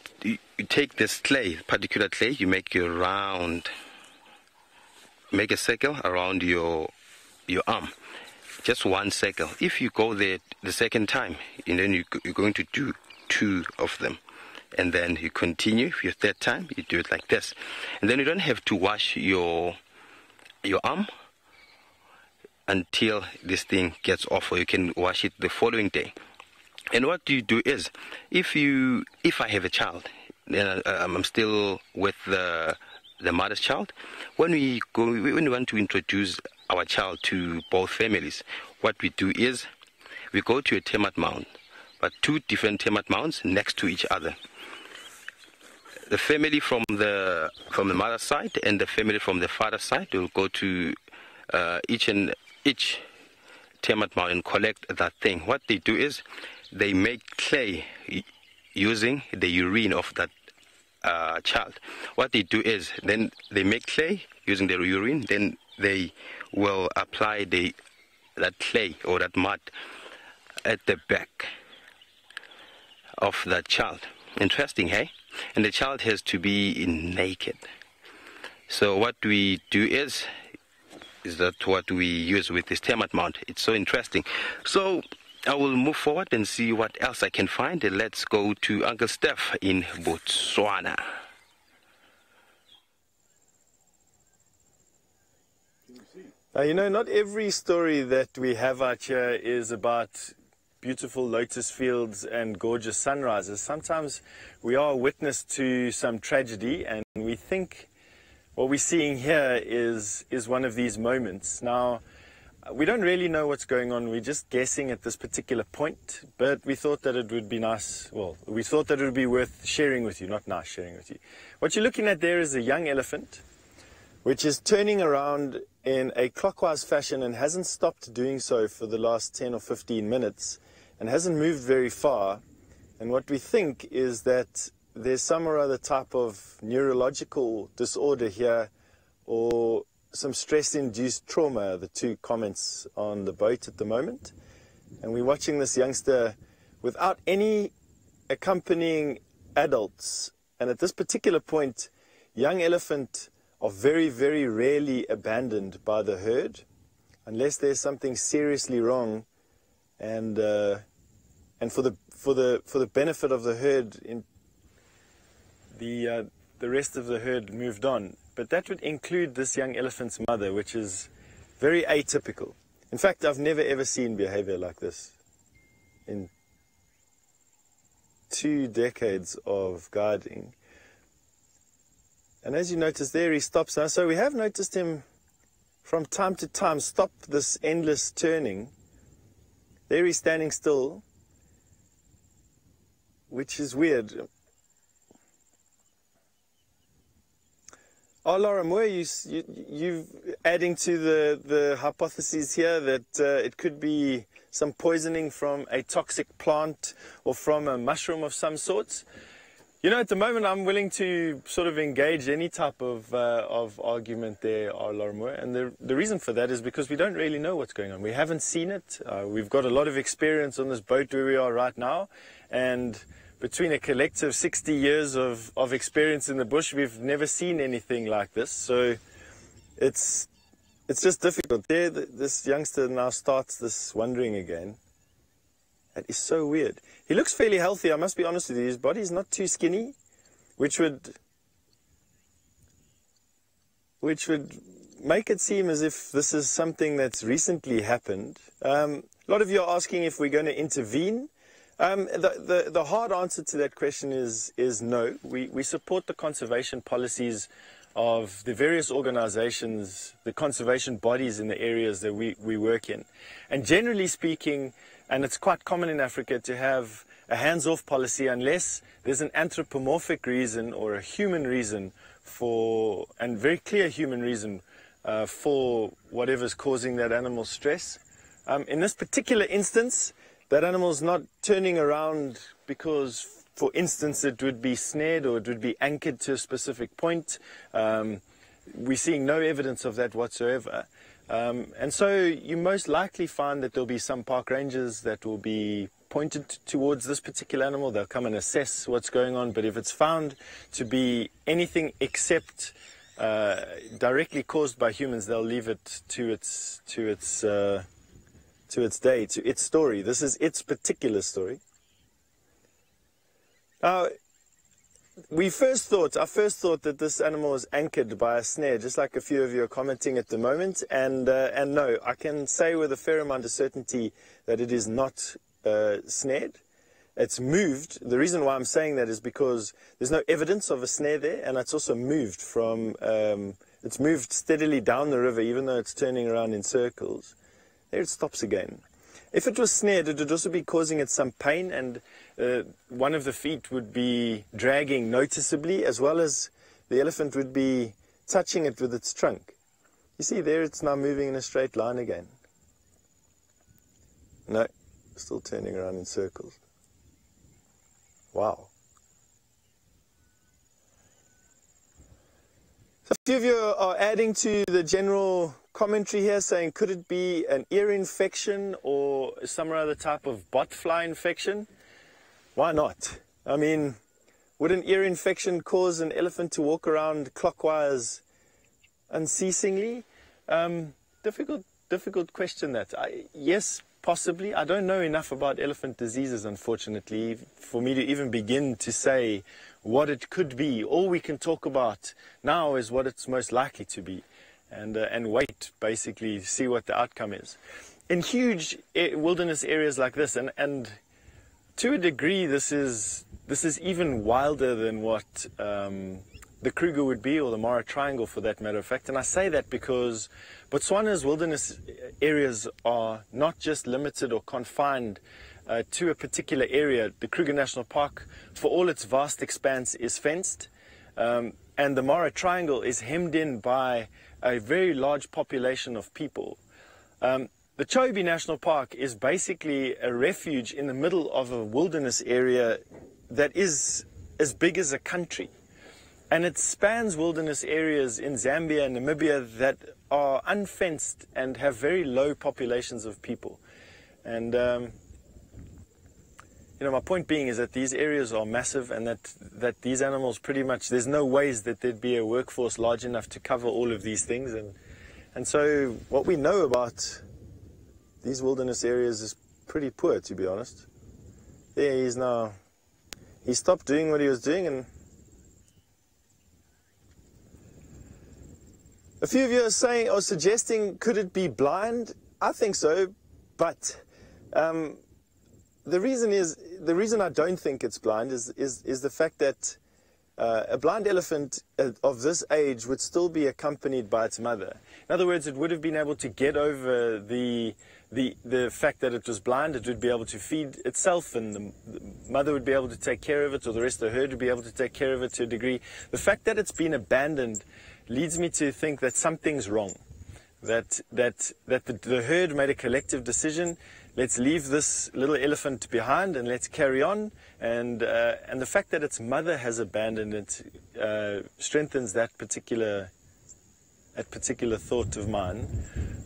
take this clay, particular clay, you make a round, make a circle around your arm, just one circle. If you go there the second time, and then you're going to do 2 of them, and then you continue. If your third time, you do it like this, and then you don't have to wash your arm until this thing gets off, or you can wash it the following day. And what you do is, if I have a child, then I'm still with the mother's child. When we want to introduce our child to both families, what we do is we go to a termite mound, but 2 different termite mounds next to each other. The family from the mother's side and the family from the father's side will go to each termite mound and collect that thing. What they do is they make clay using the urine of that child. What they do is then they make clay using their urine, then they will apply that clay or that mud at the back of that child. Interesting, hey? And the child has to be naked. So what we do is that what we use with this termite mound. It's so interesting. So I will move forward and see what else I can find. And let's go to Uncle Steph in Botswana. You know, not every story that we have out here is about beautiful lotus fields and gorgeous sunrises. Sometimes we are witness to some tragedy, and we think what we're seeing here is one of these moments. Now, we don't really know what's going on. We're just guessing at this particular point, but we thought that it would be nice. Well, we thought that it would be worth sharing with you, not nice sharing with you. What you're looking at there is a young elephant, which is turning around in a clockwise fashion and hasn't stopped doing so for the last 10 or 15 minutes and hasn't moved very far. And what we think is that there's some or other type of neurological disorder here, or some stress-induced trauma, the 2 comments on the boat at the moment. And we're watching this youngster without any accompanying adults. And at this particular point, young elephant are very, very rarely abandoned by the herd, unless there's something seriously wrong, and for the benefit of the herd, the rest of the herd moved on. But that would include this young elephant's mother, which is very atypical. In fact, I've never ever seen behavior like this in 2 decades of guiding. And as you notice there, he stops now. So we have noticed him from time to time stop this endless turning. There he's standing still, which is weird. Oh, Laura Moore, you're adding to the hypotheses here that it could be some poisoning from a toxic plant or from a mushroom of some sorts. You know, at the moment, I'm willing to sort of engage any type of argument there, Laura Moore. And the reason for that is because we don't really know what's going on. We haven't seen it. We've got a lot of experience on this boat where we are right now. And between a collective 60 years of experience in the bush, we've never seen anything like this. So it's just difficult. There, this youngster now starts this wandering again. That is so weird. He looks fairly healthy, I must be honest with you. His body's not too skinny, which would make it seem as if this is something that's recently happened. A lot of you are asking if we're going to intervene. The hard answer to that question is no. We support the conservation policies of the various organizations, the conservation bodies in the areas that we work in. And generally speaking, and it's quite common in Africa to have a hands-off policy unless there's an anthropomorphic reason or a human reason for, and very clear human reason for whatever's causing that animal stress. In this particular instance, that animal's not turning around because, for instance, it would be snared or it would be anchored to a specific point. We're seeing no evidence of that whatsoever. And so you most likely find that there'll be some park rangers that will be pointed towards this particular animal. They'll come and assess what's going on. But if it's found to be anything except directly caused by humans, they'll leave it to its day, to its story. This is its particular story. Now, our first thought that this animal was anchored by a snare, just like a few of you are commenting at the moment. And no, I can say with a fair amount of certainty that it is not snared. it's moved. The reason why I'm saying that is because there's no evidence of a snare there, and it's also moved from, it's moved steadily down the river, even though it's turning around in circles. There it stops again. If it was snared, it would also be causing it some pain, and one of the feet would be dragging noticeably, as well as the elephant would be touching it with its trunk. You see there, it's now moving in a straight line again. No, still turning around in circles. Wow. So a few of you are adding to the general commentary here, saying, could it be an ear infection or some other type of botfly infection? Why not? I mean, would an ear infection cause an elephant to walk around clockwise unceasingly? Difficult question that. Yes, possibly. I don't know enough about elephant diseases, unfortunately, for me to even begin to say what it could be. All we can talk about now is what it's most likely to be, and wait, basically, to see what the outcome is. In huge wilderness areas like this, and to a degree, this is even wilder than what the Kruger would be, or the Mara Triangle for that matter of fact. And I say that because Botswana's wilderness areas are not just limited or confined to a particular area. The Kruger National Park, for all its vast expanse, is fenced, and the Mara Triangle is hemmed in by a very large population of people. The Chobe National Park is basically a refuge in the middle of a wilderness area that is as big as a country. And it spans wilderness areas in Zambia and Namibia that are unfenced and have very low populations of people. And, you know, my point being is that these areas are massive, and that these animals pretty much, there's no ways that there'd be a workforce large enough to cover all of these things. And so what we know about these wilderness areas is pretty poor, to be honest. There he stopped doing what he was doing, and a few of you are saying or suggesting, could it be blind? I think so, but the reason I don't think it's blind is the fact that a blind elephant of this age would still be accompanied by its mother. In other words, it would have been able to get over the fact that it was blind. It would be able to feed itself, and the mother would be able to take care of it, or the rest of the herd would be able to take care of it to a degree. The fact that it's been abandoned leads me to think that something's wrong, that the herd made a collective decision. Let's leave this little elephant behind and let's carry on. And the fact that its mother has abandoned it strengthens that particular thought of mine.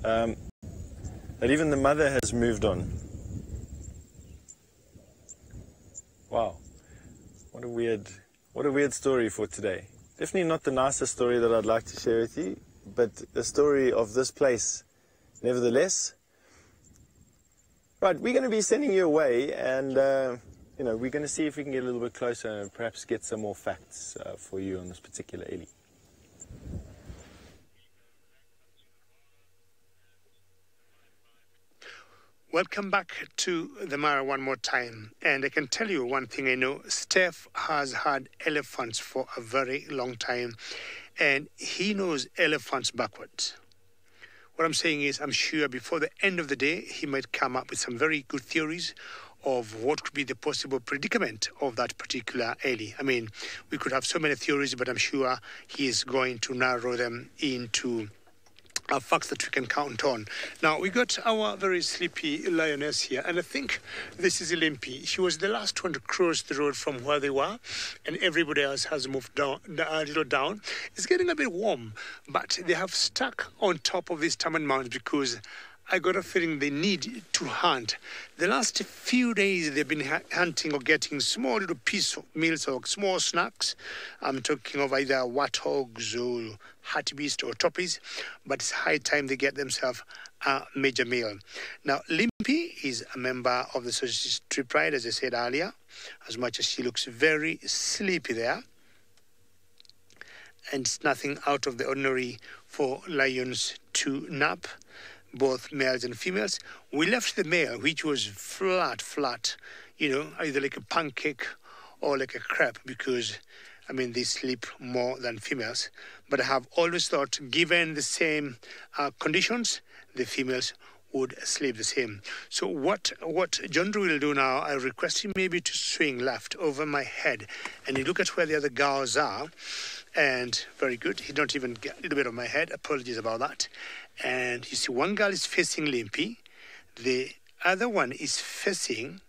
That even the mother has moved on. Wow, what a weird story for today. Definitely not the nicest story that I'd like to share with you, but a story of this place nevertheless. Right, we're going to be sending you away, and you know, we're going to see if we can get a little bit closer and perhaps get some more facts for you on this particular Eli. Welcome back to the Mara one more time. And I can tell you one thing I know. Steph has had elephants for a very long time, and he knows elephants backwards. What I'm saying is, I'm sure before the end of the day, he might come up with some very good theories of what could be the possible predicament of that particular Eli. I mean, we could have so many theories, but I'm sure he is going to narrow them into facts that we can count on. Now, we got our very sleepy lioness here, and I think this is Limpy. She was the last one to cross the road from where they were, and everybody else has moved down, a little down. It's getting a bit warm, but they have stuck on top of these Taman Mounds because I got a feeling they need to hunt. The last few days they've been hunting or getting small little piece of meals or small snacks. I'm talking of either warthogs or hartebeest or toppies, but it's high time they get themselves a major meal. Now, Limpy is a member of the Sausage Strip Ride, as I said earlier, as much as she looks very sleepy there. And it's nothing out of the ordinary for lions to nap, both males and females. We left the male, which was flat, either like a pancake or like a crepe, because they sleep more than females. But I have always thought, given the same conditions, the females would sleep the same. So what John Drew will do now, I request him maybe to swing left over my head, and you look at where the other girls are, and very good. He don't even get a little bit of my head. Apologies about that. And you see one girl is facing Limpy, the other one is facing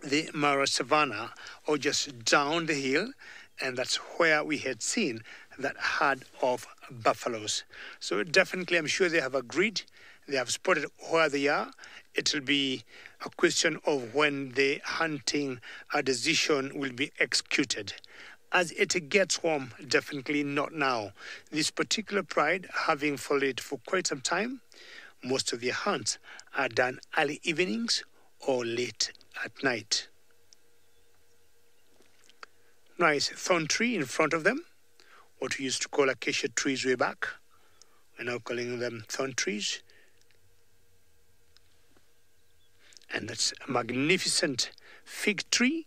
the Mara Savannah, or just down the hill, and that's where we had seen that herd of buffaloes. So definitely, I'm sure they have agreed. They have spotted where they are. It will be a question of when the hunting decision will be executed. As it gets warm, definitely not now. This particular pride, having followed for quite some time, most of their hunts are done early evenings or late at night. Nice thorn tree in front of them, what we used to call acacia trees way back. We're now calling them thorn trees. And that's a magnificent fig tree.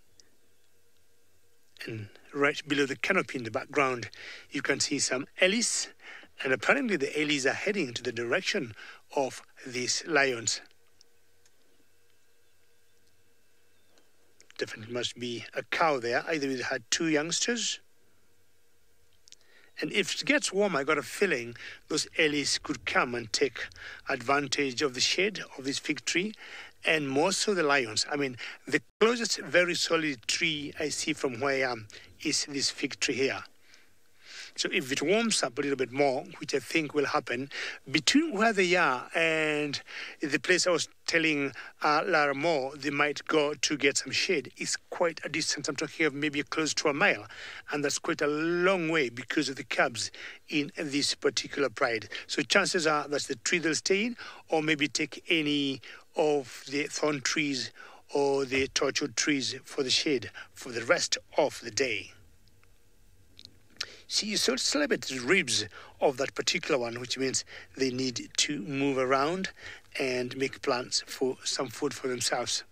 And right below the canopy in the background, you can see some ellis. And apparently the ellis are heading to the direction of these lions. Definitely must be a cow there. Either it had two youngsters. And if it gets warm, I got a feeling those ellis could come and take advantage of the shade of this fig tree. And more so the lions. The closest very solid tree I see from where I am is this fig tree here. So if it warms up a little bit more, which I think will happen, between where they are and the place I was telling Lara Moore they might go to get some shade is quite a distance. I'm talking of maybe close to a mile. And that's quite a long way because of the cubs in this particular pride. So chances are that's the tree they'll stay in, or maybe take any of the thorn trees or the torchwood trees for the shade for the rest of the day. See, you sort of celebrate the ribs of that particular one, which means they need to move around and make plans for some food for themselves.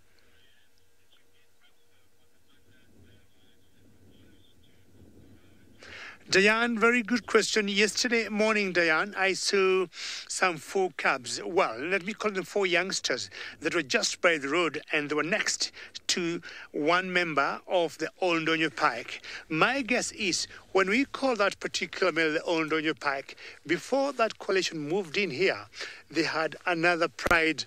Diane, very good question. Yesterday morning, Diane, I saw some 4 cubs. Well, let me call them 4 youngsters that were just by the road, and they were next to one member of the Old Ndonyo Pike. My guess is when we call that particular male the Old Ndonyo Pike, before that coalition moved in here, they had another pride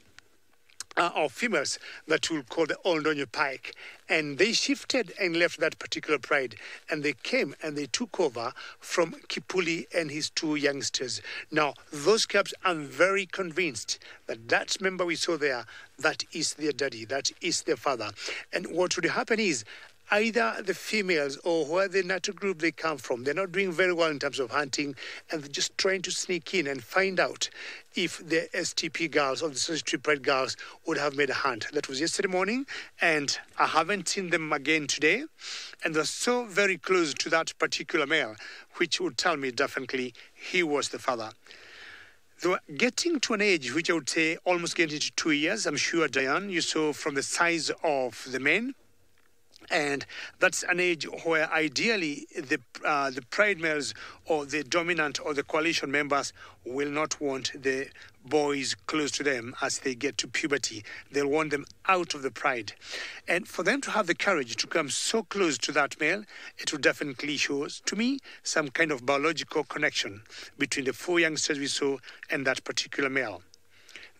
of females that we'll call the Old Ndonyo Pike. And they shifted and left that particular pride. And they came and they took over from Kipuli and his 2 youngsters. Now, those cubs, I'm very convinced that that member we saw there, that is their daddy, that is their father. And what would happen is, either the females or where the native group they come from, they're not doing very well in terms of hunting, and they're just trying to sneak in and find out if the STP girls or the Street Pride girls would have made a hunt. That was yesterday morning, and I haven't seen them again today. And they're so very close to that particular male, which would tell me definitely he was the father. They were getting to an age which I would say almost getting to 2 years. I'm sure, Diane, you saw from the size of the men. And that's an age where ideally the pride males or the dominant or the coalition members will not want the boys close to them as they get to puberty. They'll want them out of the pride. And for them to have the courage to come so close to that male, it will definitely show, to me, some kind of biological connection between the 4 youngsters we saw and that particular male.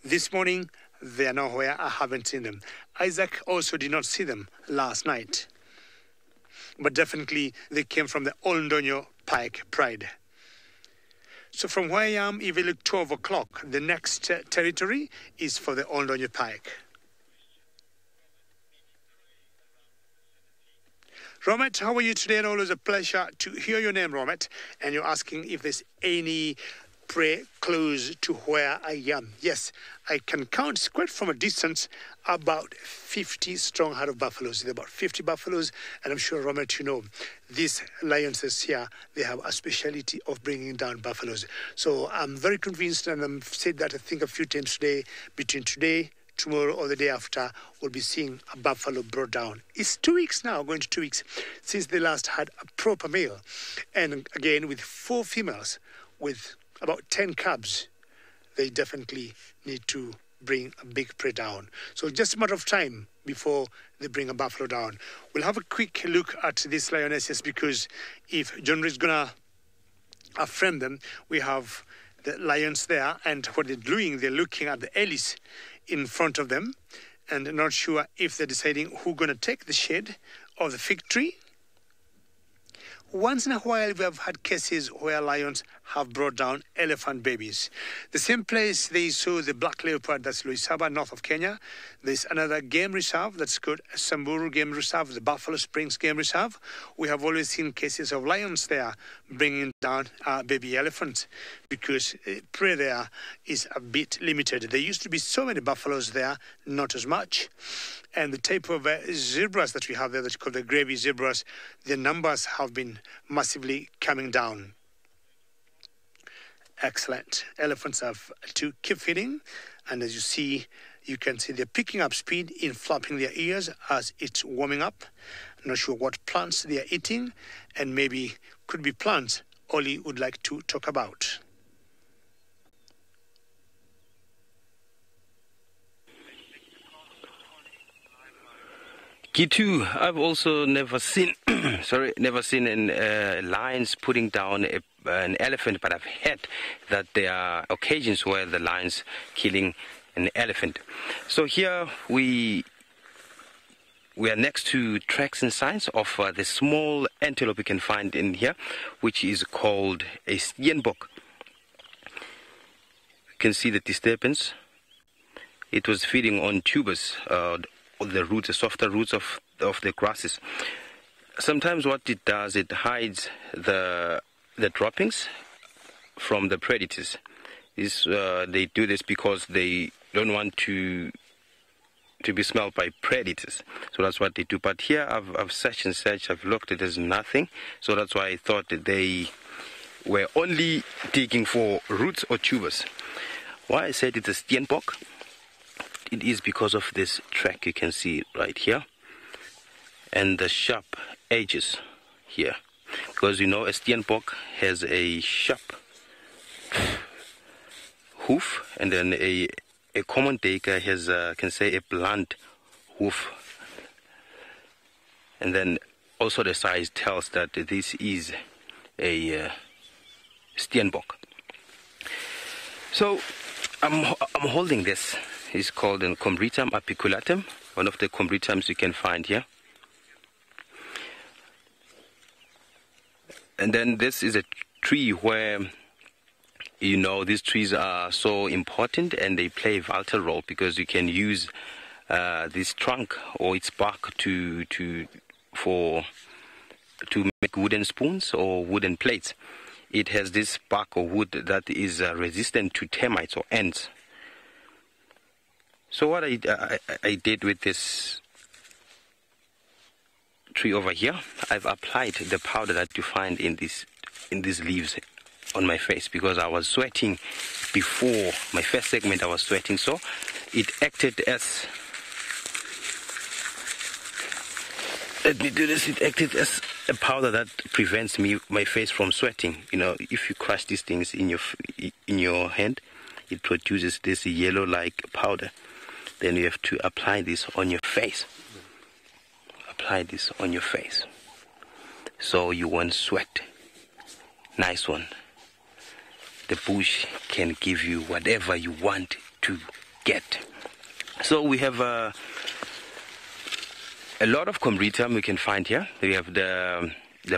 This morning, they are nowhere. I haven't seen them. Isaac also did not see them last night. But definitely they came from the Old Ndonyo Pike Pride. So from where I am, if you look 12 o'clock, the next territory is for the Old Ndonyo Pike. Romet, how are you today? And always a pleasure to hear your name, Romet. And you're asking if there's any prey close to where I am. Yes, I can count quite from a distance about 50 strong herd of buffaloes. There are about 50 buffaloes, and I'm sure, Robert, you know, these lions here, they have a speciality of bringing down buffaloes. So I'm very convinced, and I've said that I think a few times today, between today, tomorrow or the day after, we'll be seeing a buffalo brought down. It's 2 weeks now, going to 2 weeks, since they last had a proper meal. And again, with 4 females, with about 10 cubs, they definitely need to bring a big prey down. So just a matter of time before they bring a buffalo down. We'll have a quick look at these lionesses, because if John is going to frame them, we have the lions there, and what they're doing, they're looking at the ellis in front of them and not sure if they're deciding who's going to take the shade of the fig tree. Once in a while, we have had cases where lions have brought down elephant babies. The same place they saw the black leopard, that's Loisaba, north of Kenya. There's another game reserve that's called Samburu Game Reserve, the Buffalo Springs Game Reserve. We have always seen cases of lions there bringing down baby elephants, because prey there is a bit limited. There used to be so many buffaloes there, not as much. And the type of zebras that we have there, that's called the gravy zebras, the numbers have been massively coming down. Excellent. Elephants have to keep feeding, and as you see, you can see they're picking up speed in flapping their ears as it's warming up. I'm not sure what plants they are eating, and maybe could be plants Oli would like to talk about. Gitu, I've also never seen, lions putting down an elephant, but I've heard that there are occasions where the lions killing an elephant. So here we are next to tracks and signs of the small antelope we can find in here, which is called a steenbok. You can see the disturbance. It was feeding on tubers, the roots, the softer roots of the grasses. Sometimes what it does, it hides the droppings from the predators. They do this because they don't want to be smelled by predators. So that's what they do. But here I've searched and searched, I've looked, there's nothing. So that's why I thought that they were only digging for roots or tubers. Why I said it's a steenbok, it is because of this track you can see right here and the sharp edges here, because you know a steenbok has a sharp hoof, and then a common duiker has can say a blunt hoof, and then also the size tells that this is a steenbok. So I'm holding this. It's called an Combretum apiculatum, one of the Combretums you can find here. And then this is a tree where, you know, these trees are so important and they play a vital role, because you can use this trunk or its bark to make wooden spoons or wooden plates. It has this bark or wood that is resistant to termites or ants. So what I did with this tree over here, I've applied the powder that you find in these leaves on my face, because I was sweating before my first segment. I was sweating, so it acted as, let me do this, it acted as a powder that prevents my face from sweating. You know, if you crush these things in your hand, it produces this yellow like powder. Then you have to apply this on your face. Apply this on your face, so you won't sweat. Nice one. The bush can give you whatever you want to get. So we have a lot of Combretum we can find here. We have the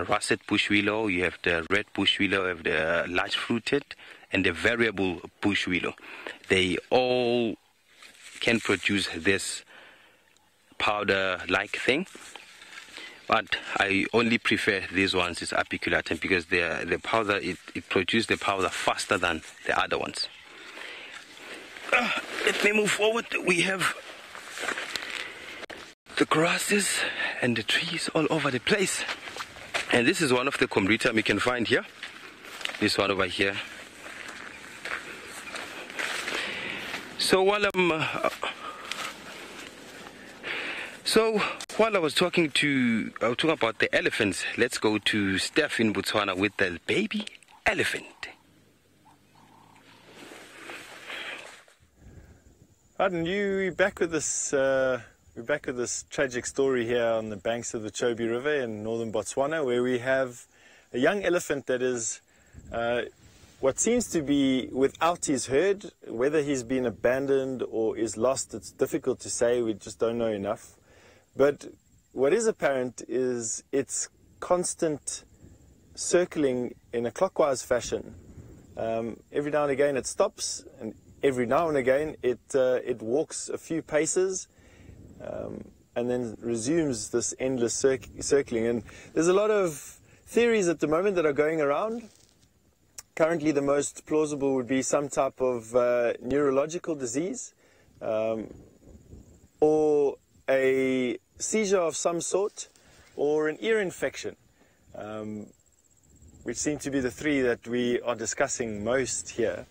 russet bush willow, you have the red bush willow, you have the large fruited, and the variable bush willow. They all can produce this powder-like thing, but I only prefer these ones, is apiculatum, because the powder, it produces the powder faster than the other ones. Let me move forward. We have the grasses and the trees all over the place, and this is one of the Combretum you can find here. This one over here. So while So while I was talking about the elephants, let's go to Steph in Botswana with the baby elephant. Arden, we're back with this. We're back with this tragic story here on the banks of the Chobe River in northern Botswana, where we have a young elephant that is what seems to be without his herd. Whether he's been abandoned or is lost, it's difficult to say. We just don't know enough. But what is apparent is its constant circling in a clockwise fashion. Every now and again it stops, and every now and again it walks a few paces and then resumes this endless circling. And there's a lot of theories at the moment that are going around. Currently the most plausible would be some type of neurological disease or a seizure of some sort, or an ear infection, which seem to be the three that we are discussing most here.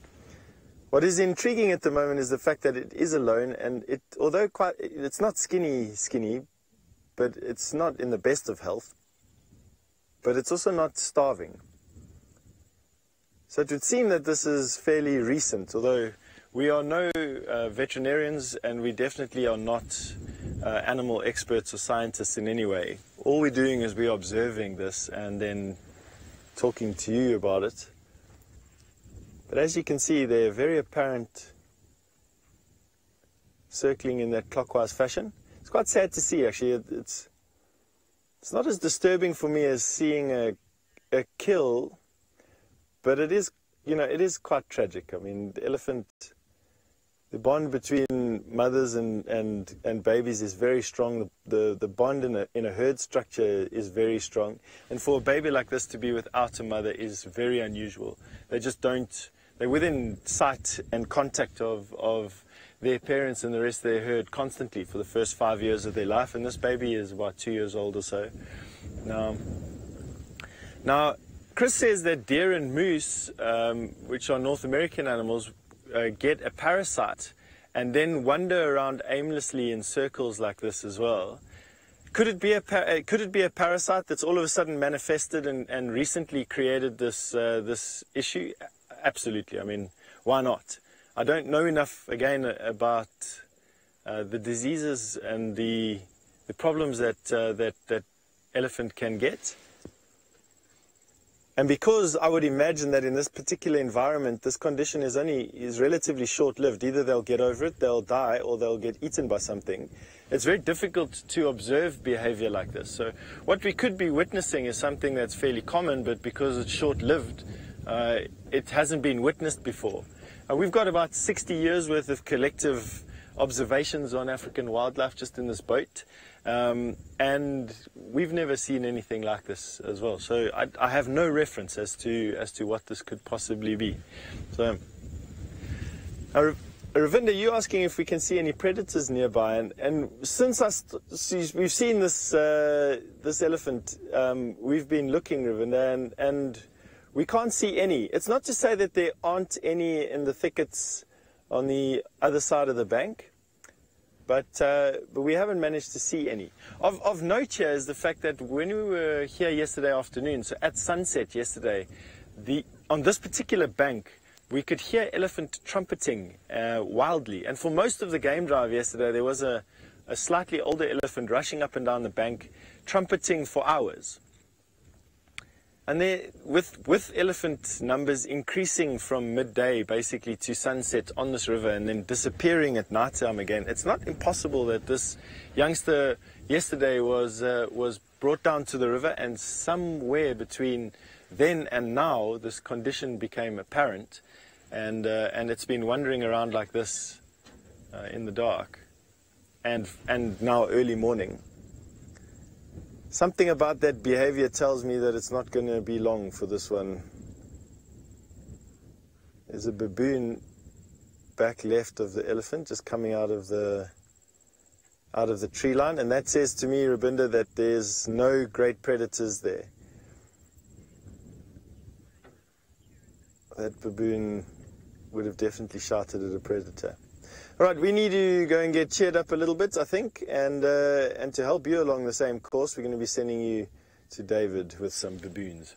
What is intriguing at the moment is the fact that it is alone, and although it's not skinny, but it's not in the best of health, but it's also not starving. So it would seem that this is fairly recent, although we are no veterinarians, and we definitely are not animal experts or scientists in any way. All we're doing is we're observing this and then talking to you about it. But as you can see, they're very apparent circling in that clockwise fashion. It's quite sad to see, actually. It's not as disturbing for me as seeing a kill, but it is, it is quite tragic. I mean, the elephant, the bond between mothers and babies is very strong. The bond in a herd structure is very strong. And for a baby like this to be without a mother is very unusual. They just don't, they're within sight and contact of their parents and the rest of their herd constantly for the first 5 years of their life. And this baby is about 2 years old or so. Now Chris says that deer and moose, which are North American animals, get a parasite and then wander around aimlessly in circles like this as well. Could it be a parasite that's all of a sudden manifested and recently created this issue? Absolutely. I mean, why not? I don't know enough again about the diseases and the problems that elephant can get. And because I would imagine that in this particular environment, this condition is relatively short-lived. Either they'll get over it, they'll die, or they'll get eaten by something. It's very difficult to observe behavior like this. So what we could be witnessing is something that's fairly common, but because it's short-lived, it hasn't been witnessed before. We've got about 60 years worth of collective observations on African wildlife just in this boat. And we've never seen anything like this as well. So I have no reference as to what this could possibly be. So, Ravinda, you're asking if we can see any predators nearby, and since we've seen this this elephant, we've been looking, Ravinda, and we can't see any. It's not to say that there aren't any in the thickets on the other side of the bank. But we haven't managed to see any. Of note here is the fact that when we were here yesterday afternoon, so at sunset yesterday, on this particular bank, we could hear elephant trumpeting wildly. And for most of the game drive yesterday, there was a slightly older elephant rushing up and down the bank, trumpeting for hours. And there, with elephant numbers increasing from midday basically to sunset on this river and then disappearing at night time again, it's not impossible that this youngster yesterday was brought down to the river, and somewhere between then and now this condition became apparent, and it's been wandering around like this in the dark and now early morning. Something about that behavior tells me that it's not going to be long for this one. There's a baboon back left of the elephant, just coming out of the tree line, and that says to me, Rabinda, that there's no great predators there. That baboon would have definitely shouted at a predator. All right, we need to go and get cheered up a little bit, I think, and to help you along the same course, we're going to be sending you to David with some baboons.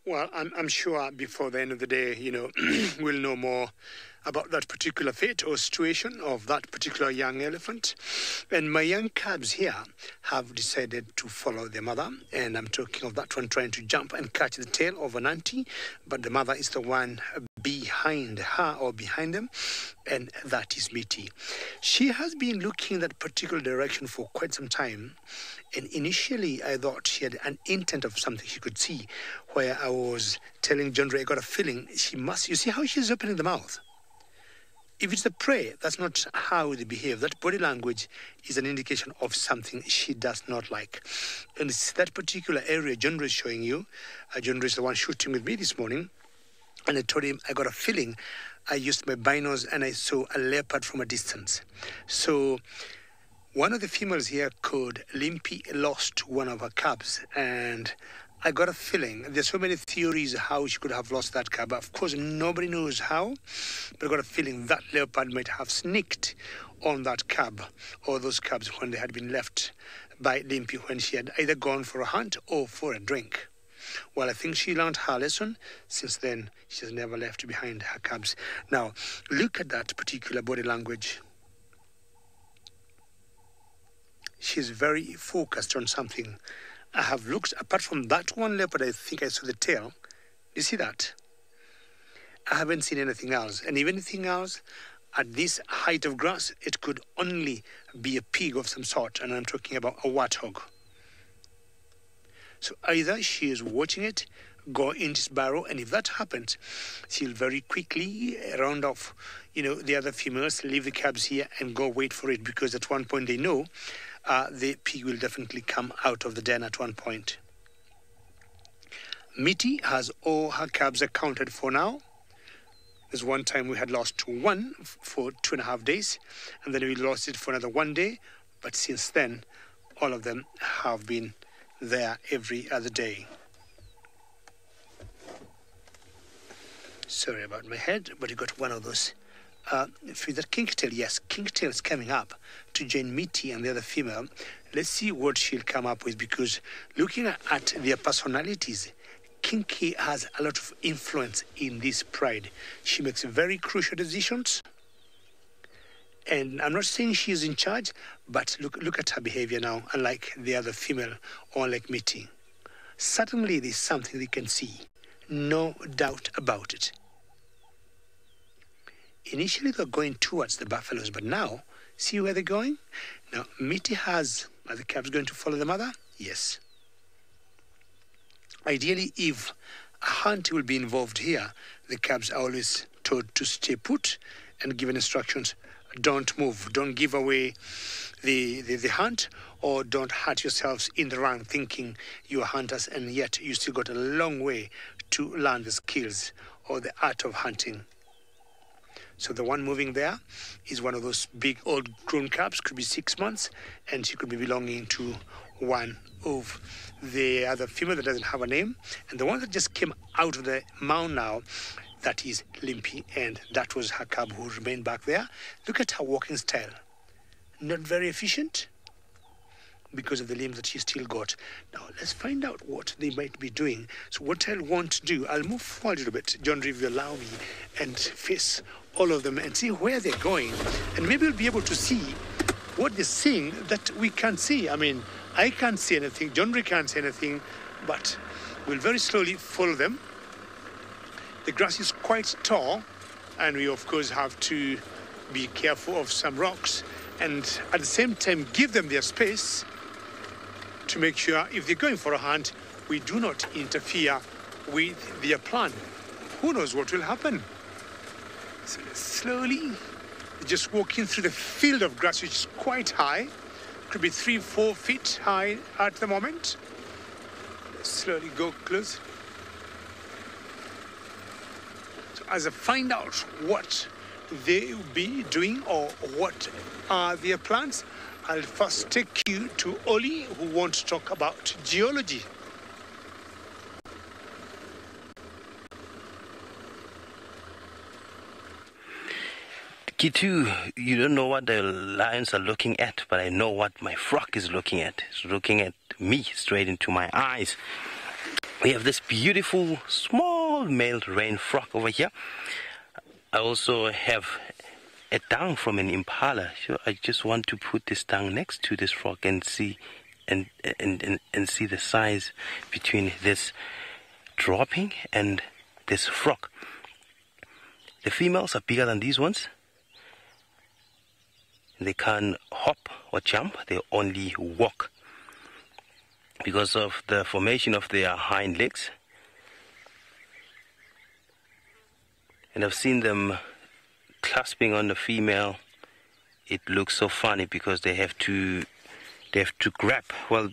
Well, I'm sure before the end of the day, we'll know more about that particular fate or situation of that particular young elephant. And my young calves here have decided to follow their mother. And I'm talking of that one trying to jump and catch the tail of an auntie. But the mother is the one behind her or behind them. And that is Mitty. She has been looking that particular direction for quite some time. And initially, I thought she had an intent of something she could see, where I was telling John Ray, I got a feeling she must. You see how she's opening the mouth? If it's the prey, that's not how they behave. That body language is an indication of something she does not like. And it's that particular area John Ray is showing you. John Ray is the one shooting with me this morning. And I told him, I got a feeling. I used my binos and I saw a leopard from a distance. So one of the females here called Limpy lost one of her cubs, and I got a feeling there's so many theories how she could have lost that cub. Of course, nobody knows how, but I got a feeling that leopard might have sneaked on that cub or those cubs when they had been left by Limpy when she had either gone for a hunt or for a drink. Well, I think she learned her lesson. Since then, she has never left behind her cubs. Now, look at that particular body language. She's very focused on something. I have looked, apart from that one leopard, I think I saw the tail. You see that? I haven't seen anything else. And if anything else, at this height of grass, it could only be a pig of some sort. And I'm talking about a warthog. So either she is watching it go into its burrow, and if that happens, she'll very quickly round off, the other females, leave the cubs here and go wait for it, because at one point they know the pig will definitely come out of the den at one point. Mitty has all her cubs accounted for now. There's one time we had lost one for 2.5 days, and then we lost it for another 1 day. But since then, all of them have been there every other day. Sorry about my head, but you got one of those. For that kinktail, yes, kinktail is coming up to join Mitty and the other female. Let's see what she'll come up with, because looking at their personalities, Kinky has a lot of influence in this pride. She makes very crucial decisions. And I'm not saying she is in charge, but look at her behavior now, unlike the other female or like Mitty. Certainly there's something they can see. No doubt about it. Initially, they're going towards the buffaloes, but now, see where they're going? Now, Mitty are the cubs going to follow the mother? Yes. Ideally, if a hunt will be involved here, the cubs are always told to stay put and given instructions. Don't move, don't give away the hunt, or don't hurt yourselves in the run thinking you are hunters, and yet you still got a long way to learn the skills or the art of hunting. So the one moving there is one of those big old grown cubs, could be 6 months, and she could be belonging to one of the other female that doesn't have a name. And the one that just came out of the mound now, that is Limpy, and that was her cub who remained back there. Look at her walking style. Not very efficient because of the limbs that she still got. Now, let's find out what they might be doing. So what I'll want to do, I'll move forward a little bit, John, if you allow me, and face all of them and see where they're going. And maybe we'll be able to see what they're seeing that we can't see. I mean, I can't see anything, John Ray can't see anything, but we'll very slowly follow them. The grass is quite tall, and we, of course, have to be careful of some rocks, and at the same time give them their space to make sure if they're going for a hunt, we do not interfere with their plan. Who knows what will happen? So slowly, just walking through the field of grass, which is quite high, could be 3-4 feet high at the moment. Let's slowly go close. So as I find out what they will be doing or what are their plans, I'll first take you to Oli, who wants to talk about geology. Kitu, you don't know what the lions are looking at, but I know what my frog is looking at. It's looking at me straight into my eyes. We have this beautiful small male rain frog over here. I also have a tongue from an impala. So I just want to put this tongue next to this frog and see and see the size between this dropping and this frog. The females are bigger than these ones. They can't hop or jump, they only walk because of the formation of their hind legs. And I've seen them clasping on the female. It looks so funny because they have to grab. Well,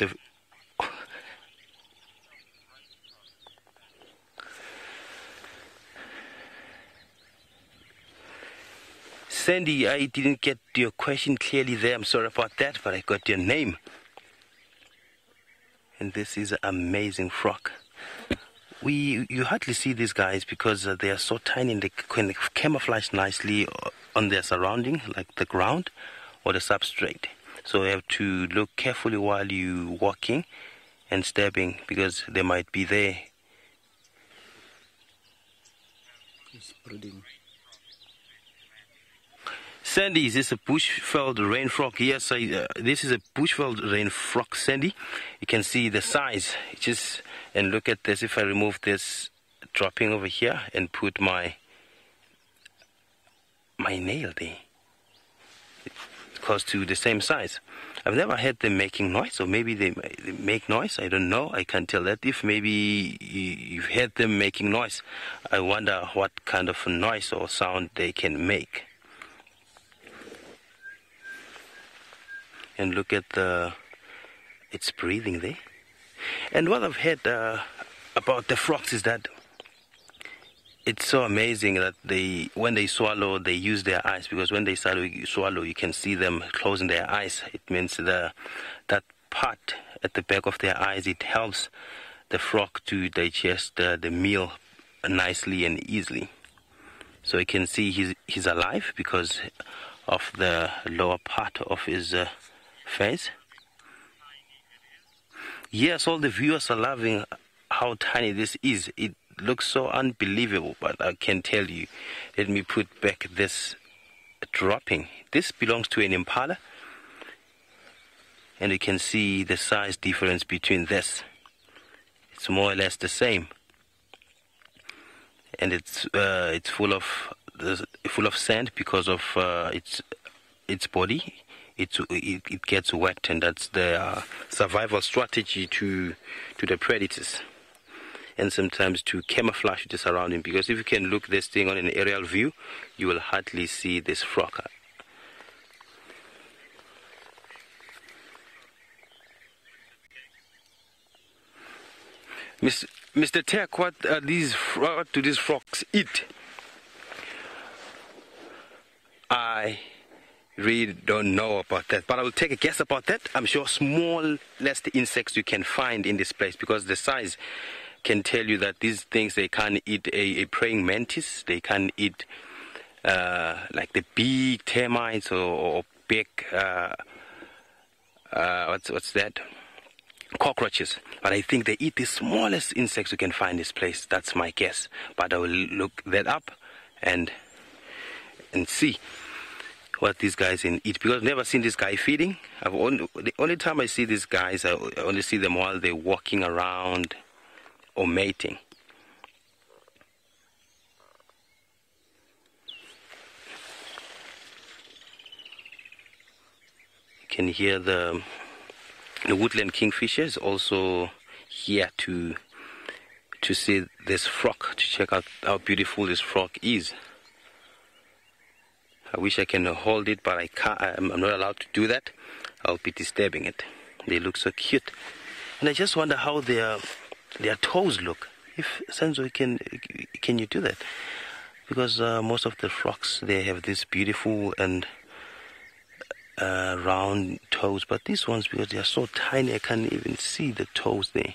Sandy, I didn't get your question clearly there. I'm sorry about that, but I got your name. And this is an amazing frog. You hardly see these guys because they are so tiny and they can camouflage nicely on their surrounding, like the ground or the substrate. So you have to look carefully while you're walking and stepping because they might be there. It's breeding. Sandy, is this a bushveld rain frog? Yes, this is a bushveld rain frog, Sandy. You can see the size. And look at this. If I remove this dropping over here and put my nail there, it goes to the same size. I've never heard them making noise, or maybe they make noise. I don't know. I can't tell that. If maybe you've heard them making noise, I wonder what kind of noise or sound they can make. And look at it's breathing there. And what I've heard about the frogs is that it's so amazing that when they swallow, they use their eyes, because when they swallow, you can see them closing their eyes. It means that part at the back of their eyes, it helps the frog to digest the meal nicely and easily. So you can see he's alive because of the lower part of his face. Yes, all the viewers are loving how tiny this is. It looks so unbelievable, but I can tell you. Let me put back this dropping. This belongs to an impala, and you can see the size difference between this. It's more or less the same, and it's full of sand because of its body. It gets wet, and that's the survival strategy to the predators, and sometimes to camouflage the surrounding. Because if you can look this thing on an aerial view, you will hardly see this frog. Mr. Tech, what do these frogs eat? I really don't know about that, but I will take a guess about that. I'm sure smallest insects you can find in this place, because the size can tell you that these things, they can't eat a praying mantis. They can't eat like the big termites or big what's that? Cockroaches. But I think they eat the smallest insects you can find in this place. That's my guess. But I will look that up and see what these guys eat, because I've never seen this guy feeding. The only time I see these guys, I only see them while they're walking around or mating. You can hear the woodland kingfisher is also here to see this frog, to check out how beautiful this frog is. I wish I can hold it, but I can't. I'm not allowed to do that. I'll be disturbing it. They look so cute, and I just wonder how their toes look. If Senzo, can you do that? Because most of the frogs, they have this beautiful and round toes, but these ones, because they are so tiny, I can't even see the toes there.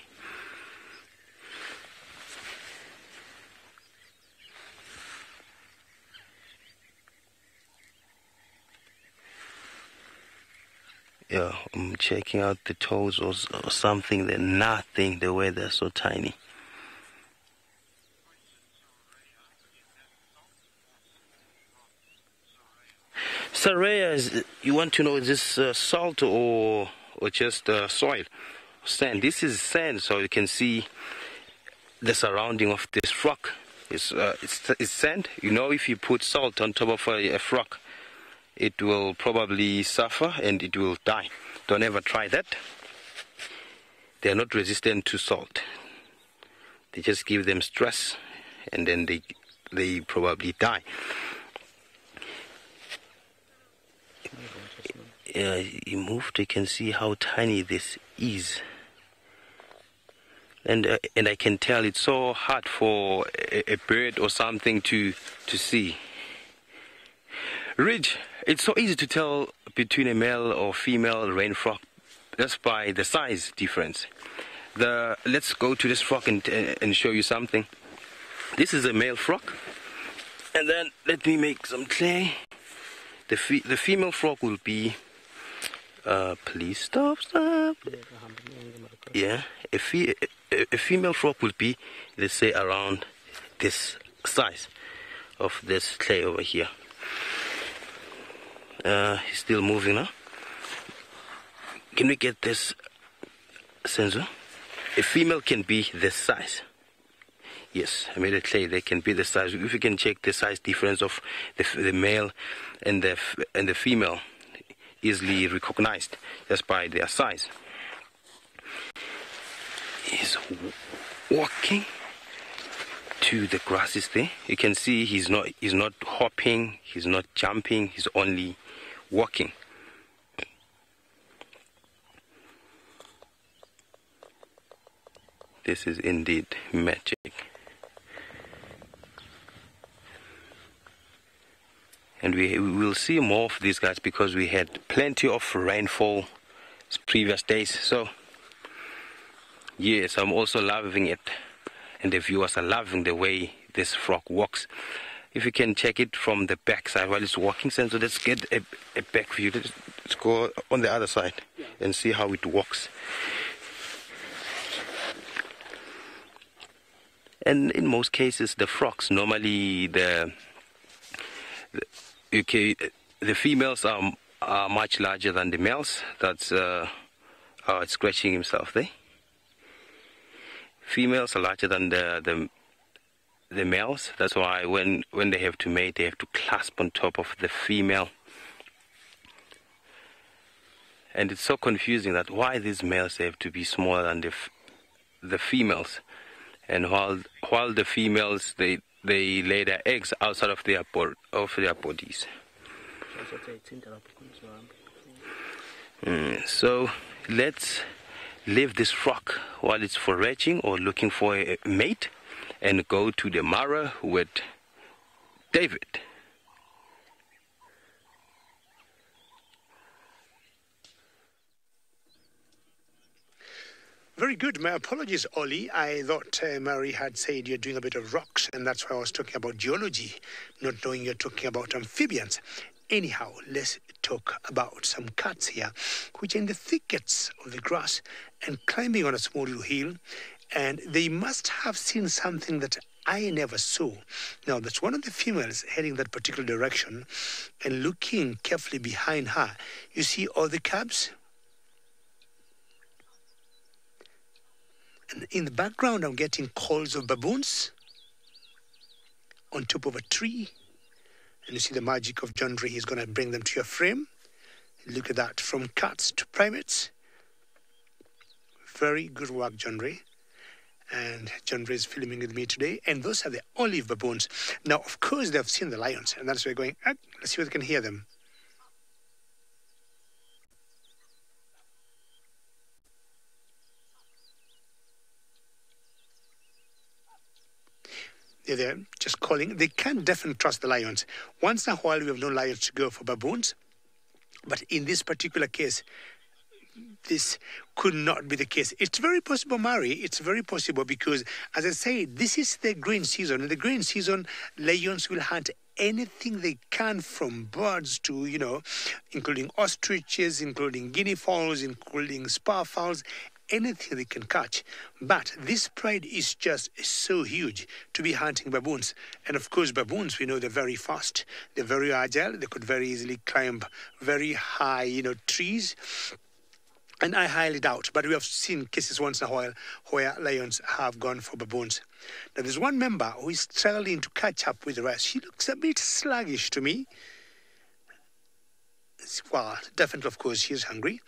Yeah, I'm checking out the toes or something. They're nothing, the way they're so tiny. Saraya, you want to know, is this salt or just soil? Sand. This is sand, so you can see the surrounding of this rock. It's sand. You know, if you put salt on top of a rock, it will probably suffer and it will die. Don't ever try that. They are not resistant to salt. They just give them stress and then they probably die. He moved. You can see how tiny this is. And I can tell it's so hard for a bird or something to see. Ridge, it's so easy to tell between a male or female rain frog just by the size difference. Let's go to this frog and show you something. This is a male frog. And then let me make some clay. The female frog will be, please stop. Yeah, a female frog will be, let's say, around this size of this clay over here. He's still moving now. Can we get this sensor? A female can be this size. Yes, I made a clay. They can be the size. If you can check the size difference of the male and the female, easily recognized just by their size. He's walking to the grasses there. You can see he's not hopping, he's not jumping, he's only walking. This is indeed magic. And we will see more of these guys because we had plenty of rainfall previous days. So yes, I'm also loving it, and the viewers are loving the way this frog walks. If you can check it from the back side while it's walking, so let's get a back view. Let's go on the other side and see how it walks. And in most cases, the frogs, normally the females are much larger than the males. That's it's scratching himself there. Females are larger than the males. That's why when they have to mate, they have to clasp on top of the female. And it's so confusing that why these males have to be smaller than the females, and while the females they lay their eggs outside of their bodies. So let's leave this rock while it's foraging or looking for a mate and go to the Mara with David. Very good. My apologies, Ollie. I thought Mary had said you're doing a bit of rocks, and that's why I was talking about geology, not knowing you're talking about amphibians. Anyhow, let's talk about some cats here, which are in the thickets of the grass and climbing on a small little hill, and they must have seen something that I never saw. Now, that's one of the females heading that particular direction, and looking carefully behind her, you see all the cubs? And in the background, I'm getting calls of baboons on top of a tree. And you see the magic of John Ray. He's going to bring them to your frame. Look at that, from cats to primates. Very good work, John Ray. And John Ray is filming with me today. And those are the olive baboons. Now, of course, they've seen the lions. And that's why we're going, let's see if we can hear them. They're there, just calling. They can definitely trust the lions. Once in a while, we have known lions to go for baboons. But in this particular case, this could not be the case. It's very possible, Mary. It's very possible because, as I say, this is the growing season. In the growing season, lions will hunt anything they can, from birds to, including ostriches, including guinea fowls, including sparfowls, anything they can catch. But this pride is just so huge to be hunting baboons. And of course, baboons, we know they're very fast. They're very agile. They could very easily climb very high, trees. And I highly doubt, but we have seen cases once in a while where lions have gone for baboons. Now, there's one member who is struggling to catch up with the rest. She looks a bit sluggish to me. Well, definitely, of course, she's hungry.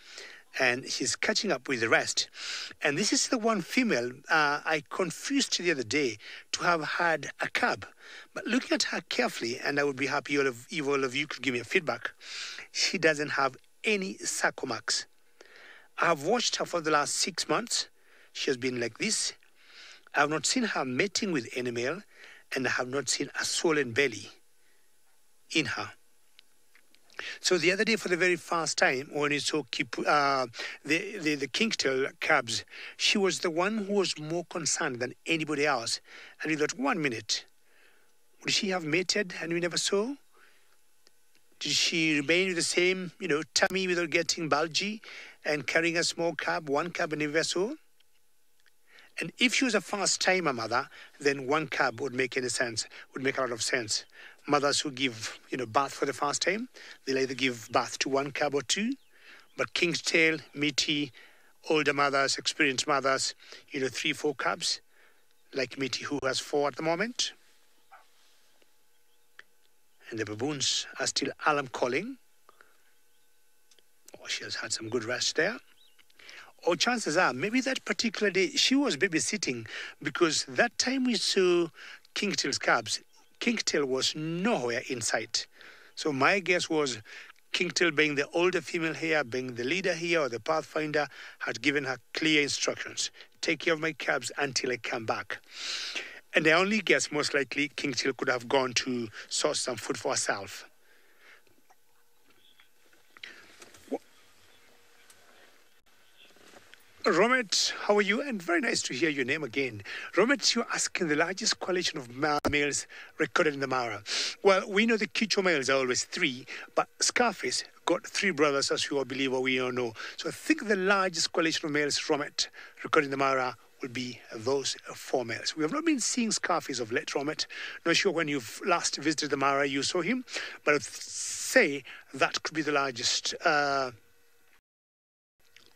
And she's catching up with the rest. And this is the one female I confused the other day to have had a cub. But looking at her carefully, and I would be happy if all of you could give me a feedback, she doesn't have any sarco marks. I have watched her for the last 6 months. She has been like this. I have not seen her mating with any male, and I have not seen a swollen belly in her. So the other day, for the very first time, when you saw the kingtail cubs, she was the one who was more concerned than anybody else. And we thought, 1 minute, would she have mated and we never saw? Did she remain with the same, tummy without getting bulgy and carrying a small cub, one cub and never saw? And if she was a first-timer mother, then one cub would make a lot of sense. Mothers who give, birth for the first time, they'll either give birth to one cub or two. But kingtail, meaty, older mothers, experienced mothers, 3, 4 cubs, like Meaty, who has 4 at the moment. And the baboons are still alarm calling. Oh, she has had some good rest there. Or chances are, maybe that particular day, she was babysitting, because that time we saw kingtail's cubs, kingtail was nowhere in sight. So my guess was kingtail, being the older female here, being the leader here, or the pathfinder, had given her clear instructions. Take care of my cubs until I come back. And I only guess most likely kingtail could have gone to source some food for herself. Romet, how are you? And very nice to hear your name again. Romet, you're asking the largest coalition of males recorded in the Mara. Well, we know the Quichua males are always 3, but Scarface got 3 brothers, as you all believe or we all know. So I think the largest coalition of males, Romet, recorded in the Mara will be those 4 males. We have not been seeing Scarface of late, Romet. Not sure when you've last visited the Mara you saw him, but I'd say that could be the largest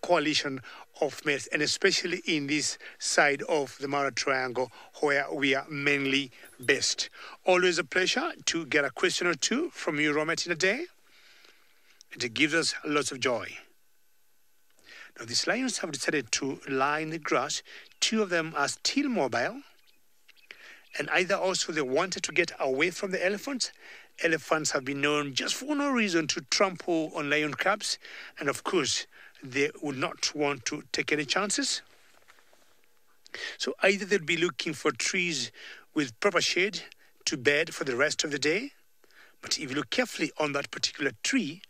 coalition of males, and especially in this side of the Mara Triangle where we are mainly based. Always a pleasure to get a question or two from you, Romet, in a day. It gives us lots of joy. Now, these lions have decided to lie in the grass. 2 of them are still mobile, and either also they wanted to get away from the elephants. Elephants have been known just for no reason to trample on lion cubs, and of course, they would not want to take any chances. So either they'll be looking for trees with proper shade to bed for the rest of the day. But if you look carefully on that particular tree,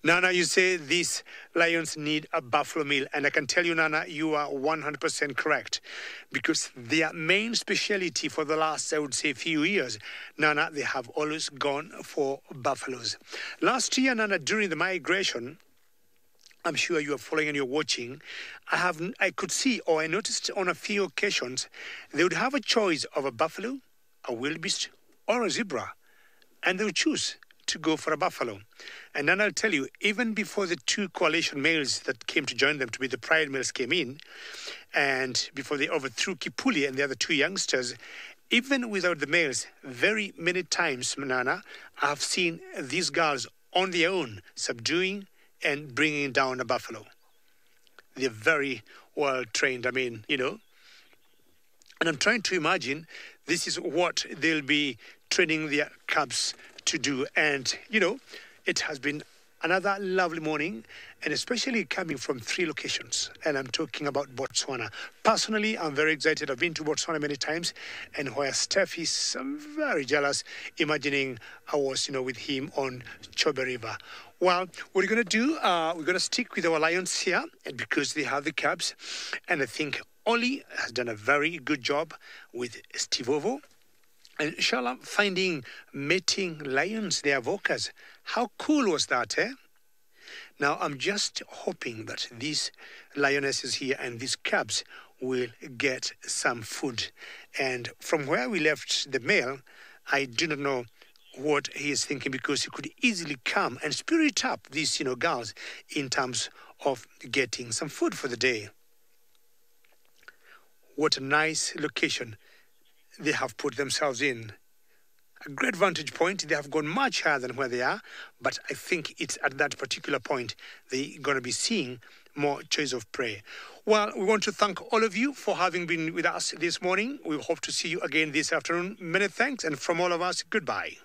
Nana, you say these lions need a buffalo meal. And I can tell you, Nana, you are 100% correct. Because their main specialty for the last, I would say, few years, Nana, they have always gone for buffaloes. Last year, Nana, during the migration, I'm sure you are following and you're watching, I could see, or I noticed on a few occasions, they would have a choice of a buffalo, a wildebeest, or a zebra. And they would choose to go for a buffalo. And then I'll tell you, even before the 2 coalition males that came to join them to be the pride males came in, and before they overthrew Kipuli and the other 2 youngsters, even without the males, very many times, Nana, I've seen these girls on their own subduing and bringing down a buffalo. They're very well trained, And I'm trying to imagine this is what they'll be training their cubs to do. And, it has been another lovely morning, and especially coming from 3 locations. And I'm talking about Botswana. Personally, I'm very excited. I've been to Botswana many times, and where Steph is very jealous, imagining I was, with him on Chobe River. Well, what we're going to do, we're going to stick with our lions here, and because they have the cubs, and I think Oli has done a very good job with Stivovo. And inshallah, finding mating lions, their vocas. How cool was that, eh? Now, I'm just hoping that these lionesses here and these cubs will get some food. And from where we left the male, I do not know what he is thinking, because he could easily come and spirit up these, girls in terms of getting some food for the day. What a nice location they have put themselves in. A great vantage point. They have gone much higher than where they are, but I think it's at that particular point they're going to be seeing more choice of prey. Well, we want to thank all of you for having been with us this morning. We hope to see you again this afternoon. Many thanks, and from all of us, goodbye.